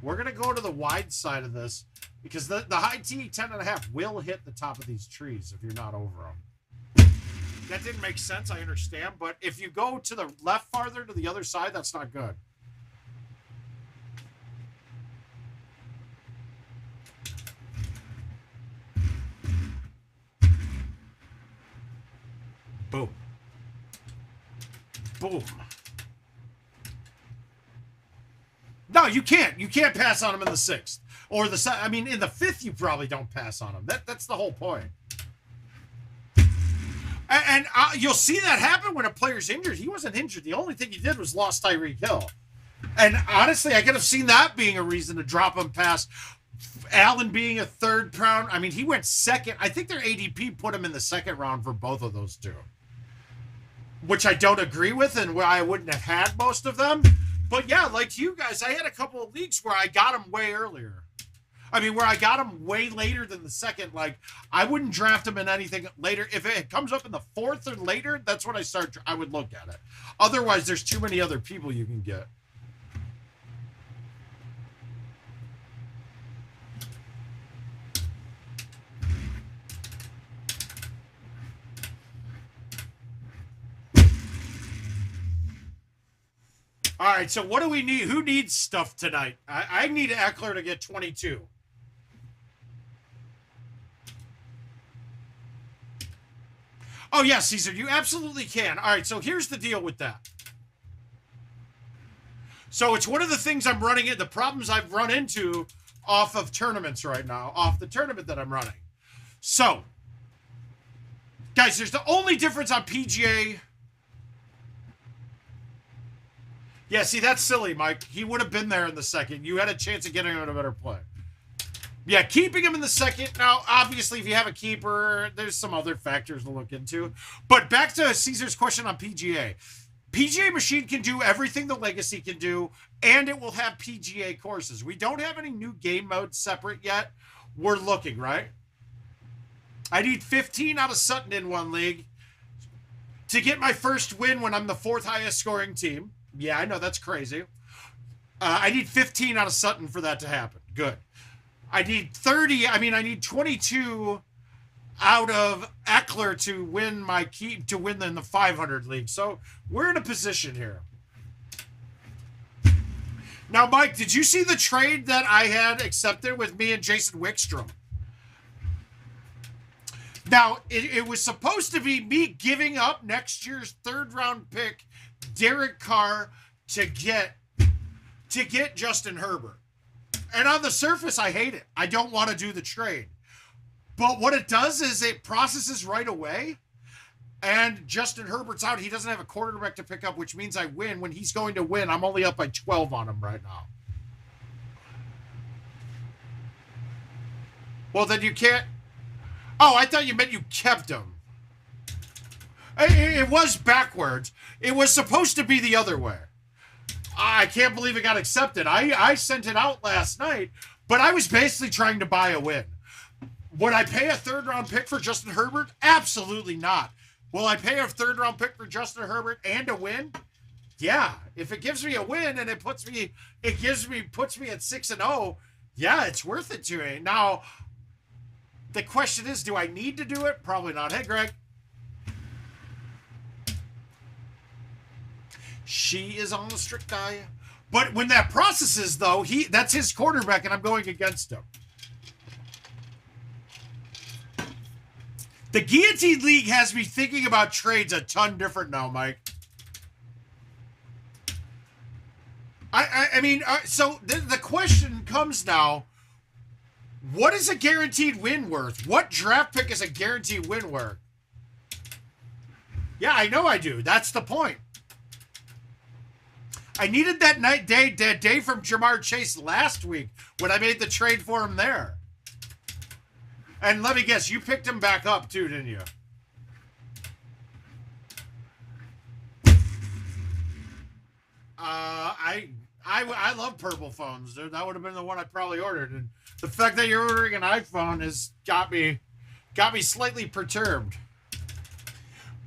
We're going to go to the wide side of this because the high tee 10.5 will hit the top of these trees if you're not over them. That didn't make sense, I understand. But if you go to the left farther to the other side, that's not good. Boom. Boom. No, you can't. You can't pass on him in the 6th. Or I mean, in the 5th, you probably don't pass on him. That's the whole point. And you'll see that happen when a player's injured. He wasn't injured. The only thing he did was lost Tyreek Hill. And honestly, I could have seen that being a reason to drop him past Allen being a 3rd round. I mean, he went 2nd. I think their ADP put him in the 2nd round for both of those two, which I don't agree with and where I wouldn't have had most of them. But yeah, like you guys, I had a couple of leagues where I got him way earlier. I mean, where I got him way later than the 2nd. Like, I wouldn't draft him in anything later. If it comes up in the 4th or later, that's when I would look at it. Otherwise, there's too many other people you can get. All right, so what do we need? Who needs stuff tonight? I need Eckler to get 22. Oh, yeah, Caesar, you absolutely can. All right, so here's the deal with that. So it's one of the things I'm running in, the problems I've run into off of tournaments right now, off the tournament that I'm running. So, guys, there's the only difference on PGA. Yeah, see, that's silly, Mike. He would have been there in the 2nd. You had a chance of getting him in a better play. Yeah, keeping him in the 2nd. Now, obviously, if you have a keeper, there's some other factors to look into. But back to Caesar's question on PGA. PGA Machine can do everything the Legacy can do, and it will have PGA courses. We don't have any new game modes separate yet. We're looking, right? I need 15 out of Sutton in one league to get my first win when I'm the 4th highest scoring team. Yeah, I know, that's crazy. I need 15 out of Sutton for that to happen. Good. I need 22 out of Eckler to win in the 500 league. So we're in a position here. Now, Mike, did you see the trade that I had accepted with me and Jason Wickstrom? Now, it was supposed to be me giving up next year's 3rd round pick, Derek Carr, to get Justin Herbert. And on the surface, I hate it. I don't want to do the trade. But what it does is it processes right away. And Justin Herbert's out. He doesn't have a quarterback to pick up, which means I win. When he's going to win, I'm only up by 12 on him right now. Well, then you can't. Oh, I thought you meant you kept him. It was backwards. It was supposed to be the other way. I can't believe it got accepted. I sent it out last night, but I was basically trying to buy a win. Would I pay a 3rd round pick for Justin Herbert? Absolutely not. Will I pay a 3rd round pick for Justin Herbert and a win? Yeah. If it gives me a win and puts me at 6-0, yeah, it's worth it to me. Now, the question is, do I need to do it? Probably not. Hey, Greg. She is on the strict diet. But when that processes, though, that's his quarterback, and I'm going against him. The Guillotine League has me thinking about trades a ton different now, Mike. I mean, so the question comes now, what is a guaranteed win worth? What draft pick is a guaranteed win worth? Yeah, I know I do. That's the point. I needed that day from Jamar Chase last week when I made the trade for him there. And let me guess, you picked him back up too, didn't you? I love purple phones, dude. That would have been the one I probably ordered. And the fact that you're ordering an iPhone has got me slightly perturbed.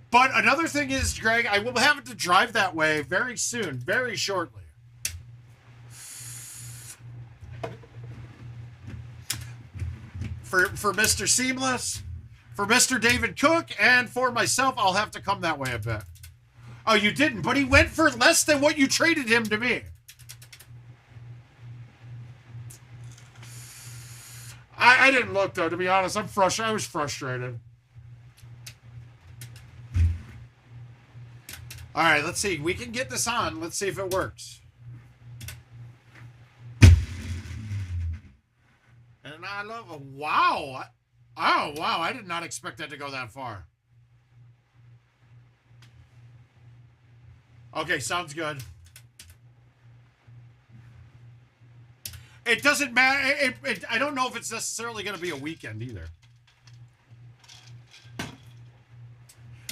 But another thing is, Greg, I will have to drive that way very soon, very shortly. For Mr. Seamless, For Mr. David Cook and for myself, I'll have to come that way a bit. Oh, you didn't, but he went for less than what you traded him to me. I didn't look, though, to be honest. I'm frustrated. I was frustrated. All right, let's see. We can get this on. Let's see if it works. And I love a wow. Oh, wow. I did not expect that to go that far. Okay, sounds good. It doesn't matter. I don't know if it's necessarily going to be a weekend either.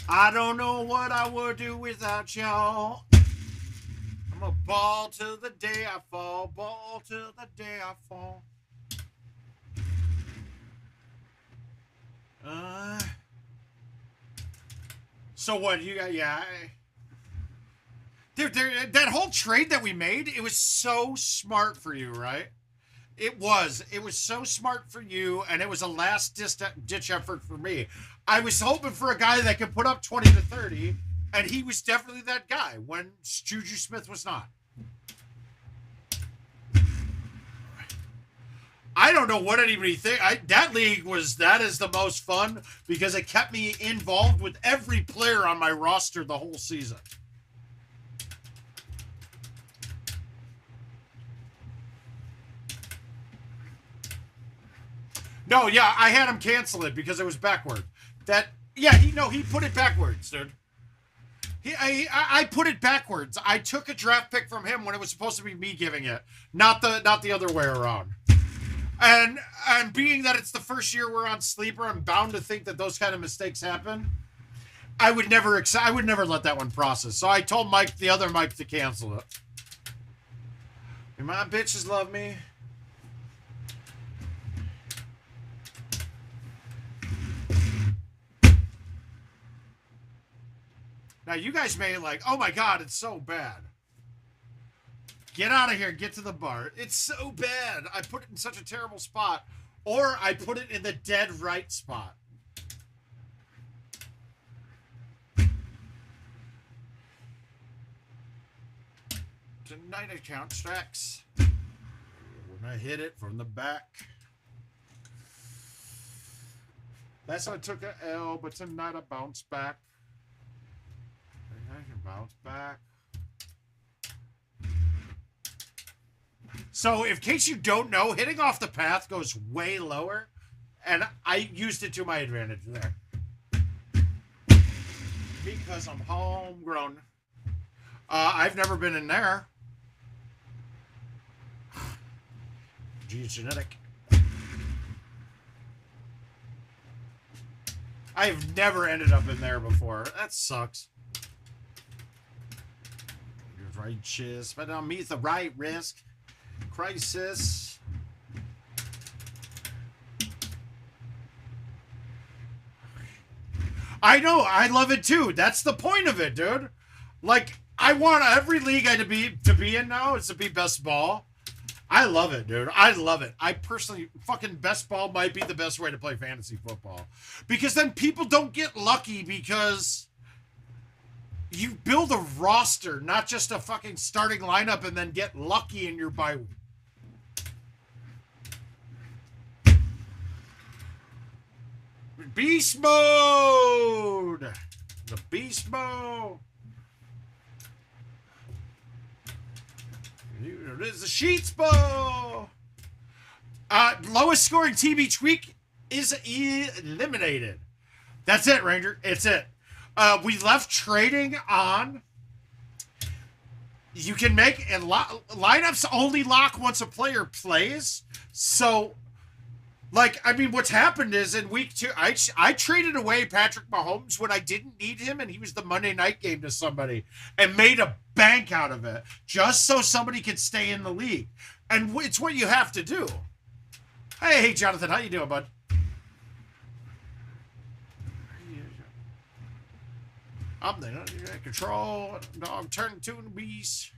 I don't know what I would do without y'all. I'm a ball till the day I fall. Ball till the day I fall. So what you got? Yeah. Dude, that whole trade that we made, it was so smart for you, right? It was so smart for you, and it was a last-ditch effort for me. I was hoping for a guy that could put up 20 to 30, and he was definitely that guy when Juju Smith was not. I don't know what anybody thinks. That league that is the most fun because it kept me involved with every player on my roster the whole season. No, yeah, I had him cancel it because it was backward. He put it backwards, dude. I put it backwards. I took a draft pick from him when it was supposed to be me giving it, not the other way around. And being that it's the first year we're on Sleeper, I'm bound to think that those kind of mistakes happen. I would never let that one process. So I told the other Mike, to cancel it. And my bitches love me. Now, you guys may oh my God, it's so bad. Get out of here. Get to the bar. It's so bad. I put it in such a terrible spot. Or I put it in the dead right spot. Tonight I count stacks. When I hit it from the back. Last time I took an L, but tonight I bounce back. I can bounce back. So, in case you don't know, hitting off the path goes way lower, and I used it to my advantage there. Because I'm homegrown. I've never been in there. Geez, genetic. I've never ended up in there before. That sucks. You're righteous, but on me, the right risk. Crisis. I know, I love it too. That's the point of it, dude. I want every league to be in now is to be best ball. I love it, dude. I love it. I personally, fucking best ball might be the best way to play fantasy football. Because then people don't get lucky because you build a roster, not just a fucking starting lineup and then get lucky in your bye week. Beast mode! The beast mode! Here it is, the Sheets Bowl! Lowest scoring team each week is eliminated. That's it, Ranger. It's it. We left trading on. You can make lineups only lock once a player plays. So, what's happened is in week 2, I traded away Patrick Mahomes when I didn't need him, and he was the Monday night game to somebody, and made a bank out of it just so somebody could stay in the league. And it's what you have to do. Hey, Jonathan, how you doing, bud? I'm the control. Dog turning to a beast.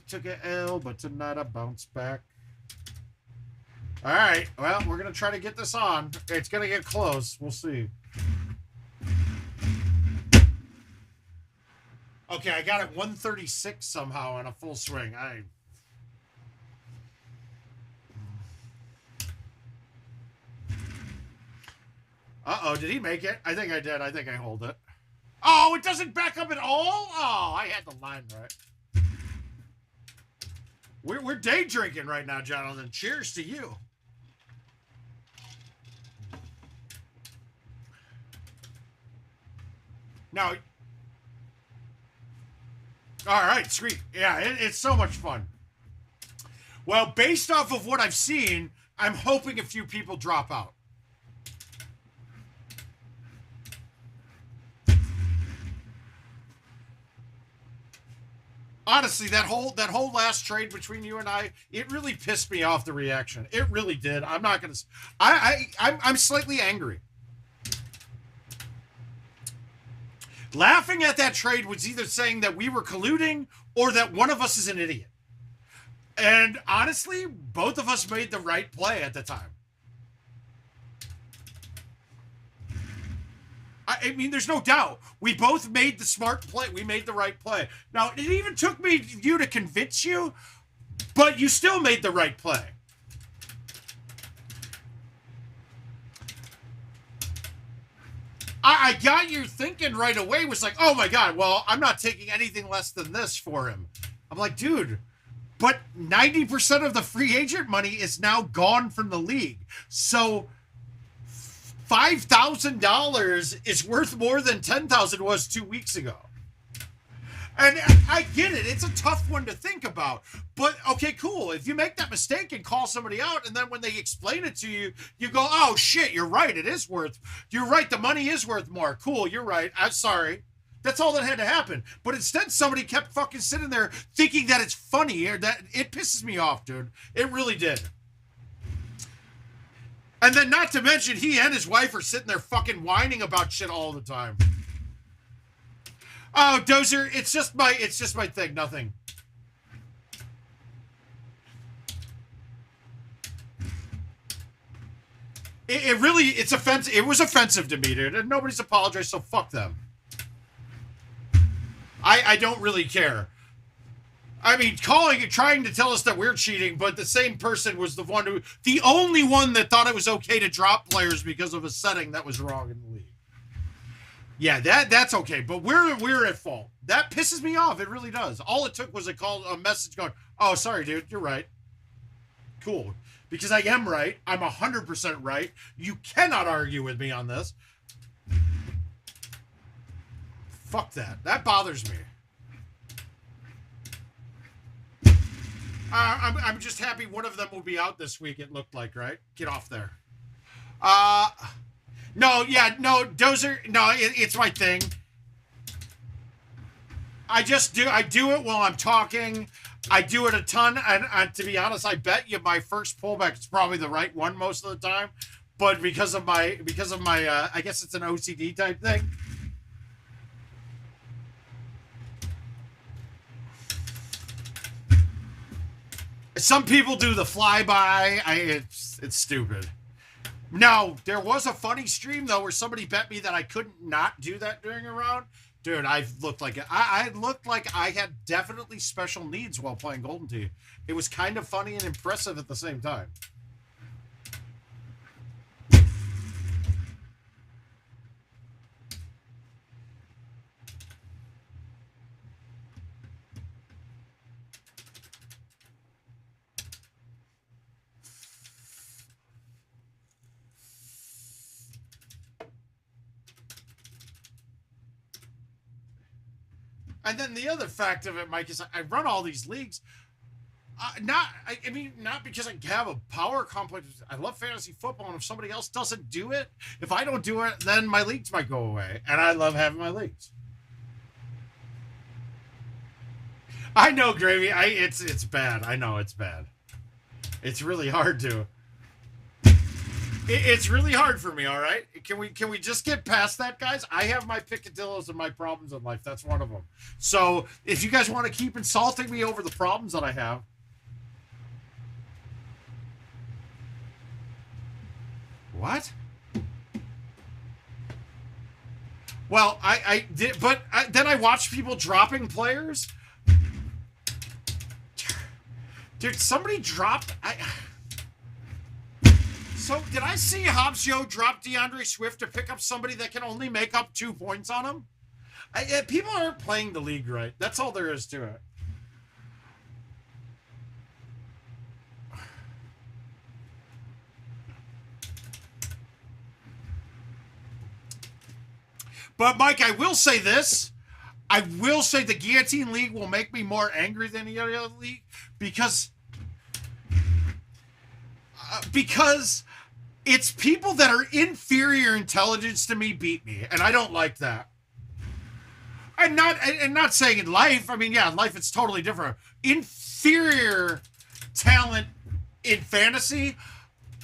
took a L, but tonight I bounce back. All right, well, we're going to try to get this on. It's going to get close. We'll see. Okay, I got it 136 somehow on a full swing. Uh-oh, did he make it? I think I did. I think I hold it. Oh, it doesn't back up at all? Oh, I had the line right. We're day drinking right now, Jonathan. Cheers to you. Now, all right, sweet. Yeah, it's so much fun. Well, based off of what I've seen, I'm hoping a few people drop out. Honestly, that whole last trade between you and I, it really pissed me off, the reaction. It really did. I'm not gonna. I'm slightly angry. Laughing at that trade was either saying that we were colluding or that one of us is an idiot. And honestly, both of us made the right play at the time. I mean, there's no doubt. We both made the smart play. We made the right play. Now, it even took you to convince you, but you still made the right play. I got you thinking right away, was like, oh my God, well, I'm not taking anything less than this for him. I'm like, dude, but 90% of the free agent money is now gone from the league. So $5,000 is worth more than $10,000 was 2 weeks ago. And I get it. It's a tough one to think about. But, okay, cool. If you make that mistake and call somebody out, and then when they explain it to you, you go, oh, shit, you're right. It is worth. You're right. The money is worth more. Cool. You're right. I'm sorry. That's all that had to happen. But instead, somebody kept fucking sitting there thinking that it's funny, or that it pisses me off, dude. It really did. And then not to mention, he and his wife are sitting there fucking whining about shit all the time. Oh, Dozer, it's just my thing, nothing. It's offensive. It was offensive to me, dude, and nobody's apologized, so fuck them. I don't really care. I mean, trying to tell us that we're cheating, but the same person was the only one that thought it was okay to drop players because of a setting that was wrong in the league. Yeah, that's okay, but we're at fault. That pisses me off. It really does. All it took was a message going, oh, sorry, dude, you're right. Cool. Because I am right. I'm 100% right. You cannot argue with me on this. Fuck that. That bothers me. I'm just happy one of them will be out this week, it looked like, right? Get off there. No, Dozer, no, it's my thing. I do it while I'm talking. I do it a ton, and to be honest, I bet you my first pullback is probably the right one most of the time, but because of my, I guess it's an OCD type thing. Some people do the flyby. It's stupid. Now, there was a funny stream, though, where somebody bet me that I couldn't not do that during a round. Dude, I looked like I looked like I had definitely special needs while playing Golden Tee. It was kind of funny and impressive at the same time. And then the other fact of it, Mike, is I run all these leagues. Not because I have a power complex. I love fantasy football, and if somebody else doesn't do it, if I don't do it, then my leagues might go away. And I love having my leagues. I know, Gravy. It's bad. I know it's bad. It's really hard to. It's really hard for me, all right? Can we just get past that, guys? I have my picadillos and my problems in life. That's one of them. So if you guys want to keep insulting me over the problems that I have. What? Well, I did, but then I watched people dropping players. Dude, somebody dropped... So, did I see Hobbs Joe drop DeAndre Swift to pick up somebody that can only make up 2 points on him? People aren't playing the league right. That's all there is to it. But, Mike, I will say this. I will say the Guillotine League will make me more angry than any other league because it's people that are inferior intelligence to me beat me, and I don't like that. I'm not saying in life. I mean, yeah, in life it's totally different. Inferior talent in fantasy,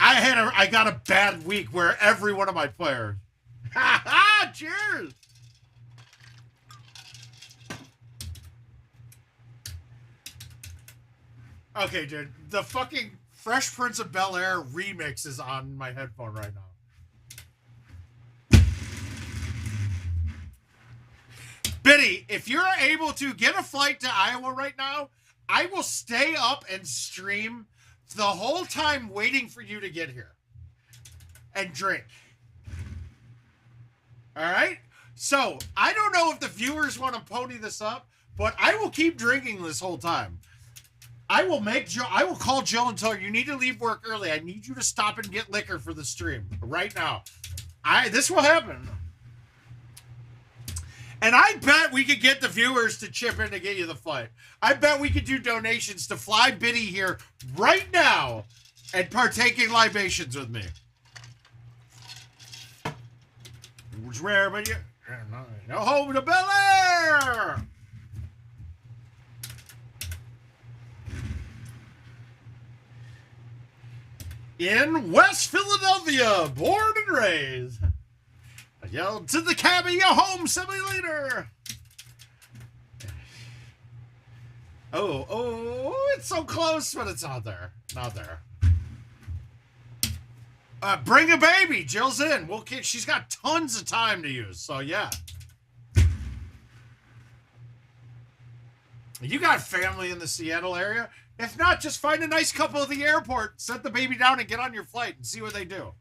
I got a bad week where every one of my players. Ha ha! Cheers. Okay, dude, the fucking Fresh Prince of Bel-Air remix is on my headphone right now. Biddy, if you're able to get a flight to Iowa right now, I will stay up and stream the whole time waiting for you to get here and drink. All right? So, I don't know if the viewers want to pony this up, but I will keep drinking this whole time. I will call Jill and tell her, you need to leave work early. I need you to stop and get liquor for the stream right now. This will happen. And I bet we could get the viewers to chip in to get you the flight. I bet we could do donations to fly Biddy here right now and partake in libations with me. Which rare, but you no home to Bel Air. In West Philadelphia, born and raised. I yelled to the cabbie, "Yo home, simulator!" Oh, it's so close, but it's not there. Not there. Bring a baby. Jill's in. She's got tons of time to use, so yeah. You got family in the Seattle area? If not, just find a nice couple at the airport, set the baby down, and get on your flight and see what they do.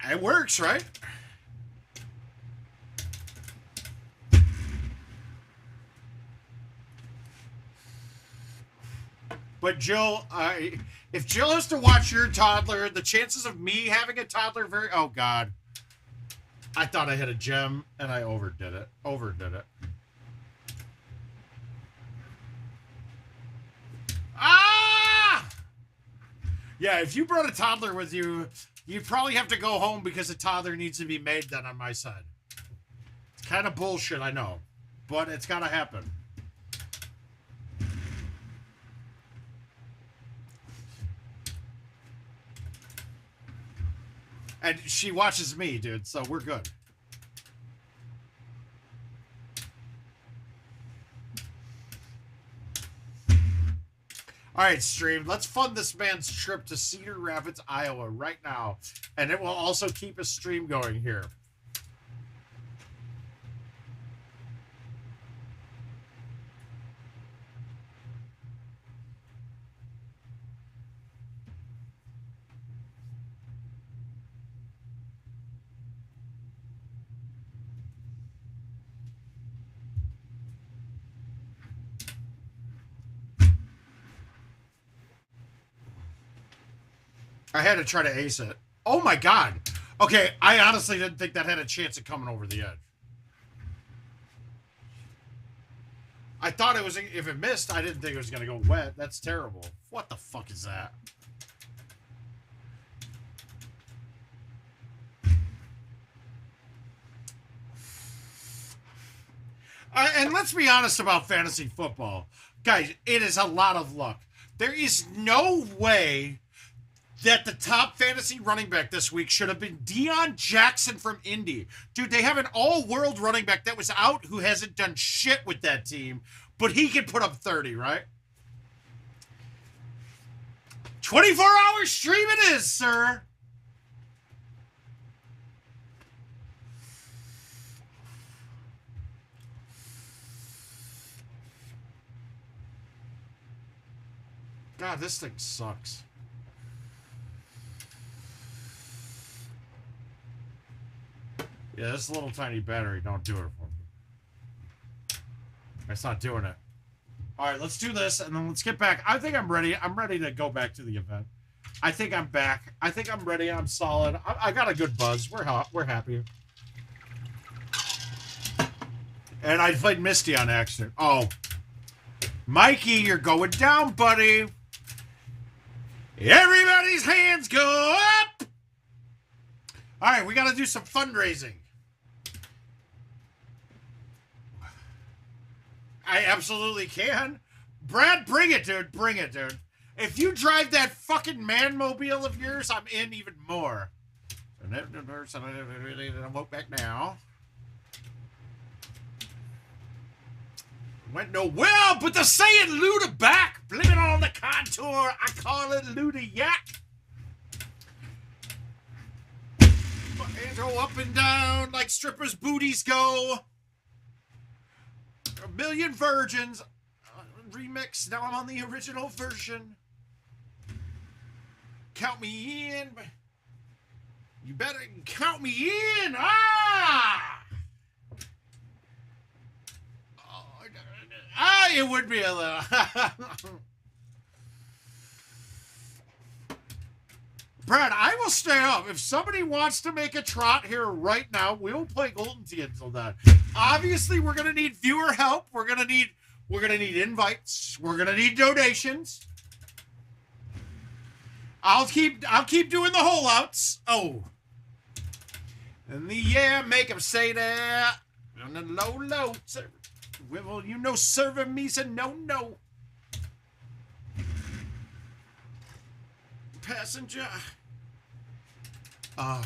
It works, right? But Jill, if Jill has to watch your toddler, the chances of me having a toddler oh God. I thought I hit a gem and I overdid it. Ah! Yeah, if you brought a toddler with you, you'd probably have to go home because a toddler needs to be made then on my side. It's kind of bullshit, I know, but it's got to happen. And she watches me, dude, so we're good. All right, stream. Let's fund this man's trip to Cedar Rapids, Iowa right now. And it will also keep a stream going here. I had to try to ace it. Oh my God. Okay, I honestly didn't think that had a chance of coming over the edge. I thought it was, if it missed, I didn't think it was going to go wet. That's terrible. What the fuck is that? And let's be honest about fantasy football. Guys, it is a lot of luck. There is no way that the top fantasy running back this week should have been Deion Jackson from Indy. Dude, they have an all-world running back that was out who hasn't done shit with that team, but he can put up 30, right? 24-hour stream it is, sir. God, this thing sucks. Yeah, this little tiny battery don't do it for me. It's not doing it. All right, let's do this, and then let's get back. I think I'm ready. I'm ready to go back to the event. I think I'm back. I think I'm ready. I'm solid. I got a good buzz. We're happy. And I played Misty on accident. Oh, Mikey, you're going down, buddy. Everybody's hands go up. All right, we got to do some fundraising. I absolutely can. Brad, bring it, dude. Bring it, dude. If you drive that fucking man-mobile of yours, I'm in even more. I won't back now. Went no well, but they're saying Luda back. Blaming on the contour. I call it Luda yak. Hands go up and down like strippers' booties go. A million virgins. Remix. Now I'm on the original version. Count me in. You better count me in. It would be a little. Brad, I will stay up. If somebody wants to make a trot here right now, we'll play Golden Tee until then. Obviously, we're gonna need viewer help. We're gonna need invites. We're gonna need donations. I'll keep doing the holdouts. Oh. In the air, make them say that. On the low. Well, you know, serving me's a no. Passenger.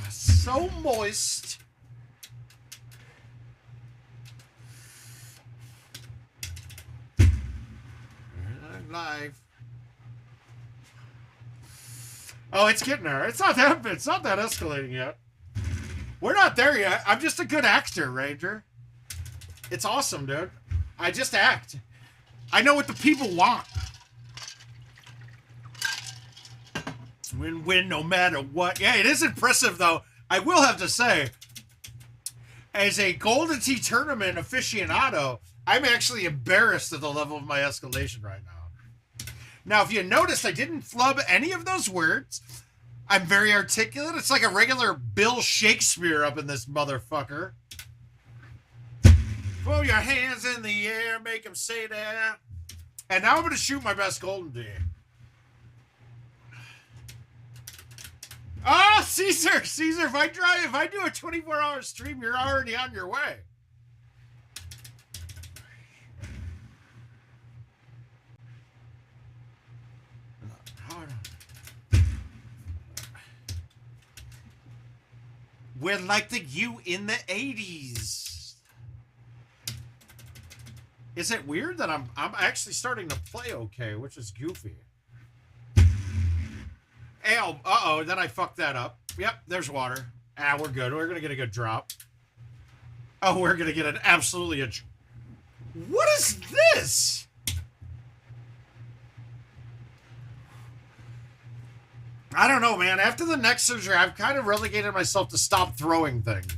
So moist. Live. Oh, it's getting there. It's not that escalating yet. We're not there yet. I'm just a good actor, Ranger. It's awesome, dude. I just act. I know what the people want. Win no matter what. Yeah, it is impressive, though. I will have to say, as a Golden Tee tournament aficionado, I'm actually embarrassed at the level of my escalation right now. Now, if you notice, I didn't flub any of those words. I'm very articulate. It's like a regular Bill Shakespeare up in this motherfucker. Throw your hands in the air, make them say that. And now I'm going to shoot my best Golden Tee. Oh, Caesar, if I do a 24-hour stream, you're already on your way. We're like the you in the 80s. Is it weird that I'm actually starting to play okay, which is goofy? Uh-oh, then I fucked that up. Yep, there's water. We're good. We're going to get a good drop. Oh, we're going to get an absolutely... What is this? I don't know, man. After the neck surgery, I've kind of relegated myself to stop throwing things.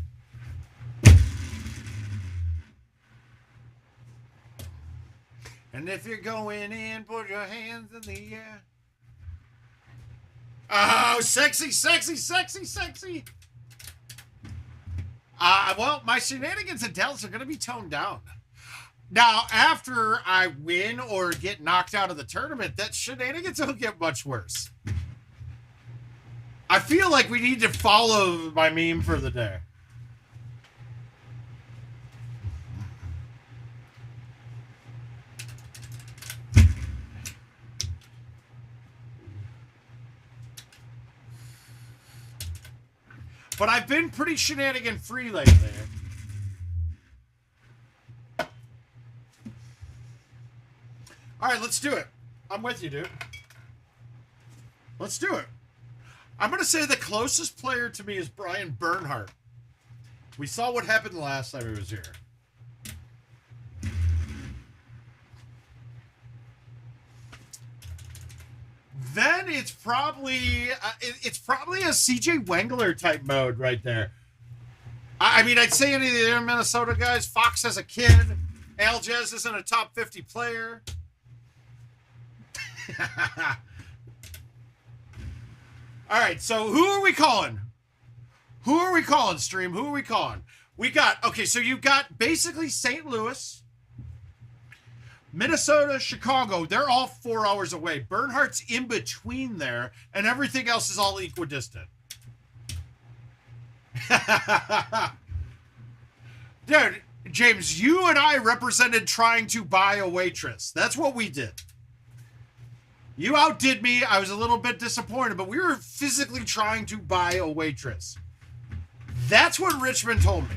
And if you're going in, put your hands in the air. Oh, sexy. Well, my shenanigans and Dallas are going to be toned down. Now, after I win or get knocked out of the tournament, that shenanigans will get much worse. I feel like we need to follow my meme for the day. But I've been pretty shenanigan free lately. All right, let's do it. I'm with you, dude. Let's do it. I'm going to say the closest player to me is Brian Bernhardt. We saw what happened the last time he was here. Then it's probably a CJ Wengler type mode right there. I mean, I'd say any of the other Minnesota guys. Fox as a kid. Aljaz isn't a top 50 player. All right, so who are we calling? Who are we calling, stream? Who are we calling? We got, okay, so you've got basically St. Louis, Minnesota, Chicago. They're all 4 hours away. Bernhardt's in between there, and everything else is all equidistant. Dude, James, you and I represented trying to buy a waitress. That's what we did. You outdid me. I was a little bit disappointed, but we were physically trying to buy a waitress. That's what Richmond told me.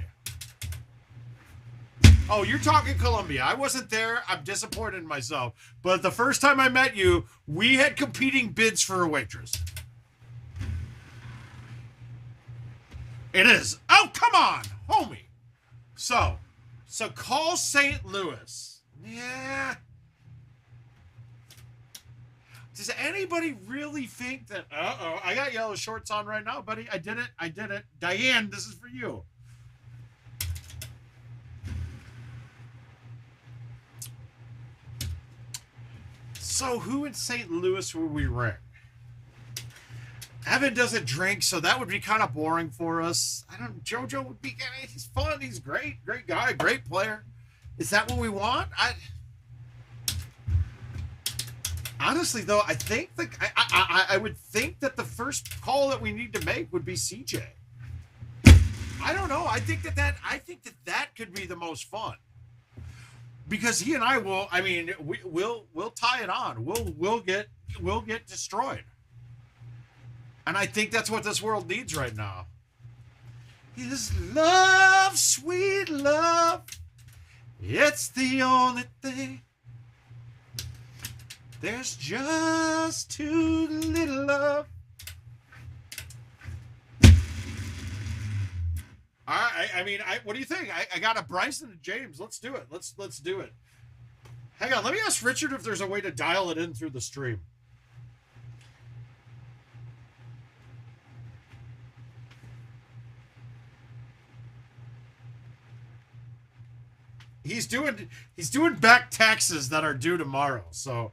Oh, you're talking Columbia. I wasn't there. I'm disappointed in myself. But the first time I met you, we had competing bids for a waitress. It is. Oh, come on, homie. So call St. Louis. Yeah. Does anybody really think that... Uh-oh, I got yellow shorts on right now, buddy. I did it. Diane, this is for you. So who in St. Louis would we ring? Evan doesn't drink, so that would be kind of boring for us. JoJo would be... He's fun. He's great. Great guy. Great player. Is that what we want? Honestly, though, I think I would think that the first call that we need to make would be CJ. I don't know. I think that could be the most fun, because he and I will. I mean, we'll tie it on. We'll get destroyed, and I think that's what this world needs right now. Is love, sweet love. It's the only thing. There's just too little love. What do you think? I got a Bryson and James. Let's do it. Let's do it. Hang on. Let me ask Richard if there's a way to dial it in through the stream. He's doing back taxes that are due tomorrow, so.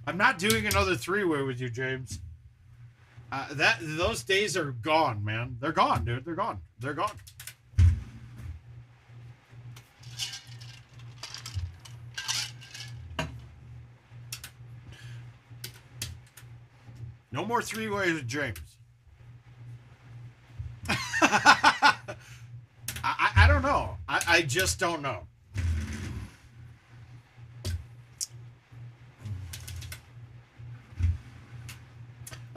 I'm not doing another three-way with you, James. Those days are gone, man. They're gone, dude. They're gone. They're gone. No more three-ways with James. I don't know. I just don't know.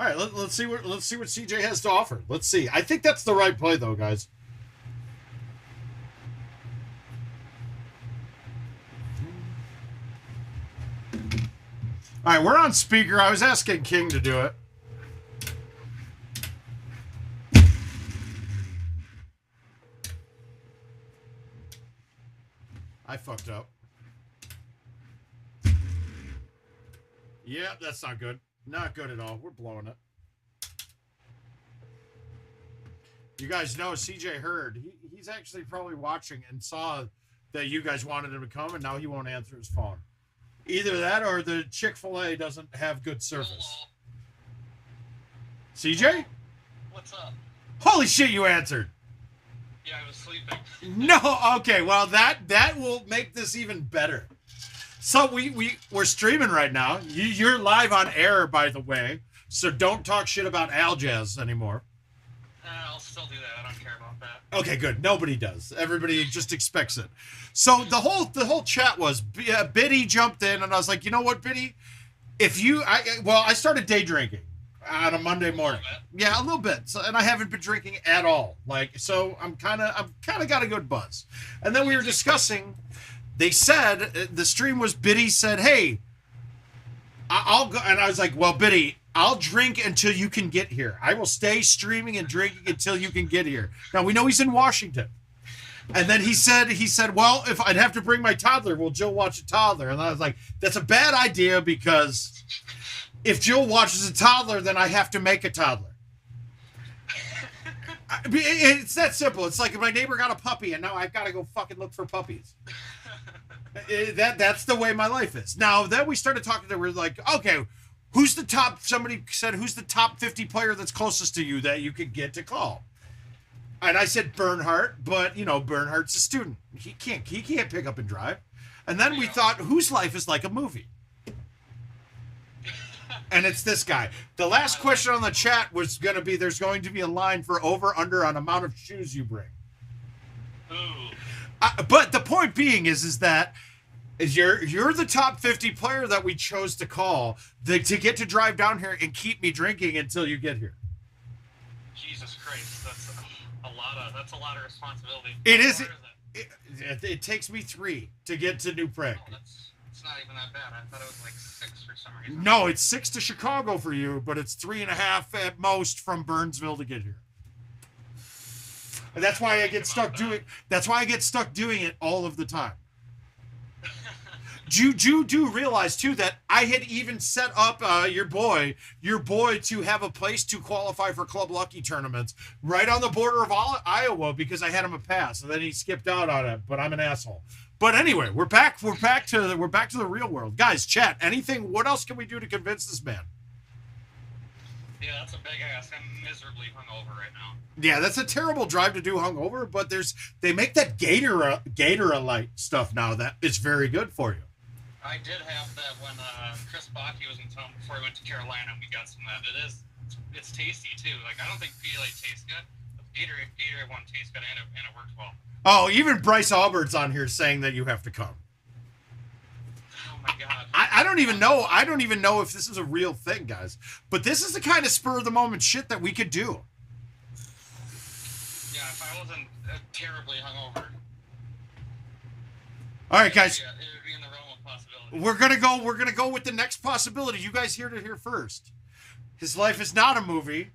All right, let's see what CJ has to offer. Let's see. I think that's the right play, though, guys. All right, we're on speaker. I was asking King to do it. I fucked up. Yeah, that's not good. Not good at all. We're blowing it. You guys know CJ heard. He's actually probably watching and saw that you guys wanted him to come, and now he won't answer his phone. Either that or the Chick-fil-A doesn't have good service. Hello. CJ? What's up? Holy shit, you answered. Yeah, I was sleeping. No, okay. Well, that will make this even better. So we're streaming right now. You're live on air, by the way. So don't talk shit about Aljaz anymore. I'll still do that. I don't care about that. Okay, good. Nobody does. Everybody just expects it. So the whole chat was Biddy jumped in, and I was like, you know what, Biddy? I started day drinking on a Monday morning. Yeah, a little bit. So, and I haven't been drinking at all. So I'm kind of got a good buzz. And then we were discussing. They said the stream was Biddy said, hey, I'll go, and I was like, well, Biddy, I'll drink until you can get here. I will stay streaming and drinking until you can get here. Now, we know he's in Washington. And then he said, well, if I'd have to bring my toddler, will Jill watch a toddler? And I was like, that's a bad idea because if Jill watches a toddler, then I have to make a toddler. It's that simple. It's like if my neighbor got a puppy and now I've got to go fucking look for puppies. That's the way my life is. Now, then we started talking we're like, okay, somebody said, who's the top 50 player that's closest to you that you could get to call? And I said Bernhardt, but Bernhardt's a student. He can't pick up and drive. And then we thought, whose life is like a movie? And it's this guy. The last question on the chat was going to be, there's going to be a line for over/under on amount of shoes you bring. But the point being is that you're the top 50 player that we chose to call to get to drive down here and keep me drinking until you get here. Jesus Christ, that's a lot of responsibility. It is. It takes me 3 to get to New Prague. Oh, it's not even that bad. I thought it was like 6 for some reason. No, it's 6 to Chicago for you, but it's 3.5 at most from Burnsville to get here. And that's why I get stuck doing. That's why I get stuck doing it all of the time. You do realize too that I had even set up your boy to have a place to qualify for Club Lucky tournaments right on the border of Iowa because I had him a pass, and then he skipped out on it. But I'm an asshole. But anyway, we're back to the real world, guys. Chat. Anything? What else can we do to convince this man? Yeah, that's a big ask. I'm miserably hungover right now. Yeah, that's a terrible drive to do hungover. But they make that Gatorade stuff now that is very good for you. I did have that when Chris Bakke was in town before he went to Carolina, and we got some of that. It's tasty too. Like, I don't think Pedialyte tastes good, but Gatorade one tastes good, and it works well. Oh, even Bryce Albert's on here saying that you have to come. Oh my God. I don't even know. I don't even know if this is a real thing, guys. But this is the kind of spur of the moment shit that we could do. Yeah, if I wasn't terribly hungover. All right, guys. Yeah, it would be in the realm of possibility. We're gonna go with the next possibility. You guys heard it here first. His life is not a movie.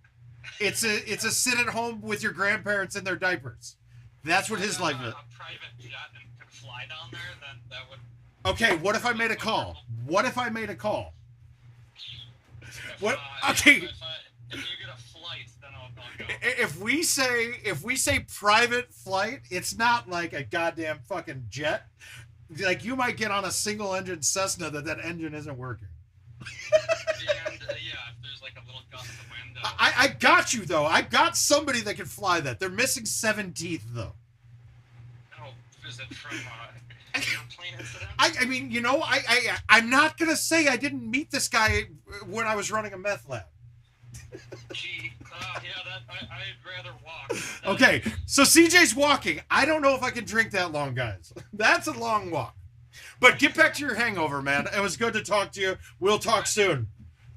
It's a sit at home with your grandparents in their diapers. That's what his life is. A private jet and could fly down there, then that would. Okay, what if I made a call? What? Okay. If you get a flight, then I'll go. If we say private flight, it's not like a goddamn fucking jet. Like, you might get on a single engine Cessna that engine isn't working. And if there's like a little gust of wind. I got you though. I got somebody that can fly that. They're missing 7 teeth though. Oh, is it from airplane incident? I mean, I'm not gonna say I didn't meet this guy when I was running a meth lab. Gee, I'd rather walk. Okay, so CJ's walking. I don't know if I can drink that long, guys. That's a long walk. But get back to your hangover, man. It was good to talk to you. We'll talk soon.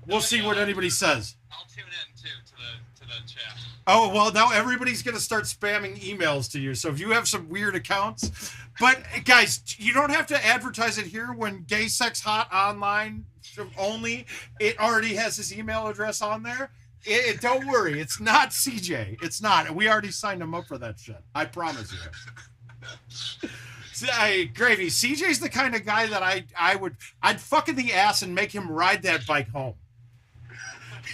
We'll see what anybody says. I'll tune in too to the chat. Oh, well, now everybody's going to start spamming emails to you. So if you have some weird accounts. But, guys, you don't have to advertise it here when Gay Sex Hot Online only. It already has his email address on there. Don't worry. It's not CJ. It's not. We already signed him up for that shit. I promise you. Gravy, CJ's the kind of guy that I'd fuck in the ass and make him ride that bike home.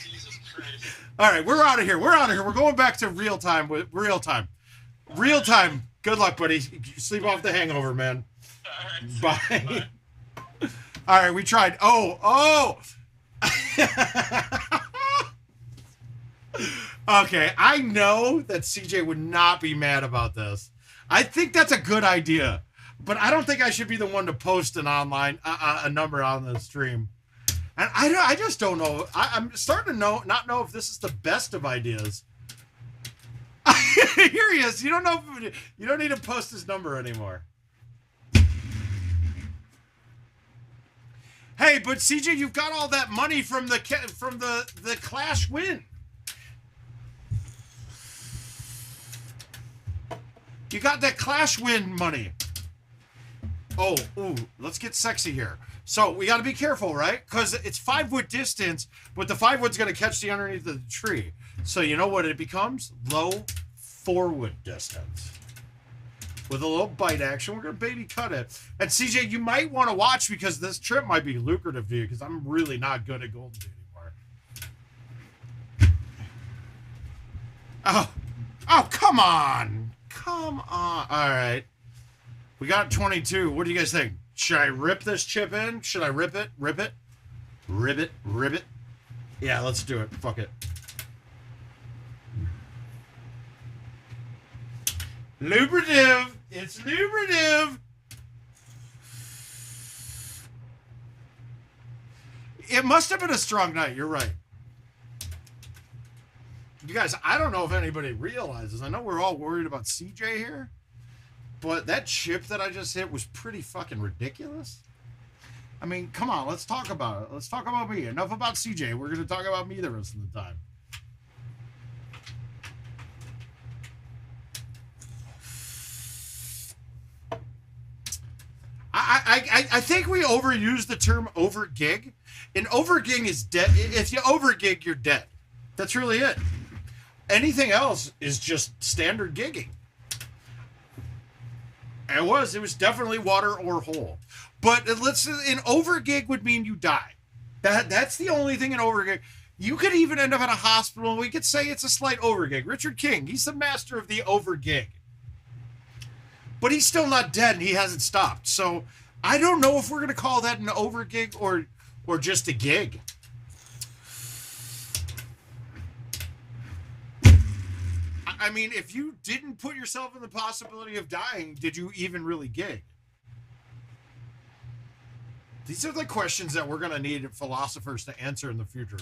Jesus Christ. All right, we're out of here. We're going back to real time. Real time. Good luck, buddy. Sleep off the hangover, man. All right. Bye. All right, we tried. Oh. Okay, I know that CJ would not be mad about this. I think that's a good idea, but I don't think I should be the one to post an online a number on the stream. And I just don't know. I'm starting to not know if this is the best of ideas. Here he is. You don't know. You don't need to post his number anymore. Hey, but CJ, you've got all that money from the Clash win. You got that Clash win money. Oh, ooh, let's get sexy here. So we got to be careful, right? Because it's 5 wood distance, but the 5 wood's going to catch the underneath of the tree. So you know what it becomes? Low 4 wood distance. With a little bite action, we're going to baby cut it. And CJ, you might want to watch because this trip might be lucrative to you because I'm really not good at Golden Tee anymore. Oh, come on. Come on. All right. We got 22. What do you guys think? Should I rip this chip in? Should I rip it? Rip it? Rip it? Rip it? Yeah, let's do it. Fuck it. Lucrative. It's lucrative. It must have been a strong night. You're right. You guys, I don't know if anybody realizes. I know we're all worried about CJ here. But that chip that I just hit was pretty fucking ridiculous. I mean, come on, let's talk about it. Let's talk about me. Enough about CJ. We're going to talk about me the rest of the time. I think we overuse the term overgig. And overgig is dead. If you overgig, you're dead. That's really it. Anything else is just standard gigging. It was definitely water or hole. But an overgig would mean you die. That's the only thing in overgig. You could even end up in a hospital. We could say it's a slight overgig. Richard King, he's the master of the overgig. But he's still not dead and he hasn't stopped. So I don't know if we're going to call that an overgig or just a gig. I mean, if you didn't put yourself in the possibility of dying, did you even really gig? These are the questions that we're going to need philosophers to answer in the future.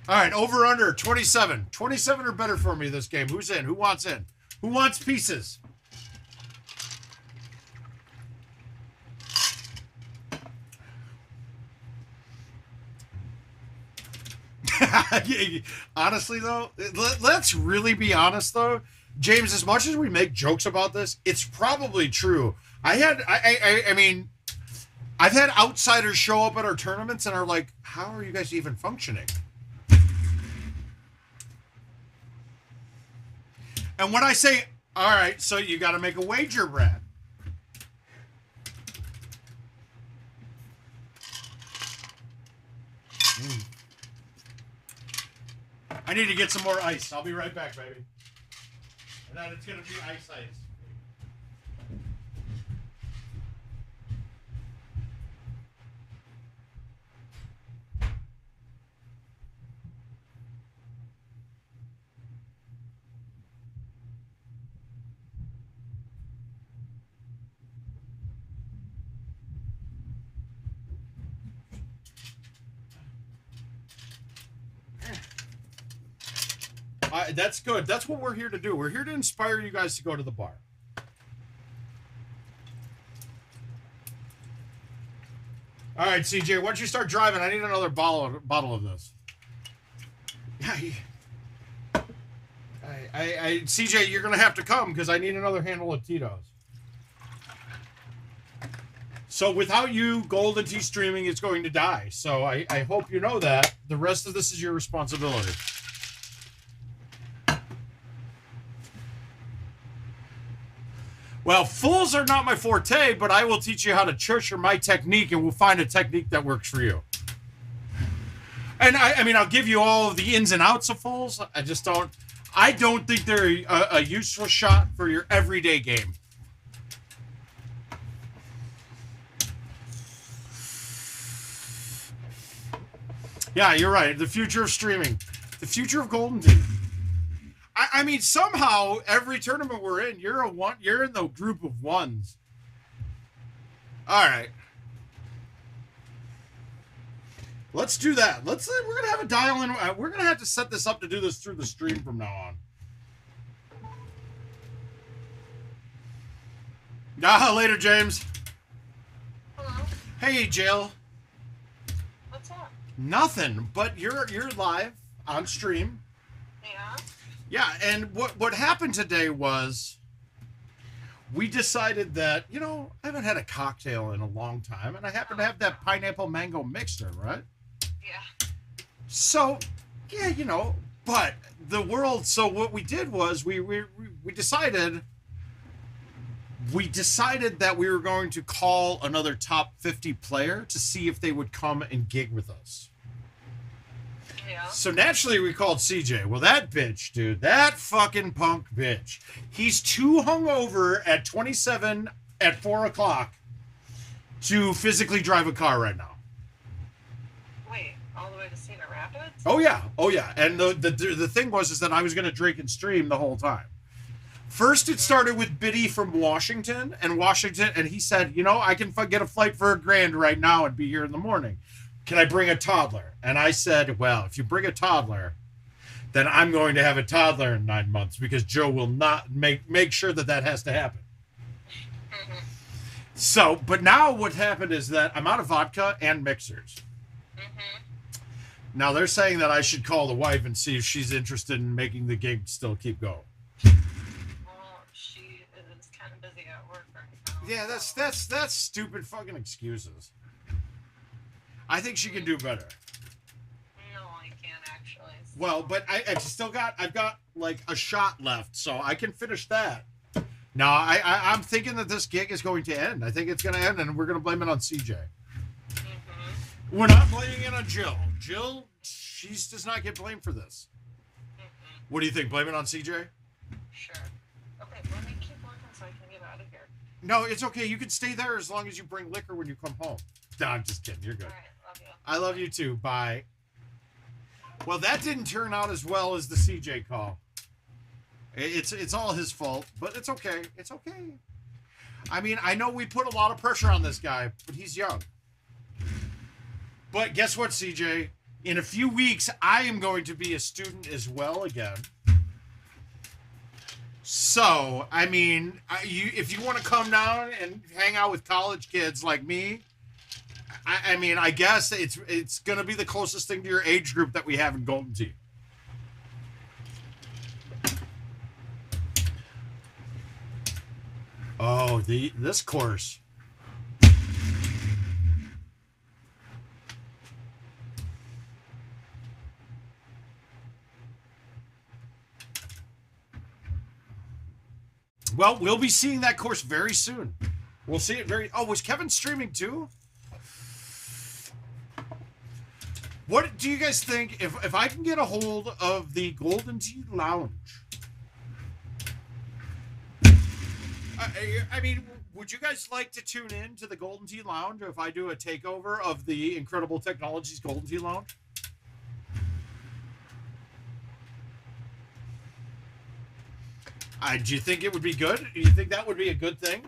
All right, over under 27. 27 or better for me this game. Who's in? Who wants in? Who wants pieces? Honestly, though, let's really be honest, though. James, as much as we make jokes about this, it's probably true. I mean, I've had outsiders show up at our tournaments and are like, how are you guys even functioning? And when I say, all right, so you got to make a wager, Brad. I need to get some more ice. I'll be right back, baby. And then it's going to be ice. That's good. That's what we're here to do. We're here to inspire you guys to go to the bar. All right, CJ, once you start driving, I need another bottle of this. CJ, you're going to have to come because I need another handle of Tito's. So without you, Golden Tee streaming is going to die. So I hope you know that. The rest of this is your responsibility. Well, fools are not my forte, but I will teach you how to church my technique, and we'll find a technique that works for you. And I mean, I'll give you all of the ins and outs of fools. I don't think they're a useful shot for your everyday game. Yeah, you're right. The future of streaming. The future of Golden Tee. I mean, somehow every tournament we're in, you're in the group of ones. All right. Let's do that. We're gonna have a dial in. We're gonna have to set this up to do this through the stream from now on. Later, James. Hello. Hey, Jill. What's up? Nothing. But you're live on stream. Yeah. Yeah, and what happened today was we decided that, you know, I haven't had a cocktail in a long time, and I happen to have that pineapple mango mixer, right? Yeah. So, yeah, you know, but the world. So what we did was we decided that we were going to call another top 50 player to see if they would come and gig with us. Yeah. So naturally we called CJ. Well, that bitch, dude, that fucking punk bitch. He's too hungover at 27 at 4 o'clock to physically drive a car right now. Wait, all the way to Cedar Rapids? Oh yeah. And the thing was that I was going to drink and stream the whole time. First, it started with Biddy from Washington, and he said, you know, I can get a flight for $1,000 right now and be here in the morning. Can I bring a toddler? And I said, well, if you bring a toddler, then I'm going to have a toddler in 9 months because Joe will not make sure that has to happen. Mm-hmm. So, but now what happened is that I'm out of vodka and mixers. Mm-hmm. Now they're saying that I should call the wife and see if she's interested in making the gig still keep going. Well, she is kind of busy at work right now. Yeah, that's stupid fucking excuses. I think she can do better. No, I can't actually. Well, but I've got like a shot left, so I can finish that. No, I'm thinking that this gig is going to end. I think it's going to end, and we're going to blame it on CJ. Mm-hmm. We're not blaming it on Jill. Jill, she does not get blamed for this. Mm-hmm. What do you think? Blame it on CJ? Sure. Okay, let me keep working so I can get out of here. No, it's okay. You can stay there as long as you bring liquor when you come home. No, I'm just kidding. You're good. All right, love you. I love you too. Bye. Well, that didn't turn out as well as the CJ call. It's all his fault, but it's okay. It's okay. I mean, I know we put a lot of pressure on this guy, but he's young. But guess what, CJ? In a few weeks, I am going to be a student as well again. So, I mean, if you want to come down and hang out with college kids like me, I mean, I guess it's going to be the closest thing to your age group that we have in Golden Tee. Oh, this course. Well, we'll be seeing that course very soon. We'll see it very... Oh, was Kevin streaming too? What do you guys think if I can get a hold of the Golden Tee Lounge? I mean, would you guys like to tune in to the Golden Tee Lounge if I do a takeover of the Incredible Technologies Golden Tee Lounge? Do you think it would be good? Do you think that would be a good thing?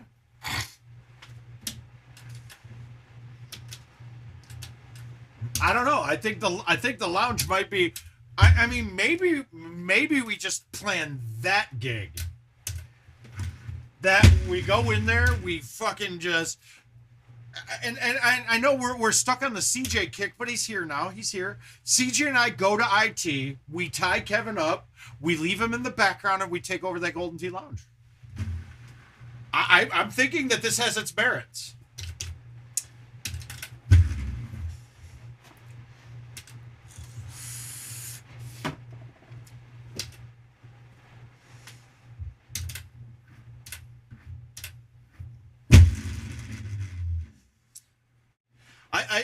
I don't know. I think the lounge might be. I mean, maybe we just plan that gig. That we go in there, we fucking just. And I know we're stuck on the CJ kick, but he's here now. He's here. CJ and I go to IT. We tie Kevin up. We leave him in the background, and we take over that Golden Tee Lounge. I'm thinking that this has its merits.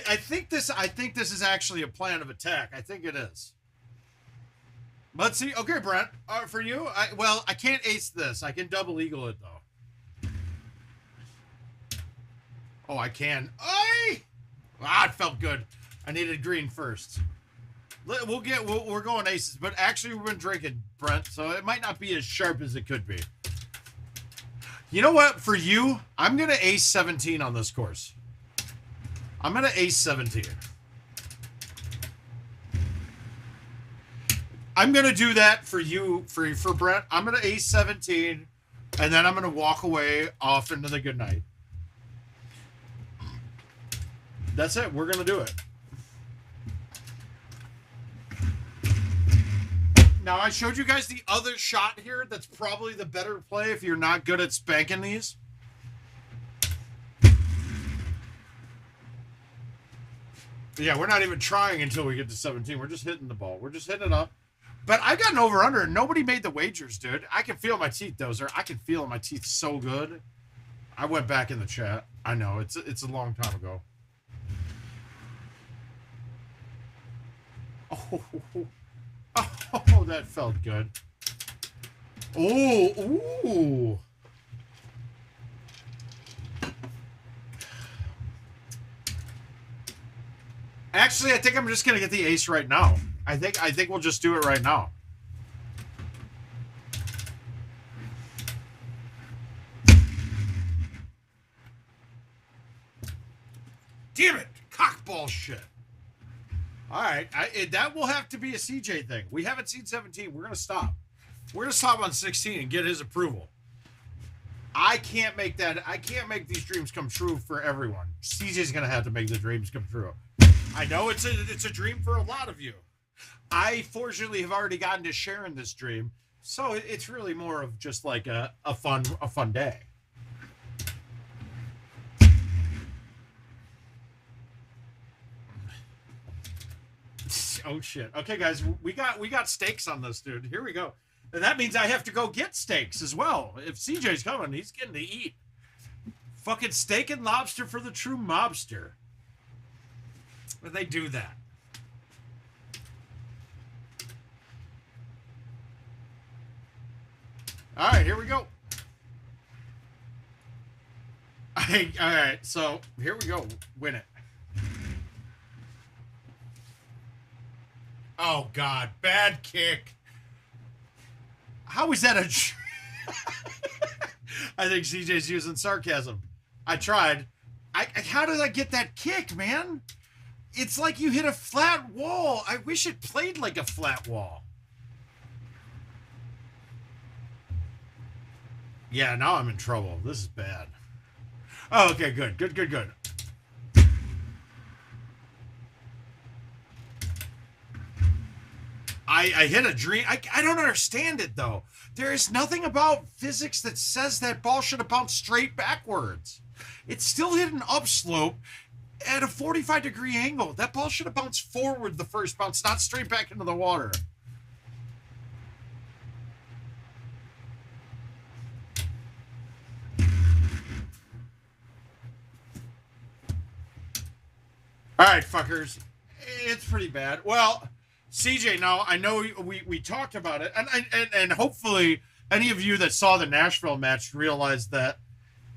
I think this is actually a plan of attack. I think it is. Let's see. Okay, Brent. For you, I can't ace this. I can double eagle it though. Oh, I can. It felt good. I needed green first. We're going aces, but actually we've been drinking, Brent, so it might not be as sharp as it could be. You know what? For you, I'm going to ace 17 on this course. I'm going to ace 17. I'm going to do that for you, for Brent. I'm going to ace 17, and then I'm going to walk away off into the good night. That's it. We're going to do it. Now, I showed you guys the other shot here. That's probably the better play if you're not good at spanking these. Yeah, we're not even trying until we get to 17. We're just hitting the ball. We're just hitting it up. But I got an over-under, and nobody made the wagers, dude. I can feel my teeth, Dozer. I can feel my teeth so good. I went back in the chat. I know, it's a long time ago. Oh, that felt good. Ooh. Actually, I think I'm just gonna get the ace right now. I think we'll just do it right now. Damn it! Cockball shit. All right, that will have to be a CJ thing. We haven't seen 17. We're gonna stop. We're gonna stop on 16 and get his approval. I can't make that. I can't make these dreams come true for everyone. CJ's gonna have to make the dreams come true. I know it's a dream for a lot of you. I fortunately have already gotten to sharing this dream, so it's really more of just like a fun day. Oh shit. Okay, guys, we got steaks on this, dude. Here we go. And that means I have to go get steaks as well. If CJ's coming, he's getting to eat. Fucking steak and lobster for the true mobster. But they do that. All right, here we go. All right, so here we go. Win it. Oh, God. Bad kick. How is that a... I think CJ's using sarcasm. I tried. How did I get that kick, man? It's like you hit a flat wall. I wish it played like a flat wall. Yeah, now I'm in trouble. This is bad. Oh, okay, good. I hit a dream. I don't understand it, though. There is nothing about physics that says that ball should have bounced straight backwards. It still hit an upslope at a 45-degree angle. That ball should have bounced forward the first bounce, not straight back into the water. All right, fuckers. It's pretty bad. Well... CJ, now I know we talked about it, and hopefully any of you that saw the Nashville match realized that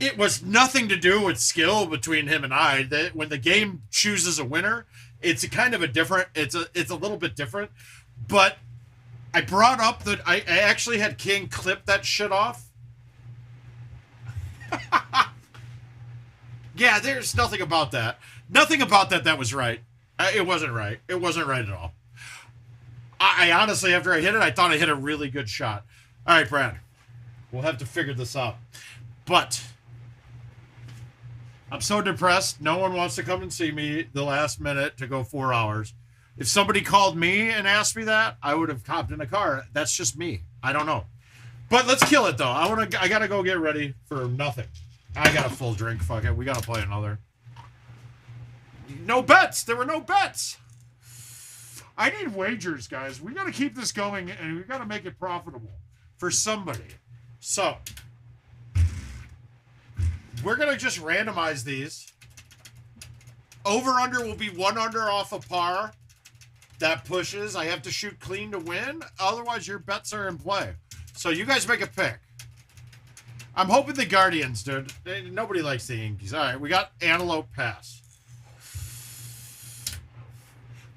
it was nothing to do with skill between him and I. That when the game chooses a winner, it's a kind of a different. It's a little bit different. But I brought up that I actually had King clip that shit off. Yeah, there's nothing about that. Nothing about that was right. It wasn't right. It wasn't right at all. I honestly, after I hit it, I thought I hit a really good shot. All right, Brad. We'll have to figure this out. But I'm so depressed. No one wants to come and see me the last minute to go 4 hours. If somebody called me and asked me that, I would have copped in a car. That's just me. I don't know. But let's kill it, though. I got to go get ready for nothing. I got a full drink. Fuck it. We got to play another. No bets. There were no bets. I need wagers, guys. We got to keep this going, and we got to make it profitable for somebody. So, we're going to just randomize these. Over-under will be 1 under off a par. That pushes. I have to shoot clean to win. Otherwise, your bets are in play. So, you guys make a pick. I'm hoping the Guardians, dude. Nobody likes the Yankees. All right, we got Antelope Pass.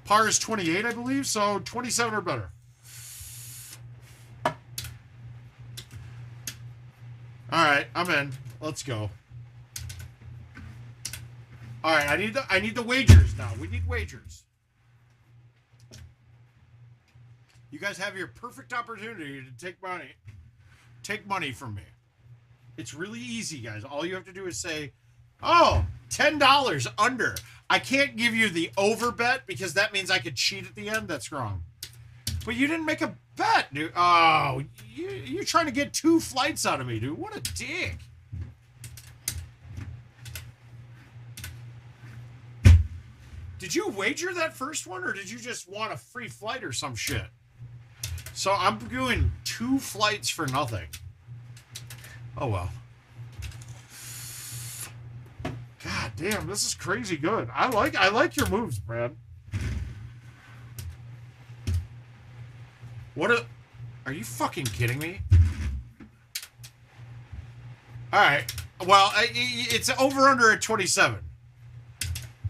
Par is 28, I believe, so 27 or better. All All right, I'm in. Let's go. All right, I need the wagers now. We need wagers. You guys have your perfect opportunity to take money. Take money from me. It's really easy, guys. All you have to do is say, "Oh, $10 under." I can't give you the over bet because that means I could cheat at the end. That's wrong. But you didn't make a bet, dude. Oh, you're trying to get 2 flights out of me, dude. What a dick. Did you wager that first one, or did you just want a free flight or some shit? So I'm doing 2 flights for nothing. Oh, well. God damn, this is crazy good. I like your moves, Brad. Are you fucking kidding me? All right. Well, it's over under at 27.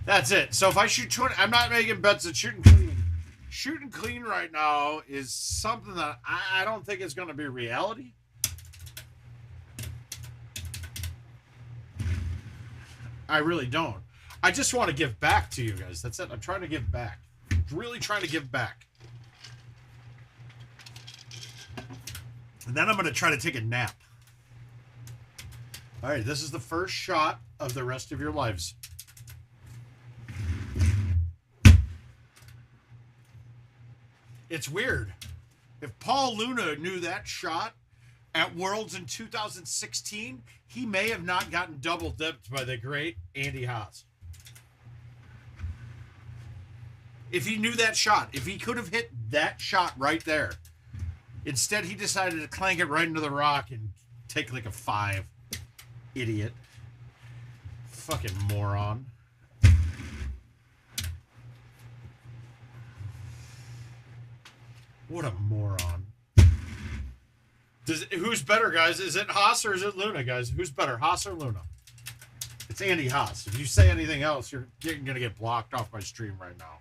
That's it. So if I shoot 20, I'm not making bets at shooting clean. Shooting clean right now is something that I don't think is going to be reality. I really don't. I just want to give back to you guys. That's it. I'm trying to give back. Really trying to give back. And then I'm going to try to take a nap. All right, this is the first shot of the rest of your lives. It's weird. If Paul Luna knew that shot at Worlds in 2016, he may have not gotten double dipped by the great Andy Haas. If he knew that shot, if he could have hit that shot right there. Instead, he decided to clank it right into the rock and take like a 5. Idiot. Fucking moron. What a moron. Who's better, guys? Is it Haas or is it Luna, guys? Who's better, Haas or Luna? It's Andy Haas. If you say anything else, you're going to get blocked off my stream right now.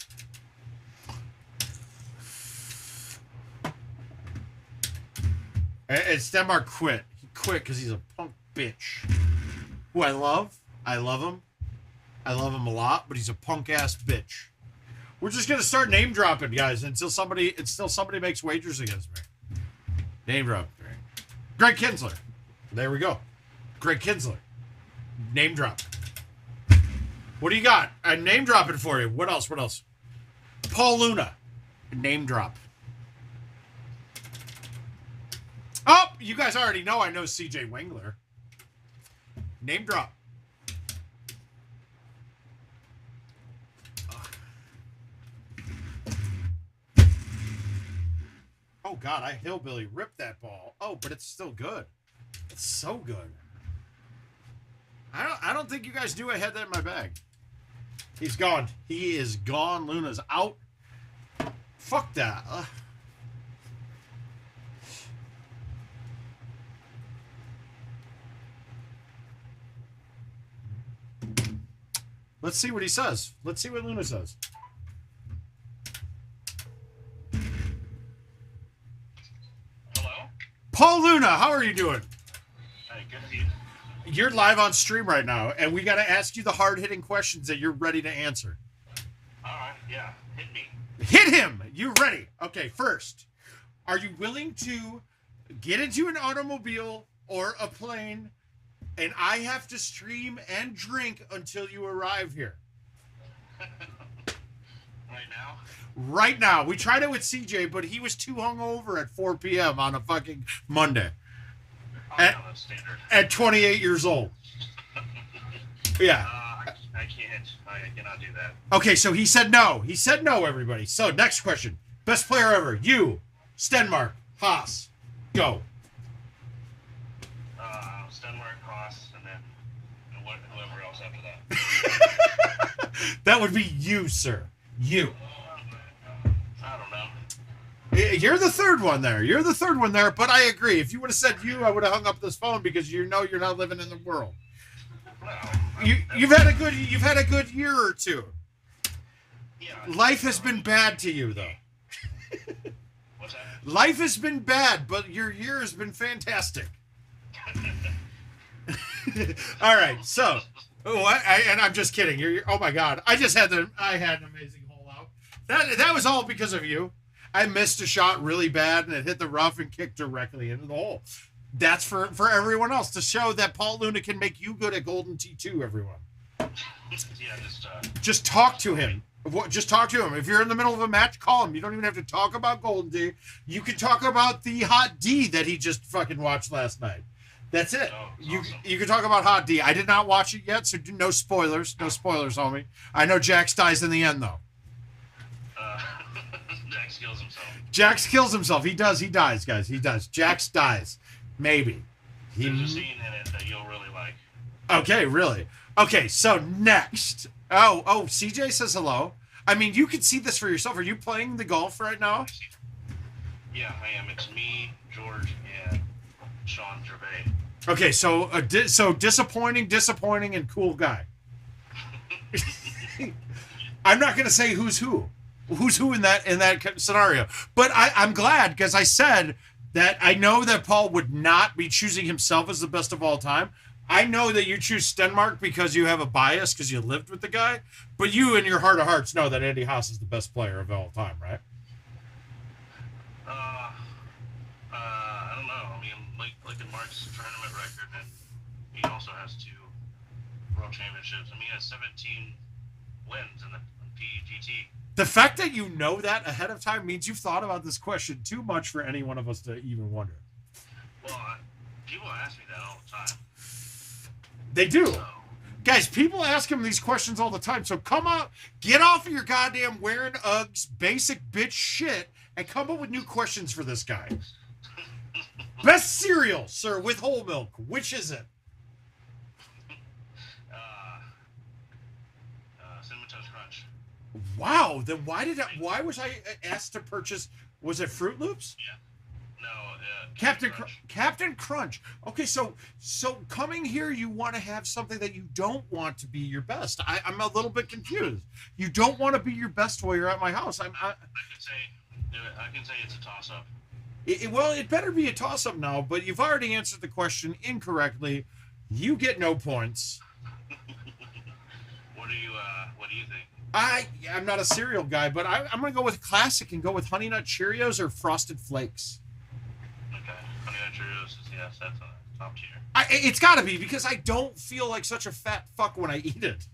And Denmark quit. He quit because he's a punk bitch. Who I love. I love him. I love him a lot, but he's a punk-ass bitch. We're just going to start name dropping, guys, until somebody makes wagers against me. Name drop. Greg Kinsler. There we go. Greg Kinsler. Name drop. What do you got? I'm name dropping for you. What else? What else? Paul Luna. Name drop. Oh, you guys already know I know CJ Wengler. Name drop. Oh, God, I hillbilly ripped that ball. Oh, but it's still good. It's so good. I don't think you guys knew I had that in my bag. He's gone. He is gone. Luna's out. Fuck that. Let's see what he says. Let's see what Luna says. Hello? Paul Luna, how are you doing? Hey, good to see you. You're live on stream right now, and we got to ask you the hard-hitting questions that you're ready to answer. All right, yeah, hit me. Hit him! You ready? Okay, first, are you willing to get into an automobile or a plane, and I have to stream and drink until you arrive here? Right now? Right now. We tried it with CJ, but he was too hungover at 4 p.m. on a fucking Monday. Oh, no, that's standard. At 28 years old. Yeah. I can't. I cannot do that. Okay, so he said no. He said no, everybody. So, next question. Best player ever. You, Stenmark, Haas. Go. Stenmark, Haas, and then whoever else after that. That would be you, sir. You. I don't know. You're the third one there. You're the third one there, but I agree. If you would have said you, I would have hung up this phone because you know you're not living in the world. Well, You've had a good year or two. Yeah. Life has been bad to you, though. What's that? Life has been bad, but your year has been fantastic. All right, so and I'm just kidding. Oh my God, I had an amazing hole out. That was all because of you. I missed a shot really bad and it hit the rough and kicked directly into the hole. That's for everyone else to show that Paul Luna can make you good at Golden T2. Everyone, just talk to him. Just talk to him. If you're in the middle of a match, call him. You don't even have to talk about Golden D. You can talk about the Hot D that he just fucking watched last night. That's it. Oh, you awesome. you can talk about Hot D. I did not watch it yet, so no spoilers. No spoilers, homie. I know Jax dies in the end, though. Jax kills himself. Jax kills himself. He does. He dies, guys. He does. Jax dies. Maybe. There's a scene in it that you'll really like. Okay, really? Okay, so next. Oh, CJ says hello. I mean, you can see this for yourself. Are you playing the golf right now? Yeah, I am. It's me, George, and Sean Gervais. Okay, so so disappointing, and cool guy. I'm not going to say who's who in that scenario, but I'm glad because I said that I know that Paul would not be choosing himself as the best of all time. I know that you choose Stenmark because you have a bias because you lived with the guy, but you in your heart of hearts know that Andy Haas is the best player of all time, right? I don't know. I mean, look at Marc's tournament record, and he also has 2 world championships. I mean, he has 17 wins in the PGT. The fact that you know that ahead of time means you've thought about this question too much for any one of us to even wonder. Well, people ask me that all the time. They do. So, Guys, people ask him these questions all the time. So come out, get off of your goddamn wearing Uggs, basic bitch shit, and come up with new questions for this guy. Best cereal, sir, with whole milk. Which is it? Cinnamon Toast Crunch. Wow. Then why was I asked to purchase? Was it Fruit Loops? Yeah. No, Captain Crunch. Okay, so coming here, you want to have something that you don't want to be your best. I'm a little bit confused. You don't want to be your best while you're at my house. I can say it's a toss-up. Well, it better be a toss-up now, but you've already answered the question incorrectly. You get no points. What do you think? I'm not a cereal guy, but I'm going to go with classic and go with Honey Nut Cheerios or Frosted Flakes. Okay, Honey Nut Cheerios, yes, that's a top tier. It's got to be because I don't feel like such a fat fuck when I eat it.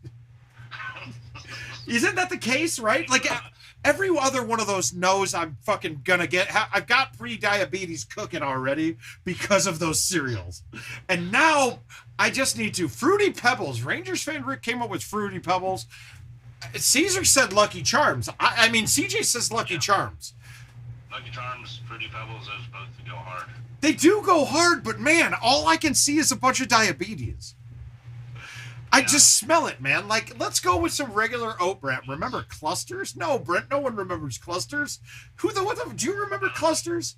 Isn't that the case, right? Like every other one of those knows I'm fucking gonna get. I've got pre-diabetes cooking already because of those cereals, and now I just need to. Fruity Pebbles. Rangers fan Rick came up with Fruity Pebbles. Caesar said Lucky Charms. I mean, CJ says Lucky Charms. Lucky Charms, Fruity Pebbles, those both go hard. They do go hard, but man, all I can see is a bunch of diabetes. I just smell it, man. Like, let's go with some regular oat bran. Remember Clusters? No, Brent, no one remembers Clusters. Do you remember Clusters?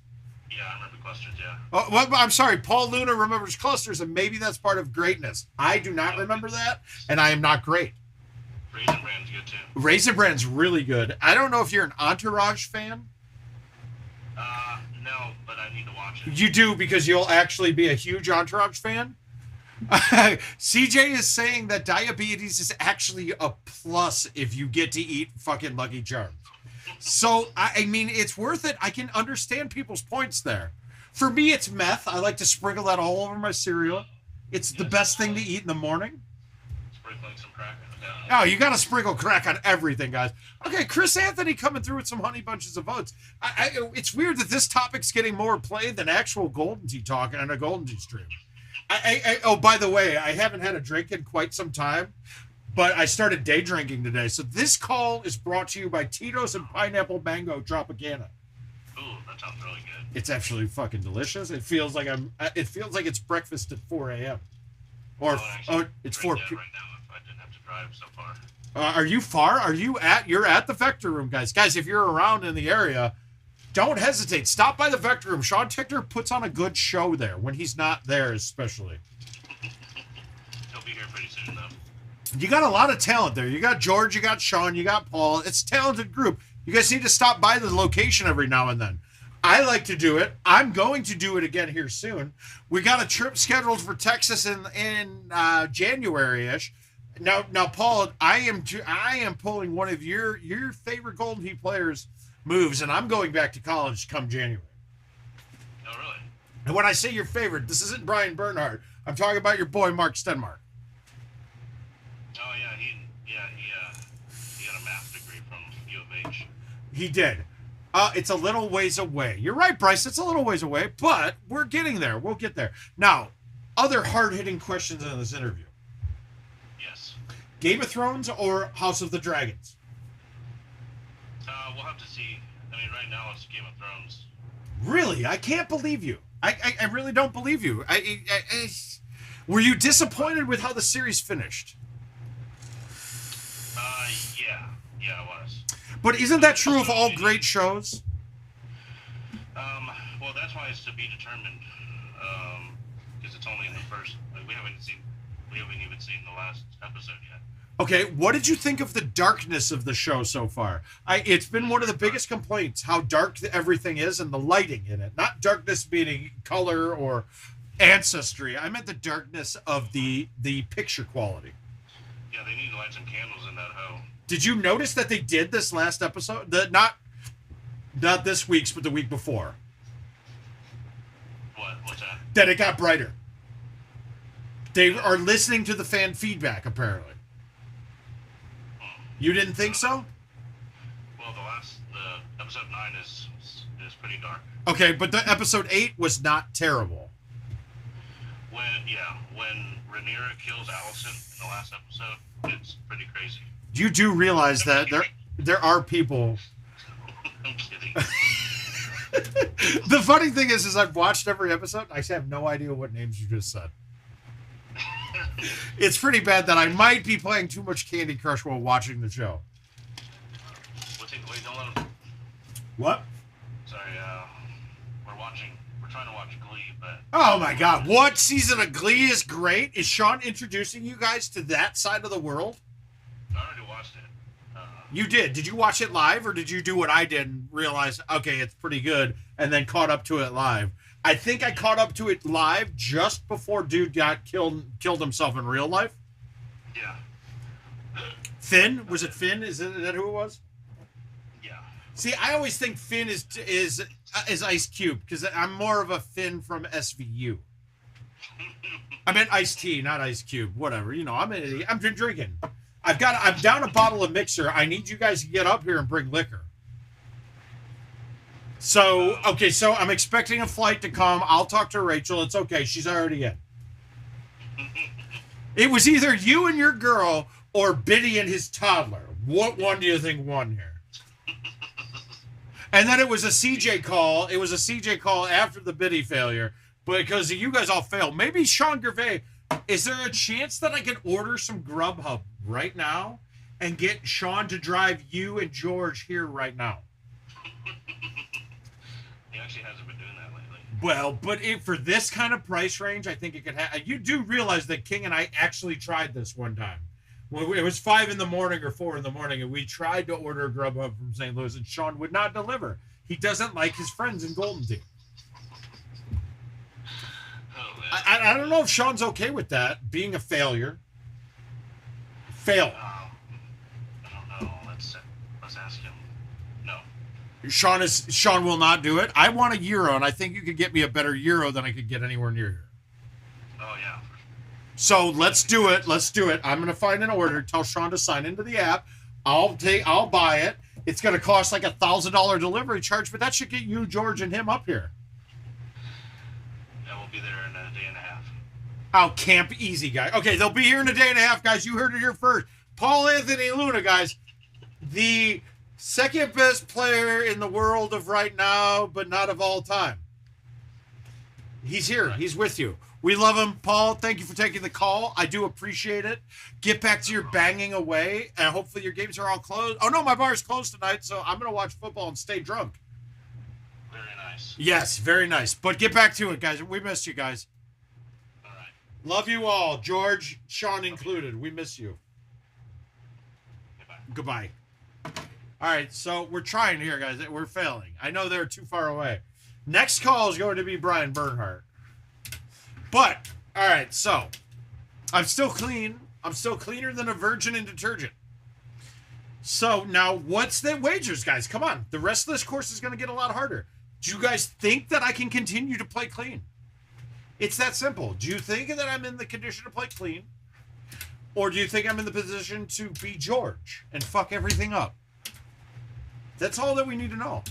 Yeah, I remember Clusters, yeah. Oh, well, I'm sorry, Paul Luna remembers Clusters, and maybe that's part of greatness. I do not remember that, and I am not great. Raisin Bran's good, too. Raisin Bran's really good. I don't know if you're an Entourage fan. No, but I need to watch it. You do, because you'll actually be a huge Entourage fan. CJ is saying that diabetes is actually a plus if you get to eat fucking Lucky Charms. So, I mean, it's worth it. I can understand people's points there. For me, it's meth. I like to sprinkle that all over my cereal. It's the best thing to eat in the morning. Sprinkling some crack. Oh, you got to sprinkle crack on everything, guys. Okay, Chris Anthony coming through with some honey bunches of votes. It's weird that this topic's getting more play than actual Golden Tea talk on a Golden Tea stream. Oh, by the way, I haven't had a drink in quite some time, but I started day drinking today. So this call is brought to you by Tito's and Pineapple Mango Tropicana. Ooh, that sounds really good. It's actually fucking delicious. It feels like it's breakfast at 4 a.m. Or it's 4 p.m. Right now, if I didn't have to drive so far. Are you far? You're at the Vector Room, guys. Guys, if you're around in the area, don't hesitate. Stop by the Vector Room. Sean Tickner puts on a good show there when he's not there, especially. He'll be here pretty soon, though. You got a lot of talent there. You got George, you got Sean, you got Paul. It's a talented group. You guys need to stop by the location every now and then. I like to do it. I'm going to do it again here soon. We got a trip scheduled for Texas in January-ish. Now, Paul, I am pulling one of your favorite Golden Tee players' moves, and I'm going back to college come January. Oh, really? And when I say your favorite, this isn't Brian Bernhardt. I'm talking about your boy Marc Stenmark. Oh yeah, he got a math degree from U of H. He did. It's a little ways away. You're right, Bryce. It's a little ways away, but we're getting there. We'll get there. Now, other hard-hitting questions in this interview. Yes. Game of Thrones or House of the Dragons? We'll have to see. I mean, right now it's Game of Thrones. Really? I can't believe you. I really don't believe you. Were you disappointed with how the series finished? Yeah, I was. But isn't that true of all great shows? Well, that's why it's to be determined. Because it's only in the first. Like, we haven't even seen the last episode yet. Okay, what did you think of the darkness of the show so far? It's been one of the biggest complaints, how dark everything is and the lighting in it. Not darkness meaning color or ancestry. I meant the darkness of the picture quality. Yeah, they need to light some candles in that hoe. Did you notice that they did this last episode? Not this week's, but the week before. What's that? That it got brighter. They are listening to the fan feedback, apparently. You didn't think so? Well, the episode 9 is pretty dark. Okay, but the episode 8 was not terrible. When Rhaenyra kills Alicent in the last episode, it's pretty crazy. You do realize that there are people. I'm kidding. The funny thing is I've watched every episode. I have no idea what names you just said. It's pretty bad that I might be playing too much Candy Crush while watching the show. Wait, don't let him. What? Sorry, we're trying to watch Glee, but... Oh my God, what season of Glee is great? Is Sean introducing you guys to that side of the world? I already watched it. You did. Did you watch it live, or did you do what I did and realize, okay, it's pretty good, and then caught up to it live? I think I caught up to it live just before dude got killed himself in real life. Yeah. Finn? Was it Finn? Is that who it was? Yeah. See, I always think Finn is Ice Cube, because I'm more of a Finn from SVU. I meant Ice-T, not Ice Cube. Whatever. You know, I'm an idiot. I'm drinking. I'm down a bottle of mixer. I need you guys to get up here and bring liquor. So, okay, so I'm expecting a flight to come. I'll talk to Rachel. It's okay. She's already in. It was either you and your girl or Biddy and his toddler. What one do you think won here? And then it was a CJ call. It was a CJ call after the Biddy failure because you guys all failed. Maybe Sean Gervais, is there a chance that I can order some Grubhub right now and get Sean to drive you and George here right now? He actually hasn't been doing that lately. Well, but for this kind of price range, I think it could happen. You do realize that King and I actually tried this one time. Well, it was 5 in the morning or 4 in the morning, and we tried to order Grubhub from St. Louis, and Sean would not deliver. He doesn't like his friends in Golden Tee. Oh, man. I don't know if Sean's okay with that, being a failure. Fail. I don't know. Let's ask him. No. Sean will not do it. I want a Euro, and I think you could get me a better Euro than I could get anywhere near here. Oh, yeah. So let's do it. Let's do it. I'm going to find an order. Tell Sean to sign into the app. I'll buy it. It's going to cost like $1,000 delivery charge, but that should get you, George, and him up here. Yeah, we'll be there in a day and a half. Oh, camp easy, guy. Okay, they'll be here in a day and a half, guys. You heard it here first. Paul Anthony Luna, guys. The second best player in the world of right now, but not of all time. He's here. He's with you. We love him. Paul, thank you for taking the call. I do appreciate it. Get back to your banging away, and hopefully your games are all closed. Oh, no, my bar is closed tonight, so I'm going to watch football and stay drunk. Very nice. Yes, very nice. But get back to it, guys. We missed you, guys. All right. Love you all. George, Sean included. We miss you. Goodbye. Goodbye. All right, so we're trying here, guys. We're failing. I know they're too far away. Next call is going to be Brian Bernhardt. But, all right, so I'm still clean. I'm still cleaner than a virgin in detergent. So now what's the wagers, guys? Come on. The rest of this course is going to get a lot harder. Do you guys think that I can continue to play clean? It's that simple. Do you think that I'm in the condition to play clean? Or do you think I'm in the position to be George and fuck everything up? That's all that we need to know.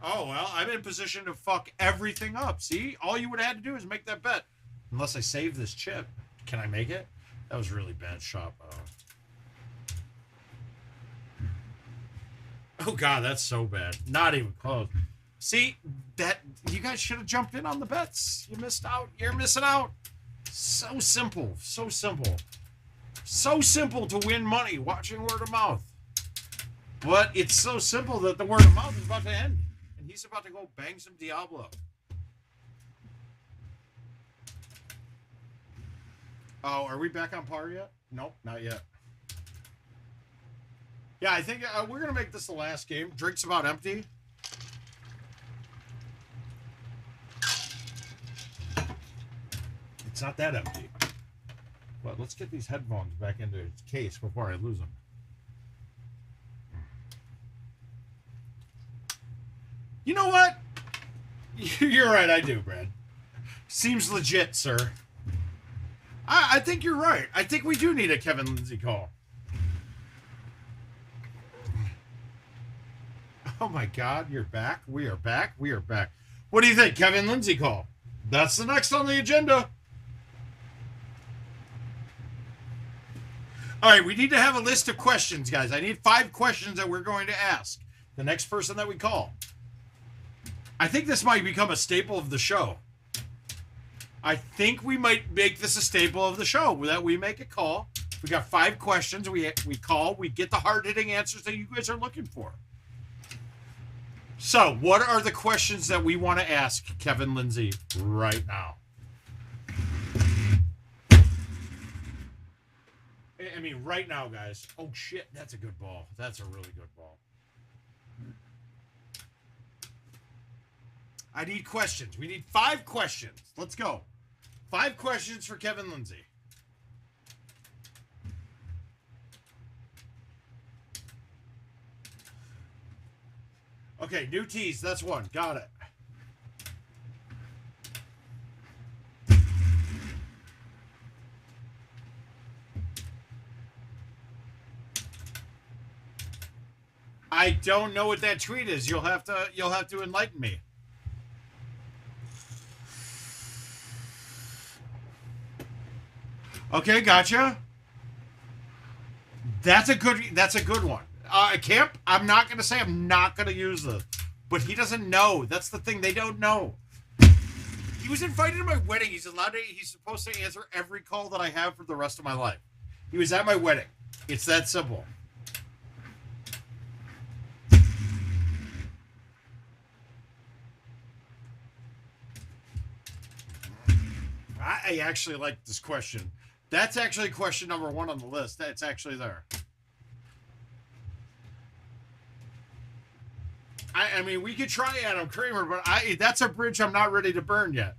Oh, well, I'm in position to fuck everything up. See? All you would have had to do is make that bet. Unless I save this chip. Can I make it? That was really bad shot. Oh, God, that's so bad. Not even close. See, that you guys should have jumped in on the bets. You missed out. You're missing out. So simple. So simple. So simple to win money watching word of mouth. But it's so simple that the word of mouth is about to end. And he's about to go bang some Diablo. Oh, are we back on par yet? Nope, not yet. Yeah, I think we're going to make this the last game. Drink's about empty. It's not that empty. But let's get these headphones back into its case before I lose them. You know what? You're right, I do, Brad. Seems legit, sir. I think you're right. I think we do need a Kevin Lindsay call. Oh my God, you're back. We are back. We are back. What do you think, Kevin Lindsay call? That's the next on the agenda. All right, we need to have a list of questions, guys. I need 5 questions that we're going to ask the next person that we call. I think this might become a staple of the show. I think we might make this a staple of the show, that we make a call. We got 5 questions. We call. We get the hard-hitting answers that you guys are looking for. So, what are the questions that we want to ask Kevin Lindsay right now? I mean, right now, guys. Oh, shit. That's a good ball. That's a really good ball. I need questions. We need 5 questions. Let's go. 5 questions for Kevin Lindsay. Okay, new tees. That's 1. Got it. I don't know what that tweet is. You'll have to enlighten me. Okay, gotcha. That's a good one. Camp, I'm not going to say I'm not going to use this, but he doesn't know. That's the thing. They don't know. He was invited to my wedding. He's supposed to answer every call that I have for the rest of my life. He was at my wedding. It's that simple. I actually like this question. That's actually question number 1 on the list. It's actually there. I mean, we could try Adam Kramer, but that's a bridge I'm not ready to burn yet.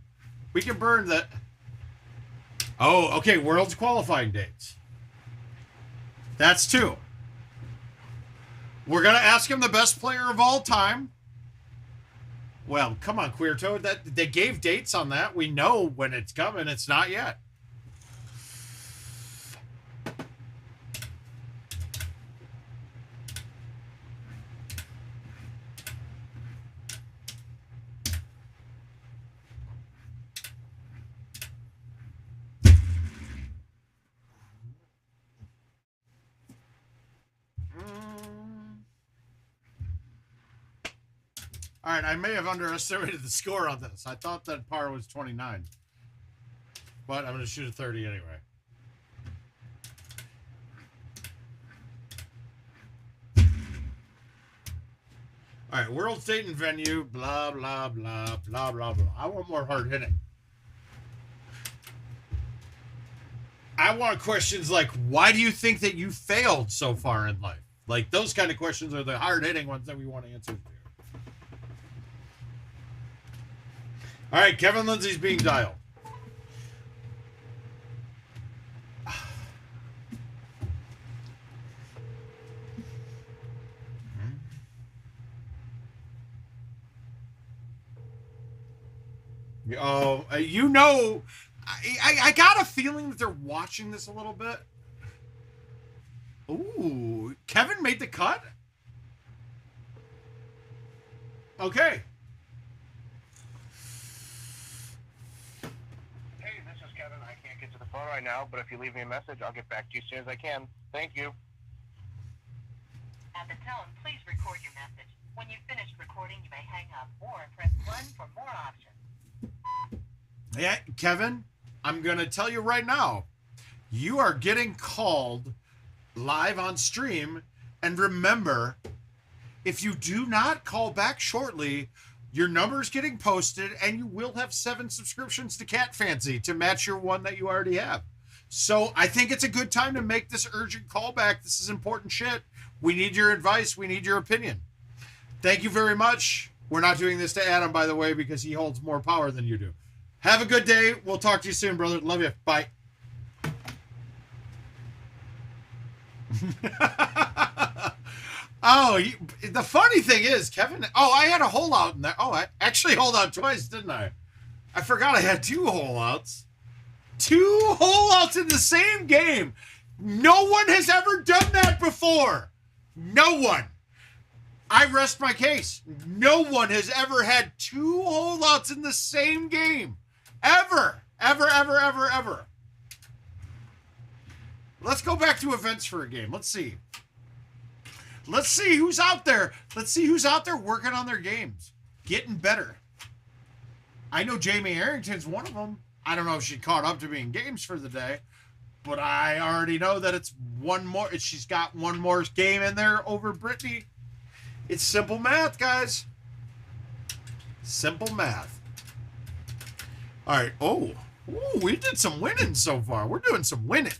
We can burn that. Oh, okay. World's qualifying dates. That's 2. We're going to ask him the best player of all time. Well, come on, Queer Toad. They gave dates on that. We know when it's coming. It's not yet. All right, I may have underestimated the score on this. I thought that par was 29. But I'm going to shoot a 30 anyway. All right, world state and venue, blah, blah, blah, blah, blah, blah. I want more hard hitting. I want questions like, why do you think that you failed so far in life? Like, those kind of questions are the hard-hitting ones that we want to answer to. All right, Kevin Lindsay's being dialed. Oh, you know, I got a feeling that they're watching this a little bit. Ooh, Kevin made the cut? Okay. Hey, this is Kevin. I can't get to the phone right now, but if you leave me a message, I'll get back to you as soon as I can. Thank you. At the tone, please record your message. When you've finished recording, you may hang up or press 1 for more options. Yeah, Kevin, I'm going to tell you right now, you are getting called live on stream. And remember, if you do not call back shortly, your number is getting posted and you will have 7 subscriptions to Cat Fancy to match your one that you already have. So I think it's a good time to make this urgent callback. This is important shit. We need your advice. We need your opinion. Thank you very much. We're not doing this to Adam, by the way, because he holds more power than you do. Have a good day. We'll talk to you soon, brother. Love you. Bye. Oh, the funny thing is, Kevin... Oh, I had a holdout in there. Oh, I actually holed out twice, didn't I? I forgot I had 2 holdouts. 2 holdouts in the same game. No one has ever done that before. No one. I rest my case. No one has ever had 2 holdouts in the same game. Ever. Ever, ever, ever, ever. Let's go back to events for a game. Let's see. Let's see who's out there. Let's see who's out there working on their games. Getting better. I know Jamie Arrington's one of them. I don't know if she caught up to me in games for the day, but I already know that it's one more. She's got one more game in there over Brittany. It's simple math, guys. Simple math. All right. Oh, we did some winning so far. We're doing some winning.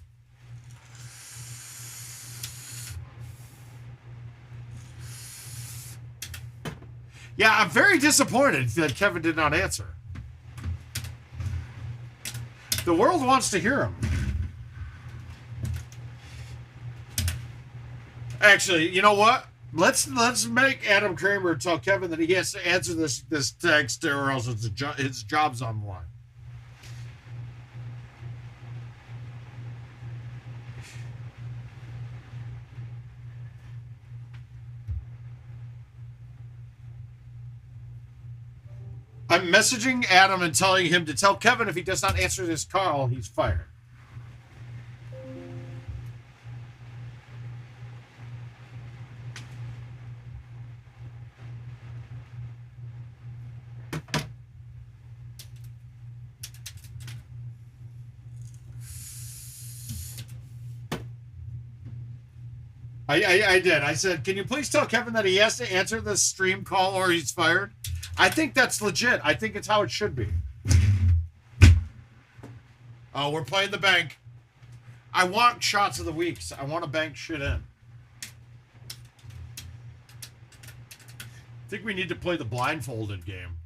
Yeah, I'm very disappointed that Kevin did not answer. The world wants to hear him. Actually, you know what? Let's make Adam Kramer tell Kevin that he has to answer this text, or else his job's on the line. I'm messaging Adam and telling him to tell Kevin if he does not answer this call, he's fired. I did. I said, can you please tell Kevin that he has to answer this stream call or he's fired? I think that's legit. I think it's how it should be. Oh, we're playing the bank. I want shots of the week. So I want to bank shit in. I think we need to play the blindfolded game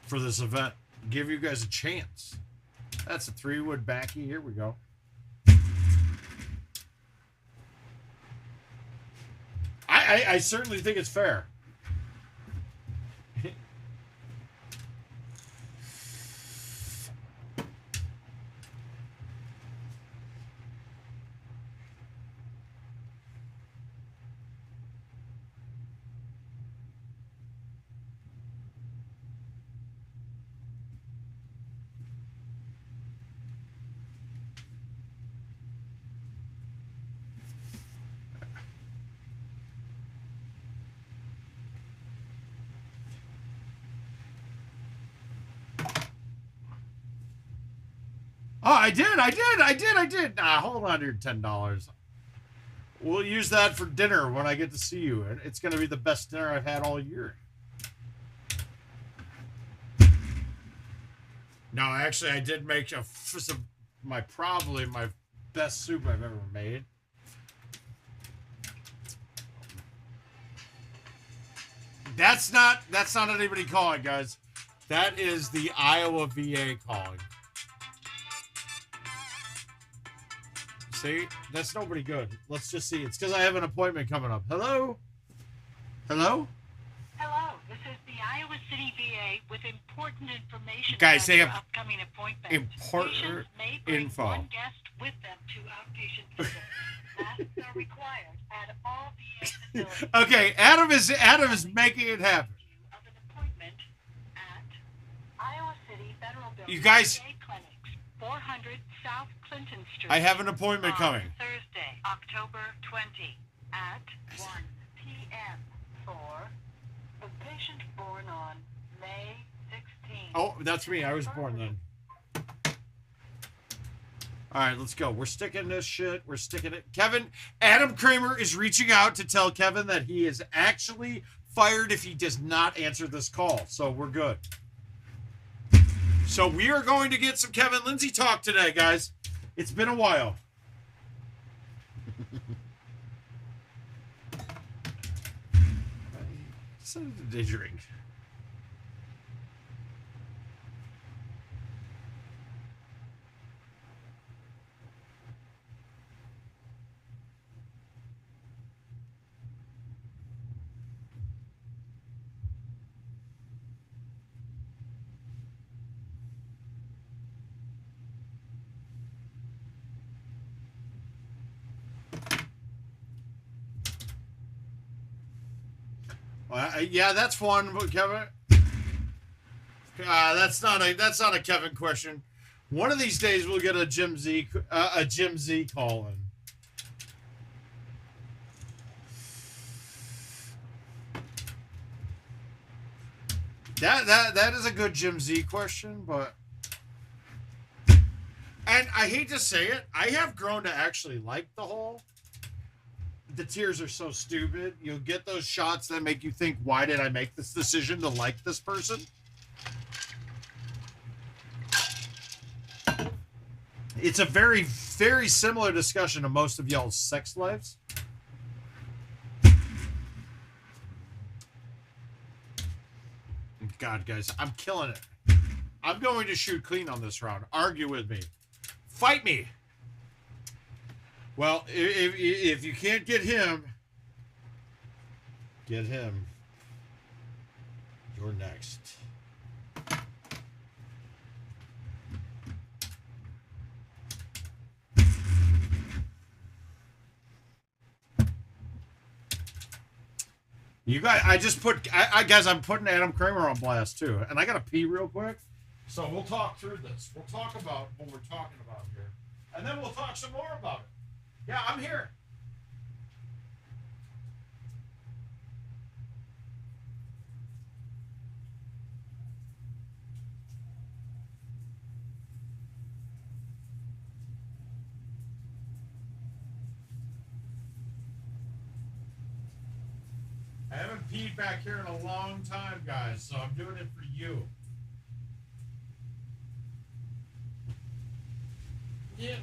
for this event. Give you guys a chance. That's a 3-wood backy. Here we go. I certainly think it's fair. Oh, I did. Nah, hold on to your $10. We'll use that for dinner when I get to see you. And it's going to be the best dinner I've had all year. No, actually, I did make probably my best soup I've ever made. That's not anybody calling, guys. That is the Iowa VA calling. See? That's nobody good. Let's just see. It's because I have an appointment coming up. Hello? Hello? Hello, this is the Iowa City VA with important information Guys, about they your have upcoming appointment. important Patients may bring info. one guest with them to outpatient visits. Masks are required at all VA facilities. Okay, Adam is making it happen. Of an appointment at Iowa City Federal Building. You guys- VA Clinics, 400 South Clinton Street. I have an appointment on coming. Thursday, October 20 at 1 p.m. for the patient born on May 16. Oh, that's me. I was born then. All right, let's go. We're sticking this shit. We're sticking it. Kevin, Adam Kramer is reaching out to tell Kevin that he is actually fired if he does not answer this call. So we're good. So we are going to get some Kevin Lindsay talk today, guys. It's been a while. Decided to drink. Yeah, that's fun, Kevin. That's not a Kevin question. One of these days we'll get a Jim Z call in. That is a good Jim Z question, but and I hate to say it, I have grown to actually like the whole. The tears are so stupid. You'll get those shots that make you think, why did I make this decision to like this person? It's a very, very similar discussion to most of y'all's sex lives. God, guys, I'm killing it. I'm going to shoot clean on this round. Argue with me. Fight me. Well, if you can't get him, get him. You're next. You guys, guys, I'm putting Adam Kramer on blast too, and I gotta pee real quick. So we'll talk through this. We'll talk about what we're talking about here, and then we'll talk some more about it. Yeah, I'm here. I haven't peed back here in a long time, guys, so I'm doing it for you. Yeah.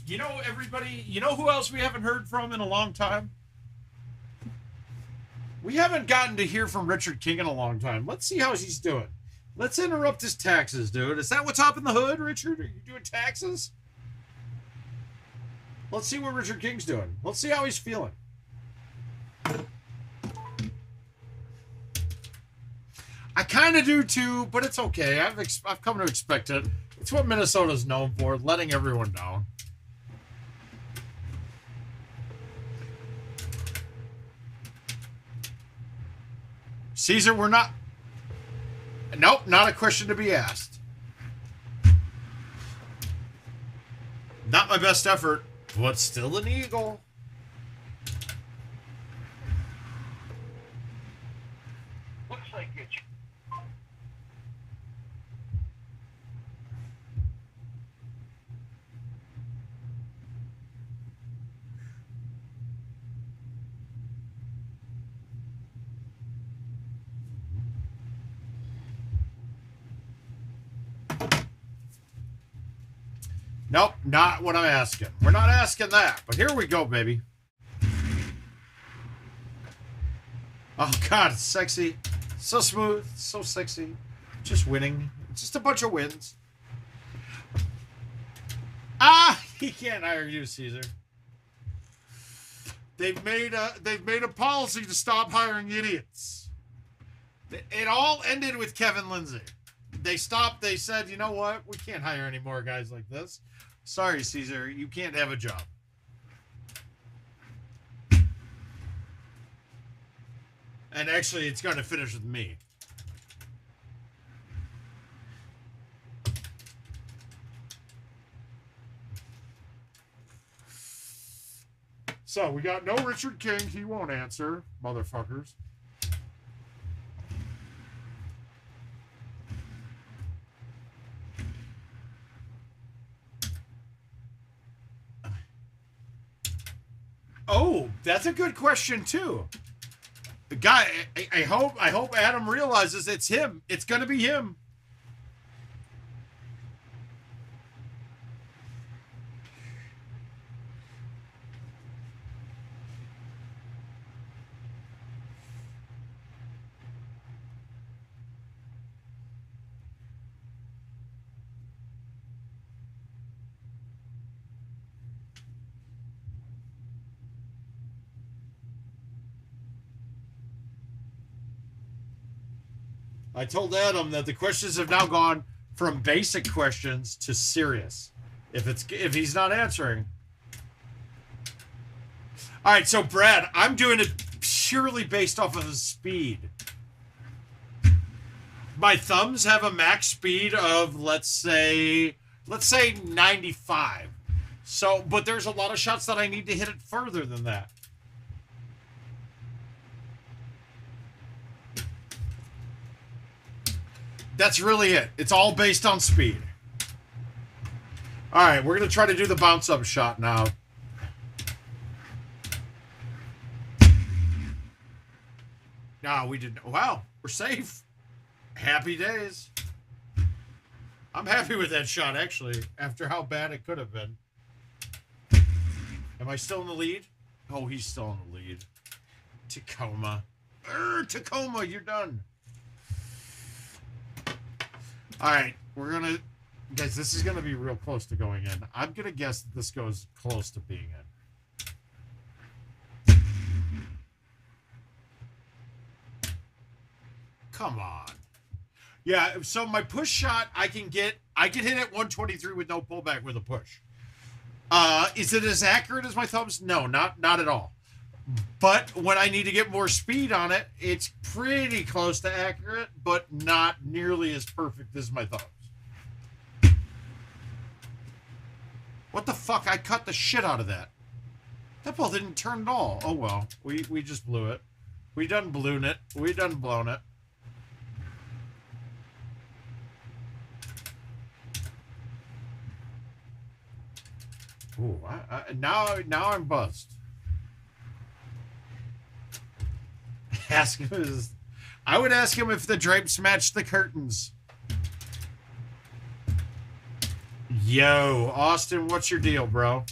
You know, everybody, you know who else we haven't heard from in a long time? We haven't gotten to hear from Richard King in a long time. Let's see how he's doing. Let's interrupt his taxes, dude. Is that what's up in the hood, Richard? Are you doing taxes? Let's see what Richard King's doing. Let's see how he's feeling. I kind of do too, but it's okay. I've come to expect it. It's what Minnesota's known for, letting everyone down. Caesar, we're not... Nope, not a question to be asked. Not my best effort, but still an eagle. Looks like you. Nope, not what I'm asking. We're not asking that, but here we go, baby. Oh, God, it's sexy. So smooth, so sexy. Just winning. Just a bunch of wins. Ah, he can't hire you, Caesar. They've made a policy to stop hiring idiots. It all ended with Kevin Lindsay. They stopped. They said, you know what? We can't hire any more guys like this. Sorry, Caesar. You can't have a job. And actually, it's going to finish with me. So, we got no Richard King. He won't answer, motherfuckers. Oh, that's a good question, too. The guy, I hope Adam realizes it's him. It's going to be him. I told Adam that the questions have now gone from basic questions to serious. If he's not answering. All right, so Brad, I'm doing it purely based off of his speed. My thumbs have a max speed of let's say 95. So, but there's a lot of shots that I need to hit it further than that. That's really it. It's all based on speed. All right, we're going to try to do the bounce up shot now. No, we didn't. Wow, we're safe. Happy days. I'm happy with that shot, actually, after how bad it could have been. Am I still in the lead? Oh, he's still in the lead. Tacoma. Tacoma, you're done. All right, we're going to... Guys, this is going to be real close to going in. I'm going to guess that this goes close to being in. Come on. Yeah, so my push shot, I can hit at 123 with no pullback with a push. Is it as accurate as my thumbs? No, not at all. But when I need to get more speed on it, it's pretty close to accurate, but not nearly as perfect as my thumbs. What the fuck? I cut the shit out of that. That ball didn't turn at all. Oh well. We just blew it. We done blown it. We done blown it. Ooh, now I'm buzzed. Ask him I would ask him if the drapes match the curtains. Yo, Austin, what's your deal, bro?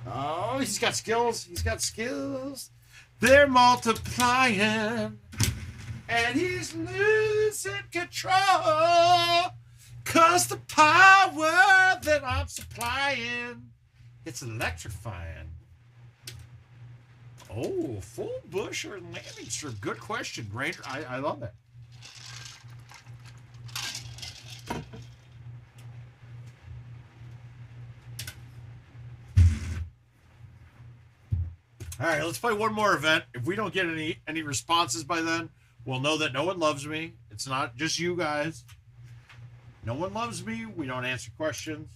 Oh, he's got skills. He's got skills. They're multiplying. And he's losing control. 'Cause the power that I'm supplying, it's electrifying. Oh, full bush or landing strip? Good question, Ranger. I love it. All right, let's play one more event. If we don't get any responses by then, we'll know that no one loves me. It's not just you guys. No one loves me. We don't answer questions.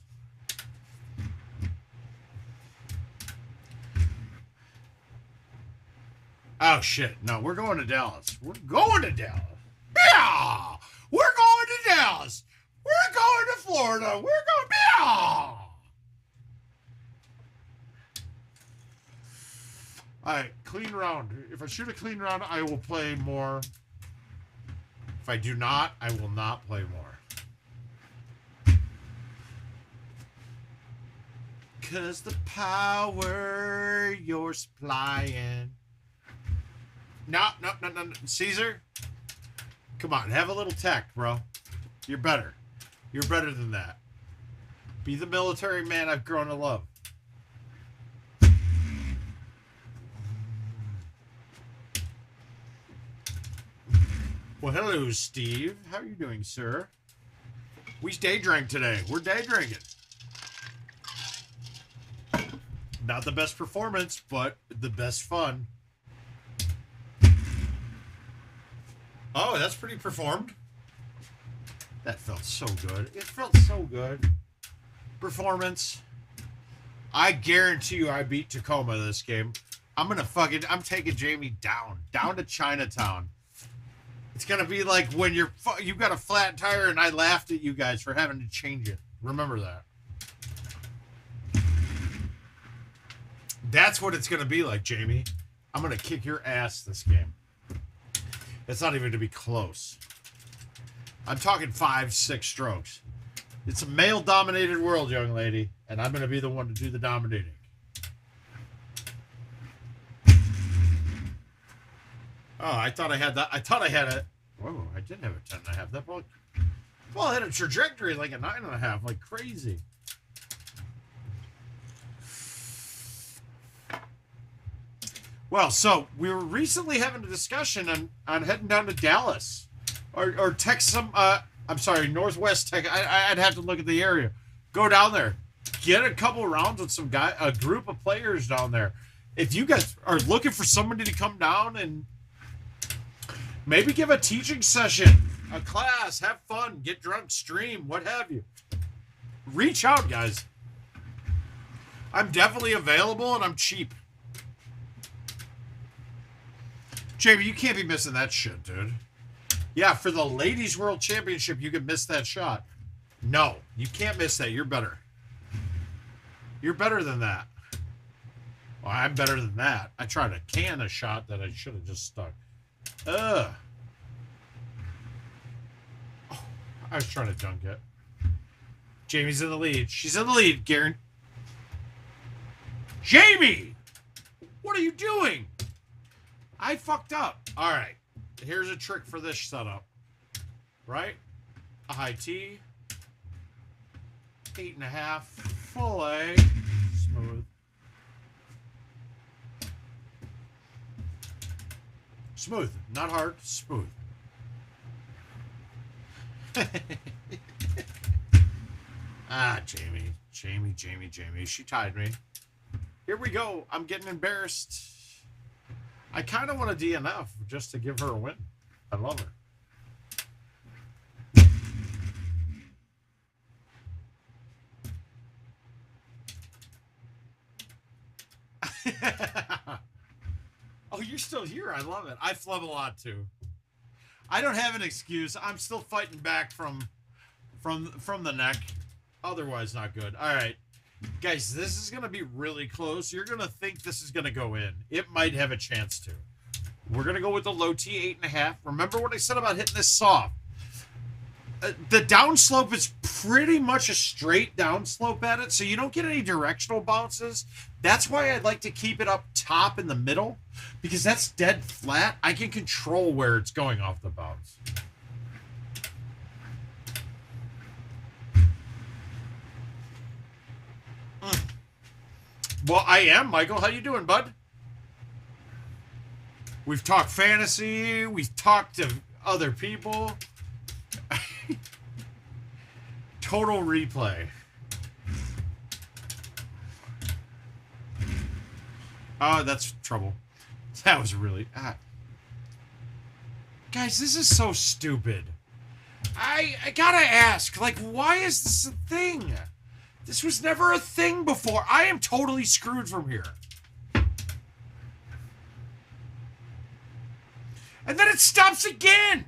Oh, shit. No, we're going to Dallas. We're going to Dallas. Yeah! We're going to Dallas. We're going to Florida. We're going... Yeah! All right, clean round. If I shoot a clean round, I will play more. If I do not, I will not play more. 'cause the power you're supplying. No. Caesar, come on, have a little tech, bro. You're better. You're better than that. Be the military man I've grown to love. Well, hello, Steve. How are you doing, sir? We day drink today. We're day drinking. Not the best performance, but the best fun. Oh, that's pretty performed. That felt so good. It felt so good. Performance. I guarantee you I beat Tacoma this game. I'm taking Jamie down to Chinatown. It's going to be like when you got a flat tire and I laughed at you guys for having to change it. Remember that. That's what it's going to be like, Jamie. I'm going to kick your ass this game. It's not even going to be close. I'm talking 5-6 strokes. It's a male-dominated world, young lady, and I'm going to be the one to do the dominating. Oh, I thought I had that. I thought I had a... Whoa, I did have a 10.5. That ball... Well, I had a trajectory like a 9.5, like crazy. Well, so we were recently having a discussion on heading down to Dallas, or text some. I'm sorry, Northwest Tech. I'd have to look at the area. Go down there, get a couple rounds with some guy, a group of players down there. If you guys are looking for somebody to come down and maybe give a teaching session, a class, have fun, get drunk, stream, what have you, reach out, guys. I'm definitely available and I'm cheap. Jamie, you can't be missing that shit, dude. Yeah, for the Ladies World Championship, you could miss that shot. No, you can't miss that. You're better. You're better than that. Well, I'm better than that. I tried to can a shot that I should have just stuck. Ugh. Oh, I was trying to dunk it. Jamie's in the lead. She's in the lead, Garen. Jamie! What are you doing? I fucked up. All right. Here's a trick for this setup. Right? A high T. 8.5. Full A. Smooth. Smooth. Not hard. Smooth. Jamie. Jamie. She tied me. Here we go. I'm getting embarrassed. I kind of want a DNF just to give her a win. I love her. Oh, you're still here. I love it. I flub a lot too. I don't have an excuse. I'm still fighting back from the neck. Otherwise, not good. All right. Guys, this is going to be really close. You're going to think this is going to go in. It might have a chance to. We're going to go with the low T, 8.5. Remember what I said about hitting this soft. The downslope is pretty much a straight downslope at it, so you don't get any directional bounces. That's why I'd like to keep it up top in the middle, because that's dead flat. I can control where it's going off the bounce. Well, I am, Michael. How you doing, bud? We've talked fantasy. We've talked to other people. Total replay. Oh, that's trouble. That was really... Guys, this is so stupid. I gotta ask, like, why is this a thing? This was never a thing before. I am totally screwed from here. And then it stops again.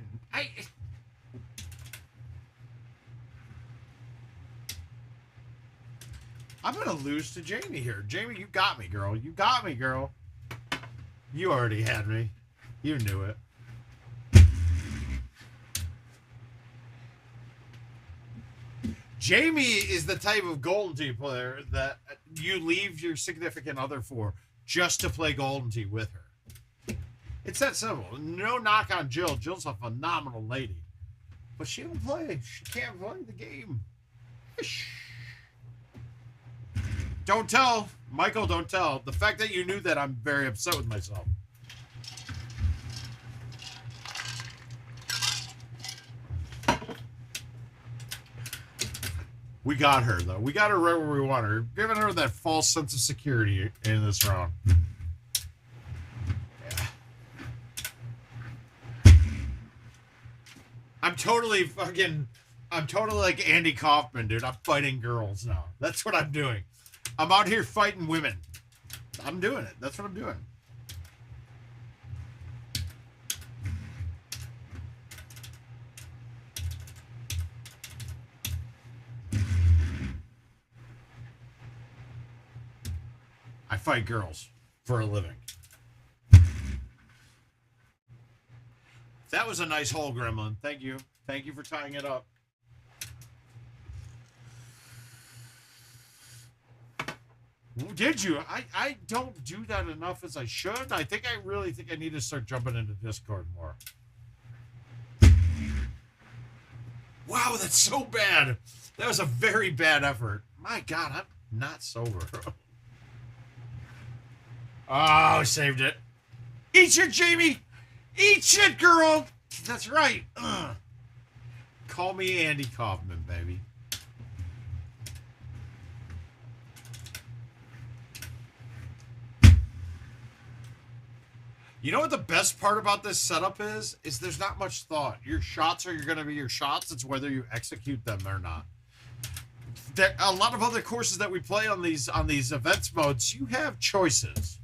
I'm going to lose to Jamie here. Jamie, you got me, girl. You got me, girl. You already had me. You knew it. Jamie is the type of Golden Tee player that you leave your significant other for just to play Golden Tee with her. It's that simple. No knock on Jill. Jill's a phenomenal lady. But she don't play. She can't play the game. Shh. Don't tell. Michael, don't tell. The fact that you knew that, I'm very upset with myself. We got her, though. We got her right where we want her. Giving her that false sense of security in this round. Yeah. I'm totally like Andy Kaufman, dude. I'm fighting girls now. That's what I'm doing. I'm out here fighting women. I'm doing it. That's what I'm doing. I fight girls for a living. That was a nice hole, Gremlin. Thank you. Thank you for tying it up. Did you? I don't do that enough as I should. I really think I need to start jumping into Discord more. Wow, that's so bad. That was a very bad effort. My God, I'm not sober. Oh, saved it. Eat shit, Jamie. Eat shit, girl. That's right. Ugh. Call me Andy Kaufman, baby. You know what the best part about this setup is? Is there's not much thought. Your shots are going to be your shots. It's whether you execute them or not. There, a lot of other courses that we play on these events modes, you have choices.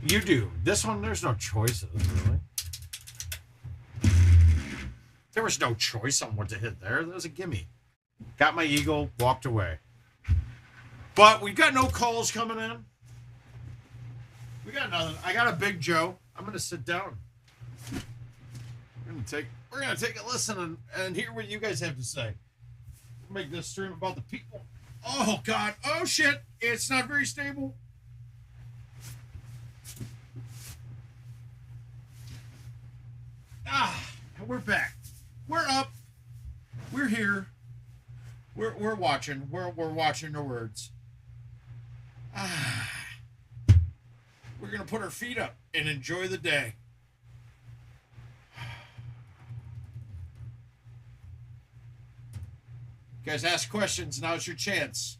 You do. This one, there's no choices, really. There was no choice on what to hit there. That was a gimme. Got my eagle, walked away. But we've got no calls coming in. We got nothing. I got a Big Joe. I'm gonna sit down. We're gonna take a listen and hear what you guys have to say. Make this stream about the people. Oh God. Oh shit. It's not very stable. We're back. We're up. We're here. We're watching. We're watching the words. We're gonna put our feet up and enjoy the day. You guys ask questions. Now's your chance.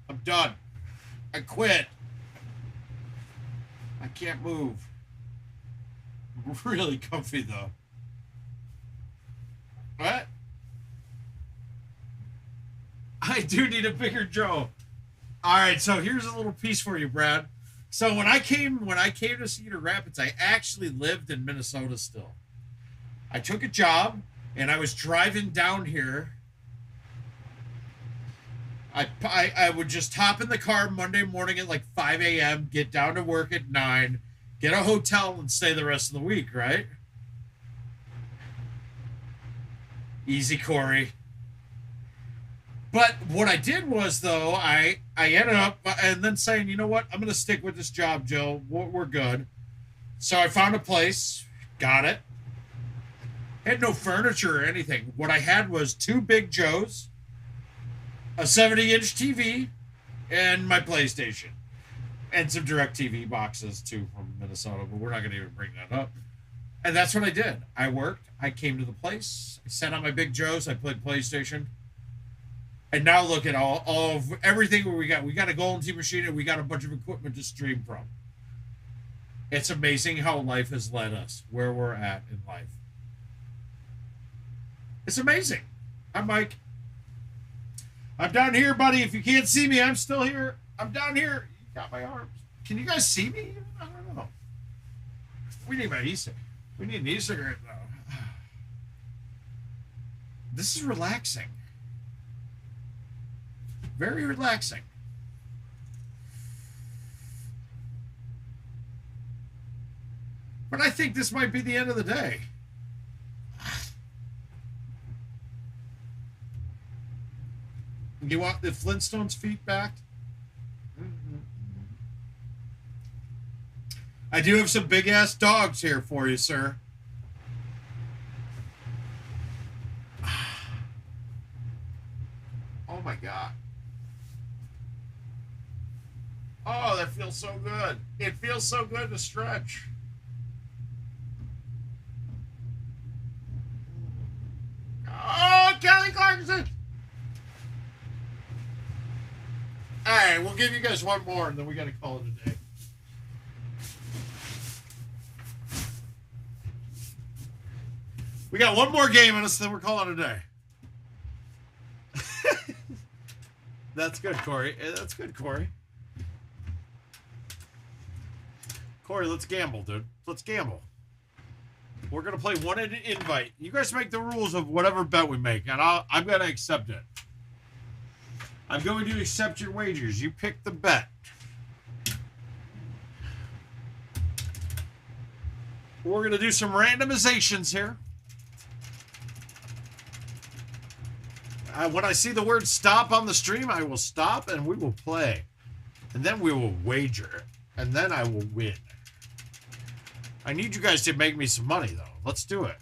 I'm done. I quit. I can't move. I'm really comfy though. What? I do need a bigger Joe. All right, so here's a little piece for you, Brad. So when I came to Cedar Rapids, I actually lived in Minnesota still. I took a job and I was driving down here. I would just hop in the car Monday morning at like 5 a.m., get down to work at 9, get a hotel and stay the rest of the week, right? Easy, Corey. But what I did was, though, I ended up and then saying, you know what? I'm going to stick with this job, Joe. We're good. So I found a place, got it. Had no furniture or anything. What I had was 2 Big Joes, a 70-inch TV, and my PlayStation. And some DirecTV boxes, too, from Minnesota. But we're not going to even bring that up. And that's what I did. I worked. I came to the place. I sat on my Big Joes. I played PlayStation. And now look at all of everything we got. We got a Golden Tee machine and we got a bunch of equipment to stream from. It's amazing how life has led us where we're at in life. It's amazing. I'm Mike. I'm down here, buddy. If you can't see me, I'm still here. I'm down here. You got my arms. Can you guys see me? I don't know. We need my e-cigarette. We need an e-cigarette though. This is relaxing. Very relaxing. But I think this might be the end of the day. You want the Flintstones feet back? I do have some big ass dogs here for you, sir. Oh my God. Oh, that feels so good. It feels so good to stretch. Oh, Kelly Clarkson. All right, we'll give you guys one more, and then we got to call it a day. We got one more game in us, then we're calling it a day. That's good, Corey. That's good, Corey. Corey, let's gamble, dude. Let's gamble. We're going to play one invite. You guys make the rules of whatever bet we make, and I'm going to accept it. I'm going to accept your wagers. You pick the bet. We're going to do some randomizations here. When I see the word stop on the stream, I will stop and we will play. And then we will wager. And then I will win. I need you guys to make me some money, though. Let's do it.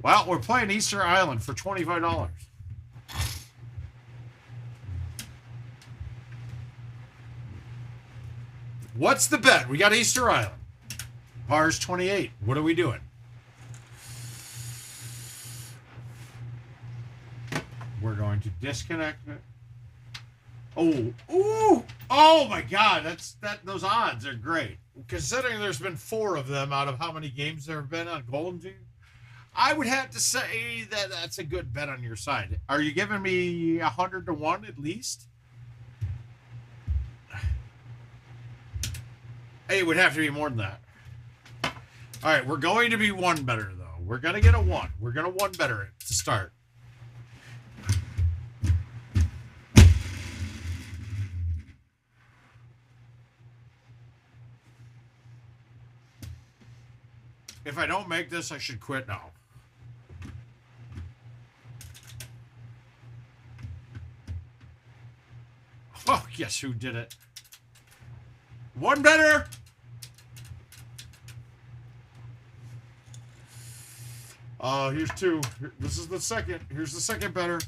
Well, we're playing Easter Island for $25. What's the bet? We got Easter Island. Par's 28. What are we doing? We're going to disconnect it. Oh my God! Those odds are great. Considering there's been 4 of them out of how many games there have been on GoldenTeeTV, I would have to say that that's a good bet on your side. Are you giving me 100 to 1 at least? It would have to be more than that. All right, we're going to be 1 better though. We're gonna get a 1. We're gonna 1 better it to start. If I don't make this, I should quit now. Oh, guess who did it? 1 better. Here's 2. This is the second. Here's the second better.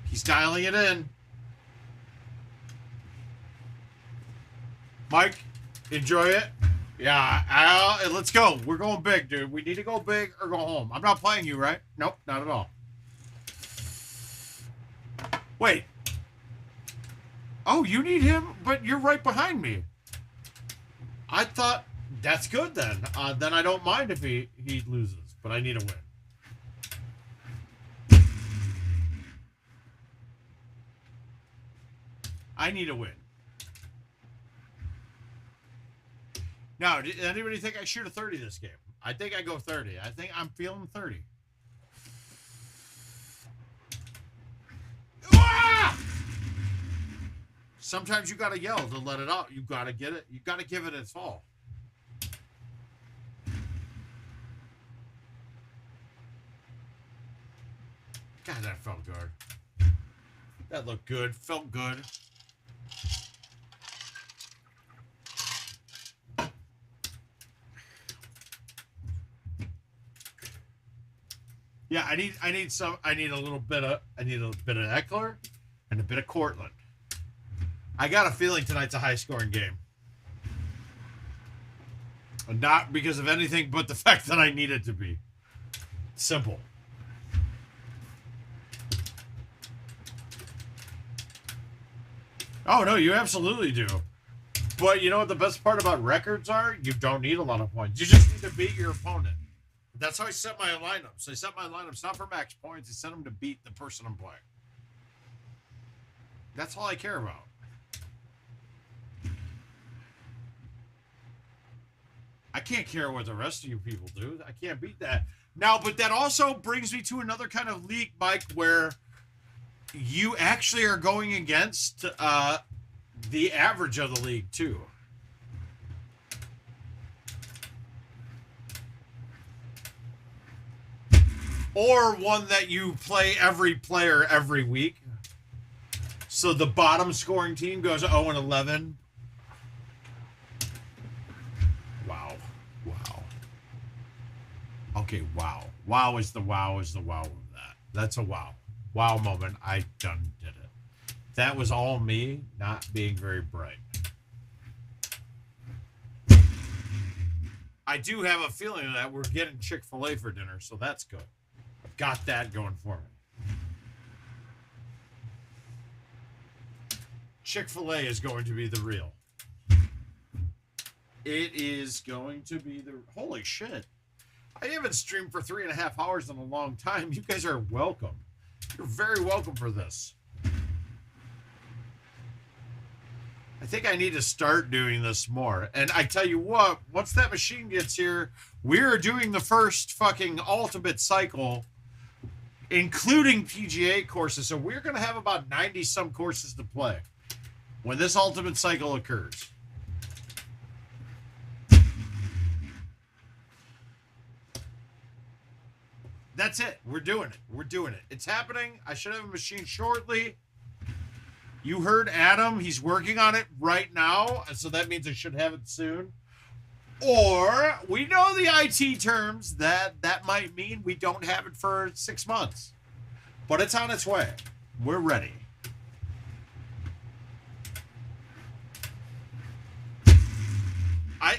He's dialing it in. Mike, enjoy it. Yeah, let's go. We're going big, dude. We need to go big or go home. I'm not playing you, right? Nope, not at all. Wait. Oh, you need him, but you're right behind me. I thought that's good then. Then I don't mind if he loses, but I need a win. I need a win. Now, did anybody think I shoot a 30 this game? I think I go 30. I think I'm feeling 30. Ah! Sometimes you gotta yell to let it out. You gotta get it. You gotta give it its all. God, that felt good. That looked good. Felt good. Yeah, I need a little bit of Eckler and a bit of Cortland. I got a feeling tonight's a high-scoring game. Not because of anything but the fact that I need it to be. Simple. Oh, no, you absolutely do. But you know what the best part about records are? You don't need a lot of points. You just need to beat your opponent. That's how I set my lineups. I set my lineups not for max points. I set them to beat the person I'm playing. That's all I care about. I can't care what the rest of you people do. I can't beat that. Now, but that also brings me to another kind of league, Mike, where you actually are going against the average of the league, too. Or one that you play every player every week. So the bottom scoring team goes 0-11. Wow. Wow. Okay, wow. Wow is the wow of that. That's a wow. Wow moment. I done did it. That was all me not being very bright. I do have a feeling that we're getting Chick-fil-A for dinner, so that's good. I've got that going for me. Chick-fil-A is going to be the real. It is going to be the... Holy shit. I haven't streamed for 3.5 hours in a long time. You guys are welcome. You're very welcome for this. I think I need to start doing this more. And I tell you what, once that machine gets here, we're doing the first fucking ultimate cycle, including PGA courses. So we're going to have about 90-some courses to play when this ultimate cycle occurs. That's it. We're doing it. We're doing it. It's happening. I should have a machine shortly. You heard Adam. He's working on it right now. So that means I should have it soon. Or we know the IT terms that might mean we don't have it for 6 months. But it's on its way. We're ready.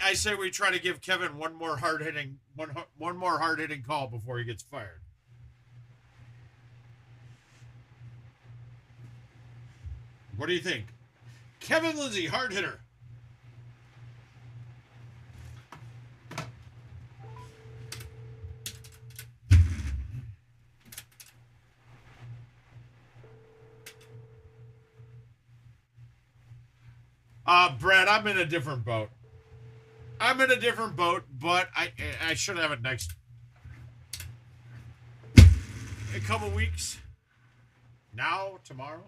I say we try to give Kevin one more hard-hitting call before he gets fired. What do you think? Kevin Lindsay, hard hitter. Brad, I'm in a different boat. But I should have it next a couple weeks. Now, tomorrow.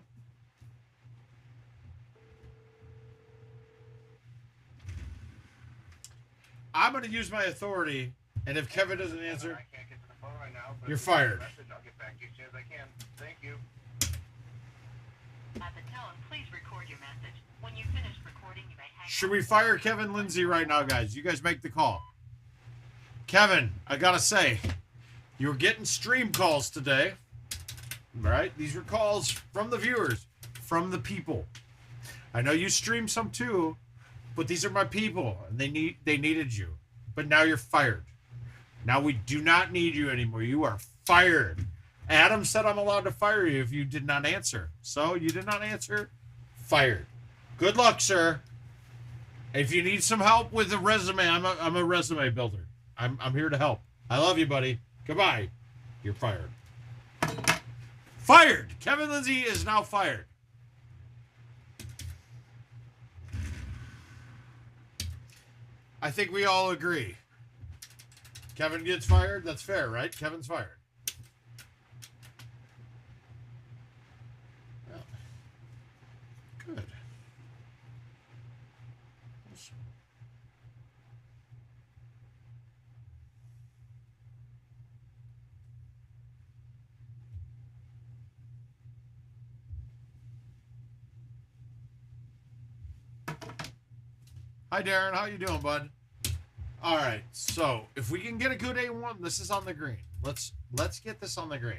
I'm going to use my authority, and if Kevin doesn't answer, I can't get to the phone right now, but you're fired. I'll get back to you as soon as I can. Thank you. At the tone, please record your message. When you finish recording, you may hang Should up. we fire Kevin Lindsay right now, guys? You guys make the call. Kevin, I got to say, you were getting stream calls today, right? These were calls from the viewers, from the people. I know you stream some too, but these are my people, and they needed you. But now you're fired. Now we do not need you anymore. You are fired. Adam said I'm allowed to fire you if you did not answer. So you did not answer, fired. Good luck, sir. If you need some help with a resume, I'm a resume builder. I'm here to help. I love you, buddy. Goodbye. You're fired. Fired. Kevin Lindsay is now fired. I think we all agree. Kevin gets fired. That's fair, right? Kevin's fired. Well, good. Hi, Darren. How you doing, bud? All right. So if we can get a good A1, this is on the green. Let's get this on the green.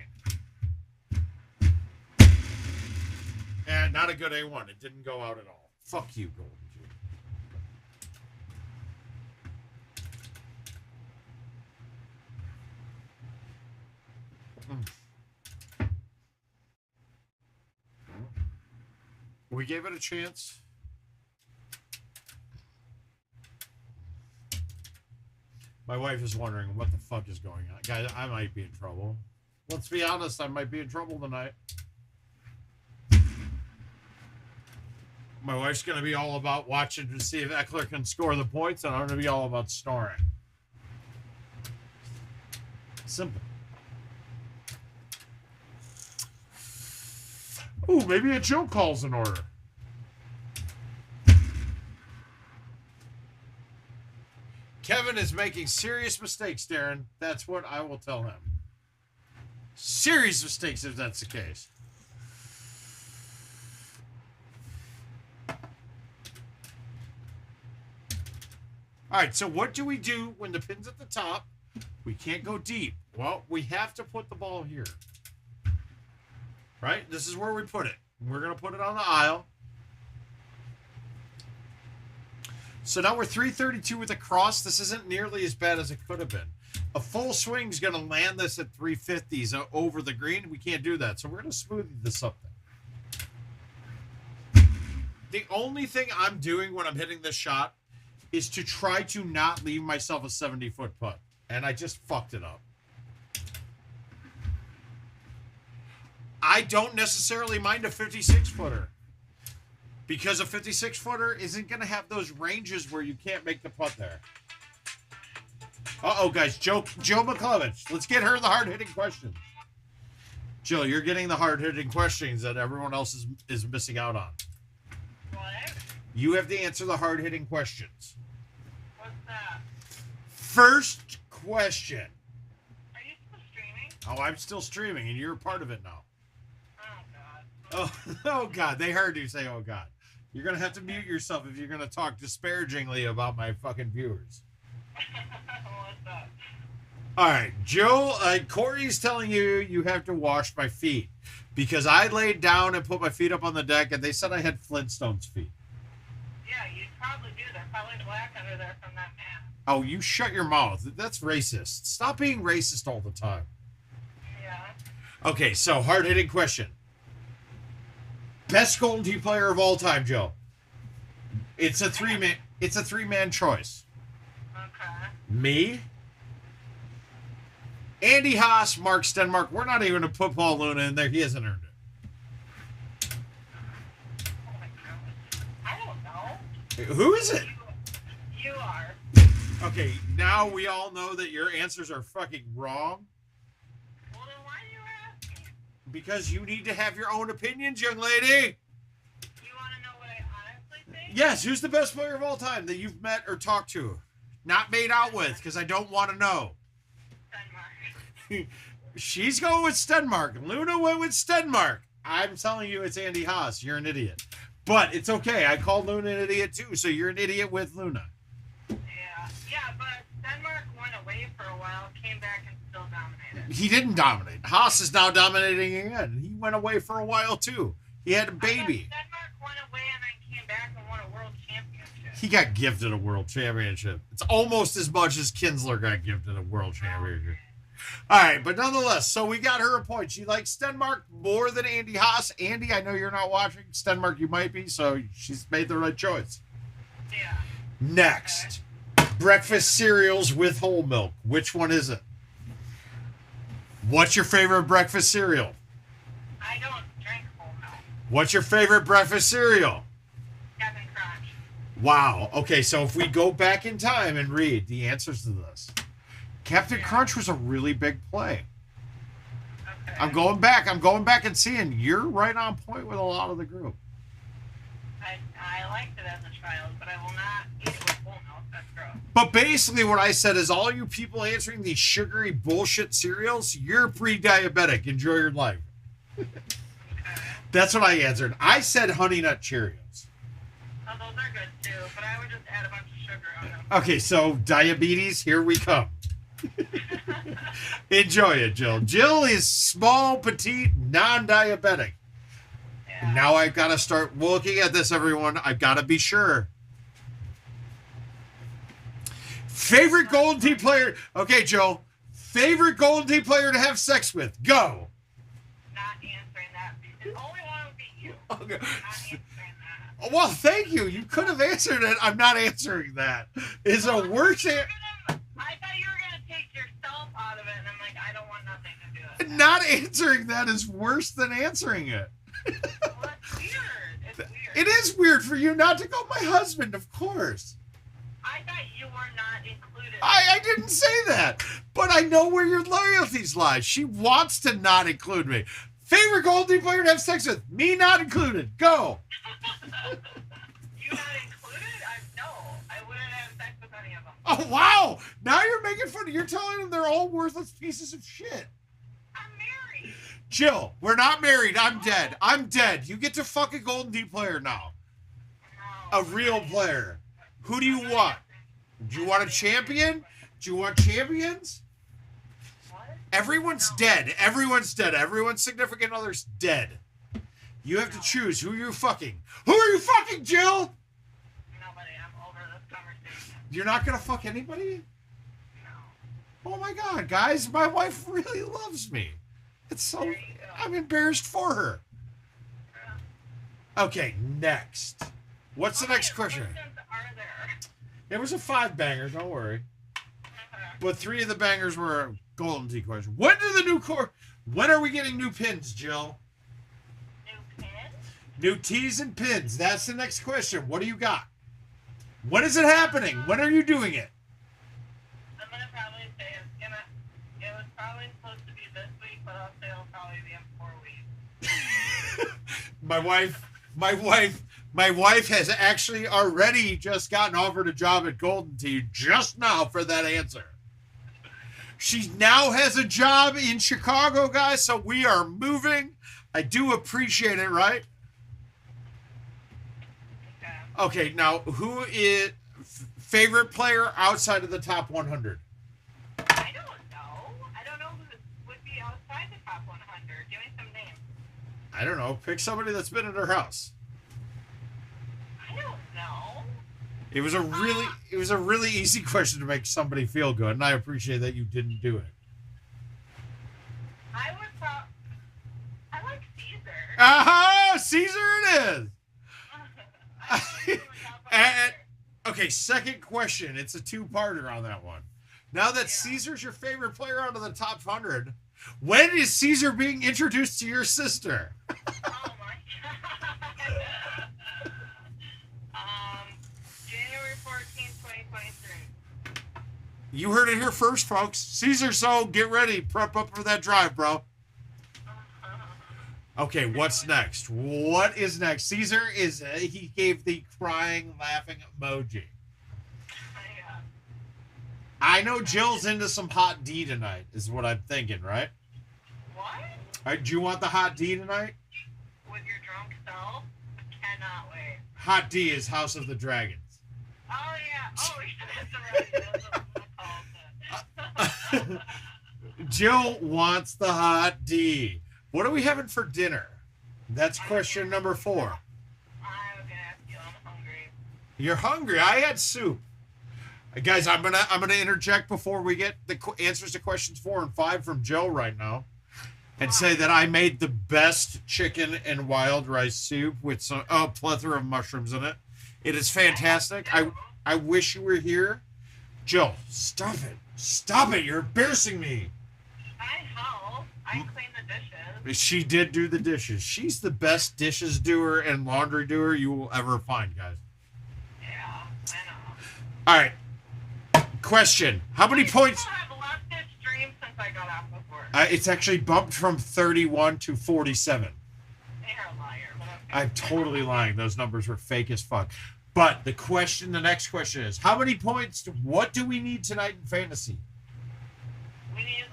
And not a good A1. It didn't go out at all. Fuck you, Golden Tee. We gave it a chance. My wife is wondering what the fuck is going on. Guys, I might be in trouble. Let's be honest, I might be in trouble tonight. My wife's going to be all about watching to see if Eckler can score the points, and I'm going to be all about snoring. Simple. Ooh, maybe a Joe call's in order. Kevin is making serious mistakes, Darren. That's what I will tell him. Serious mistakes if that's the case. All right, so what do we do when the pin's at the top? We can't go deep. Well, we have to put the ball here. Right? This is where we put it. We're going to put it on the aisle. So now we're 332 with a cross. This isn't nearly as bad as it could have been. A full swing is going to land this at 350s over the green. We can't do that. So we're going to smooth this up there. The only thing I'm doing when I'm hitting this shot is to try to not leave myself a 70-foot putt. And I just fucked it up. I don't necessarily mind a 56-footer. Because a 56-footer isn't going to have those ranges where you can't make the putt there. Uh-oh, guys. Joe Muklewicz. Let's get her the hard-hitting questions. Jill, you're getting the hard-hitting questions that everyone else is missing out on. What? You have to answer the hard-hitting questions. What's that? First question. Are you still streaming? Oh, I'm still streaming, and you're a part of it now. Oh, God. Oh God, they heard you say, oh God. You're going to have to mute yourself if you're going to talk disparagingly about my fucking viewers. What's up? All right, Joe, Corey's telling you have to wash my feet because I laid down and put my feet up on the deck, and they said I had Flintstones feet. Yeah, you'd probably do. They're probably black under there from that man. Oh, you shut your mouth. That's racist. Stop being racist all the time. Yeah. Okay, so hard-hitting question. Best Golden Tee player of all time, Joe. It's a three-man choice. Okay. Me, Andy Haas, Marc Stenmark. We're not even going to put Paul Luna in there. He hasn't earned it. Oh my God. I don't know. Who is it? You are. Okay, now we all know that your answers are fucking wrong. Well, then why are you asking? Because you need to have your own opinions, young lady. You want to know what I honestly think? Yes, who's the best player of all time that you've met or talked to? Not made out with, because I don't want to know. Denmark. She's going with Stenmark. Luna went with Stenmark. I'm telling you it's Andy Haas. You're an idiot. But it's okay. I called Luna an idiot too, so you're an idiot with Luna. Yeah, but Denmark went away for a while, came back and still dominated. He didn't dominate. Haas is now dominating again. He went away for a while too. He had a baby. Denmark went away and then came back and won a world championship. He got gifted a world championship. It's almost as much as Kinsler got gifted a world championship. All right, but nonetheless, so we got her a point. She likes Stenmark more than Andy Haas. Andy, I know you're not watching. Stenmark, you might be, so she's made the right choice. Yeah. Next, breakfast cereals with whole milk. Which one is it? What's your favorite breakfast cereal? I don't drink whole milk. What's your favorite breakfast cereal? Captain Crunch. Wow. Okay, so if we go back in time and read the answers to this, Captain Crunch was a really big play. Okay. I'm going back and seeing you're right on point with a lot of the group. I liked it as a child, but I will not eat it with whole milk. That's gross. But basically what I said is all you people answering these sugary bullshit cereals, you're pre-diabetic. Enjoy your life. Okay. That's what I answered. I said Honey Nut Cheerios. Oh, those are good too, but I would just add a bunch of sugar on them. Okay, so diabetes, here we come. Enjoy it, Jill. Jill is small, petite, non-diabetic. Yeah. Now I've got to start looking at this, everyone. I've got to be sure. Favorite Golden Tee player. Okay, Joe. Favorite Golden Tee player to have sex with. Go. Not answering that. The only one would be you. Okay. Not answering that. Well, thank you. You could have answered it. I'm not answering that. It's a worse answer. I thought you were going to take yourself out of it, and I'm like, I don't want nothing to do with it. Not answering that is worse than answering it. Well, that's weird. It's weird. It is weird for you not to go my husband, of course. I thought you were not included. I didn't say that, but I know where your loyalties lie. She wants to not include me. Favorite Golden Tee player to have sex with? Me not included. Go. You not included? No. I wouldn't have sex with any of them. Oh, wow. Now you're making fun of. You're telling them they're all worthless pieces of shit. I'm married. Jill, we're not married. I'm dead. I'm dead. You get to fuck a Golden Tee player now. A real player. Who do you want? Do you want a champion? Do you want champions? Everyone's dead. Everyone's dead. Everyone's significant other's dead. You have to choose who you're fucking. Who are you fucking, Jill? Nobody. I'm over this conversation. You're not gonna fuck anybody? No. Oh my god, guys, my wife really loves me. It's so I'm embarrassed for her. Okay, next. What's the next question? What questions are there? It was a 5-banger, don't worry. But 3 of the bangers were Golden Tee questions. When are we getting new pins, Jill? New pins? New tees and pins. That's the next question. What do you got? When is it happening? When are you doing it? I'm gonna probably say it was probably supposed to be this week, but I'll say it'll probably be in 4 weeks. My wife has actually already just gotten offered a job at Golden Tee just now for that answer. She now has a job in Chicago, guys, so we are moving. I do appreciate it, right? Okay, now, who is favorite player outside of the top 100? I don't know. I don't know who would be outside the top 100. Give me some names. I don't know. Pick somebody that's been at her house. I don't know. It was a really easy question to make somebody feel good, and I appreciate that you didn't do it. I like Caesar. Aha! Caesar it is! I think he was top 100. Okay, second question. It's a 2-parter on that one. Now that Caesar's your favorite player out of the top 100, when is Caesar being introduced to your sister? Oh my god. January 14th, 2023. You heard it here first, folks. Caesar, so get ready. Prep up for that drive, bro. Okay, what's next? What is next? Caesar is, he gave the crying, laughing emoji. I know Jill's into some hot D tonight, is what I'm thinking, right? What? All right, do you want the hot D tonight? With your drunk self? Cannot wait. Hot D is House of the Dragons. Oh yeah. Oh yeah, that's right. That's what Jill wants the hot D. What are we having for dinner? That's question number 4. I'm gonna ask you. I'm hungry. You're hungry. I had soup. Guys, I'm gonna interject before we get the answers to questions 4 and 5 from Joe right now, and say that I made the best chicken and wild rice soup with some plethora of mushrooms in it. It is fantastic. I wish you were here. Joe, stop it. Stop it. You're embarrassing me. I help. I clean the dishes. She did do the dishes. She's the best dishes doer and laundry doer you will ever find, guys. Yeah, I know. All right. Question. How many points? I have left this stream since I got off of work. It's actually bumped from 31 to 47. You're a liar. But okay. I'm totally lying. Those numbers were fake as fuck. But the next question is, how many points, what do we need tonight in fantasy? We need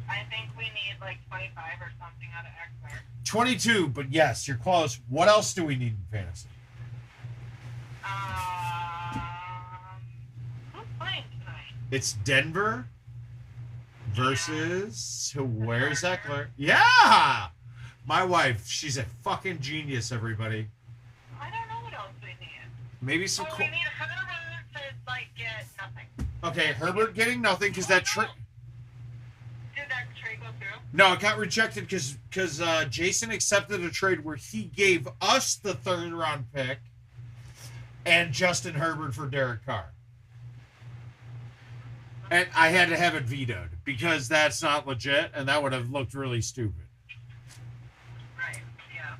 I think we need 25 or something out of X-Mark. 22, but yes, you're close. What else do we need in fantasy? Who's playing tonight? It's Denver versus where's Eckler? Yeah! My wife, she's a fucking genius, everybody. I don't know what else we need. Maybe some We need Herbert to get nothing. Okay, Herbert getting nothing because that trade. Did that trade go through? No, it got rejected because Jason accepted a trade where he gave us the 3rd round pick and Justin Herbert for Derek Carr. And I had to have it vetoed because that's not legit and that would have looked really stupid. Right, yeah.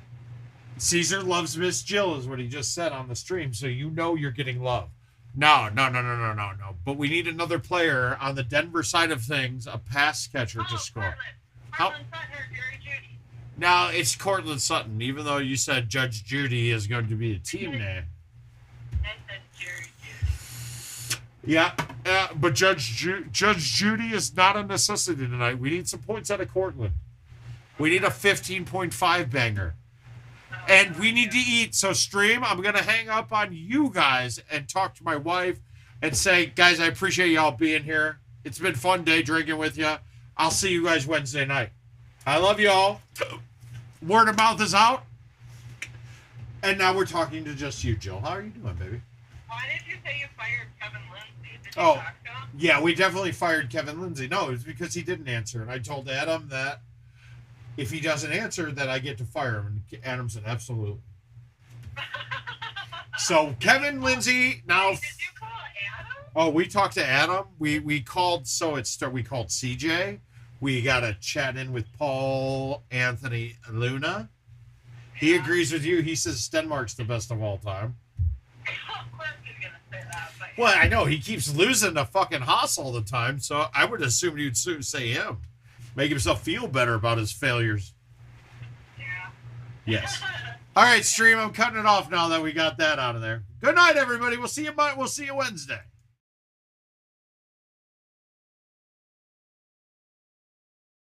Caesar loves Miss Jill is what he just said on the stream, so you know you're getting love. No. But we need another player on the Denver side of things, a pass catcher to score. Cortland Sutton or Jerry Judy? Now, it's Cortland Sutton, even though you said Judge Judy is going to be a team name. I said Jerry Judy. Yeah, but Judge Judy is not a necessity tonight. We need some points out of Cortland. We need a 15.5 banger. And we need to eat. So, stream, I'm going to hang up on you guys and talk to my wife and say, guys, I appreciate y'all being here. It's been fun day drinking with you. I'll see you guys Wednesday night. I love y'all. Word of mouth is out. And now we're talking to just you, Jill. How are you doing, baby? Why did you say you fired Kevin Lindsay? Did you Oh, talk to him? yeah, we definitely fired Kevin Lindsay. No, it was because he didn't answer. And I told Adam that if he doesn't answer, that I get to fire him. And Adam said, absolutely. So, Kevin Lindsay, now... Did you call Adam? Oh, we talked to Adam. We called, we called CJ. We got a chat in with Paul Anthony Luna. He agrees with you. He says Stenmark's the best of all time. Of course he's going to say that. But Well, I know. He keeps losing to fucking Haas all the time, so I would assume you'd soon say him. Make himself feel better about his failures. yeah. Yes. All right, stream. I'm cutting it off now that we got that out of there. Good night, everybody. We'll see you Wednesday.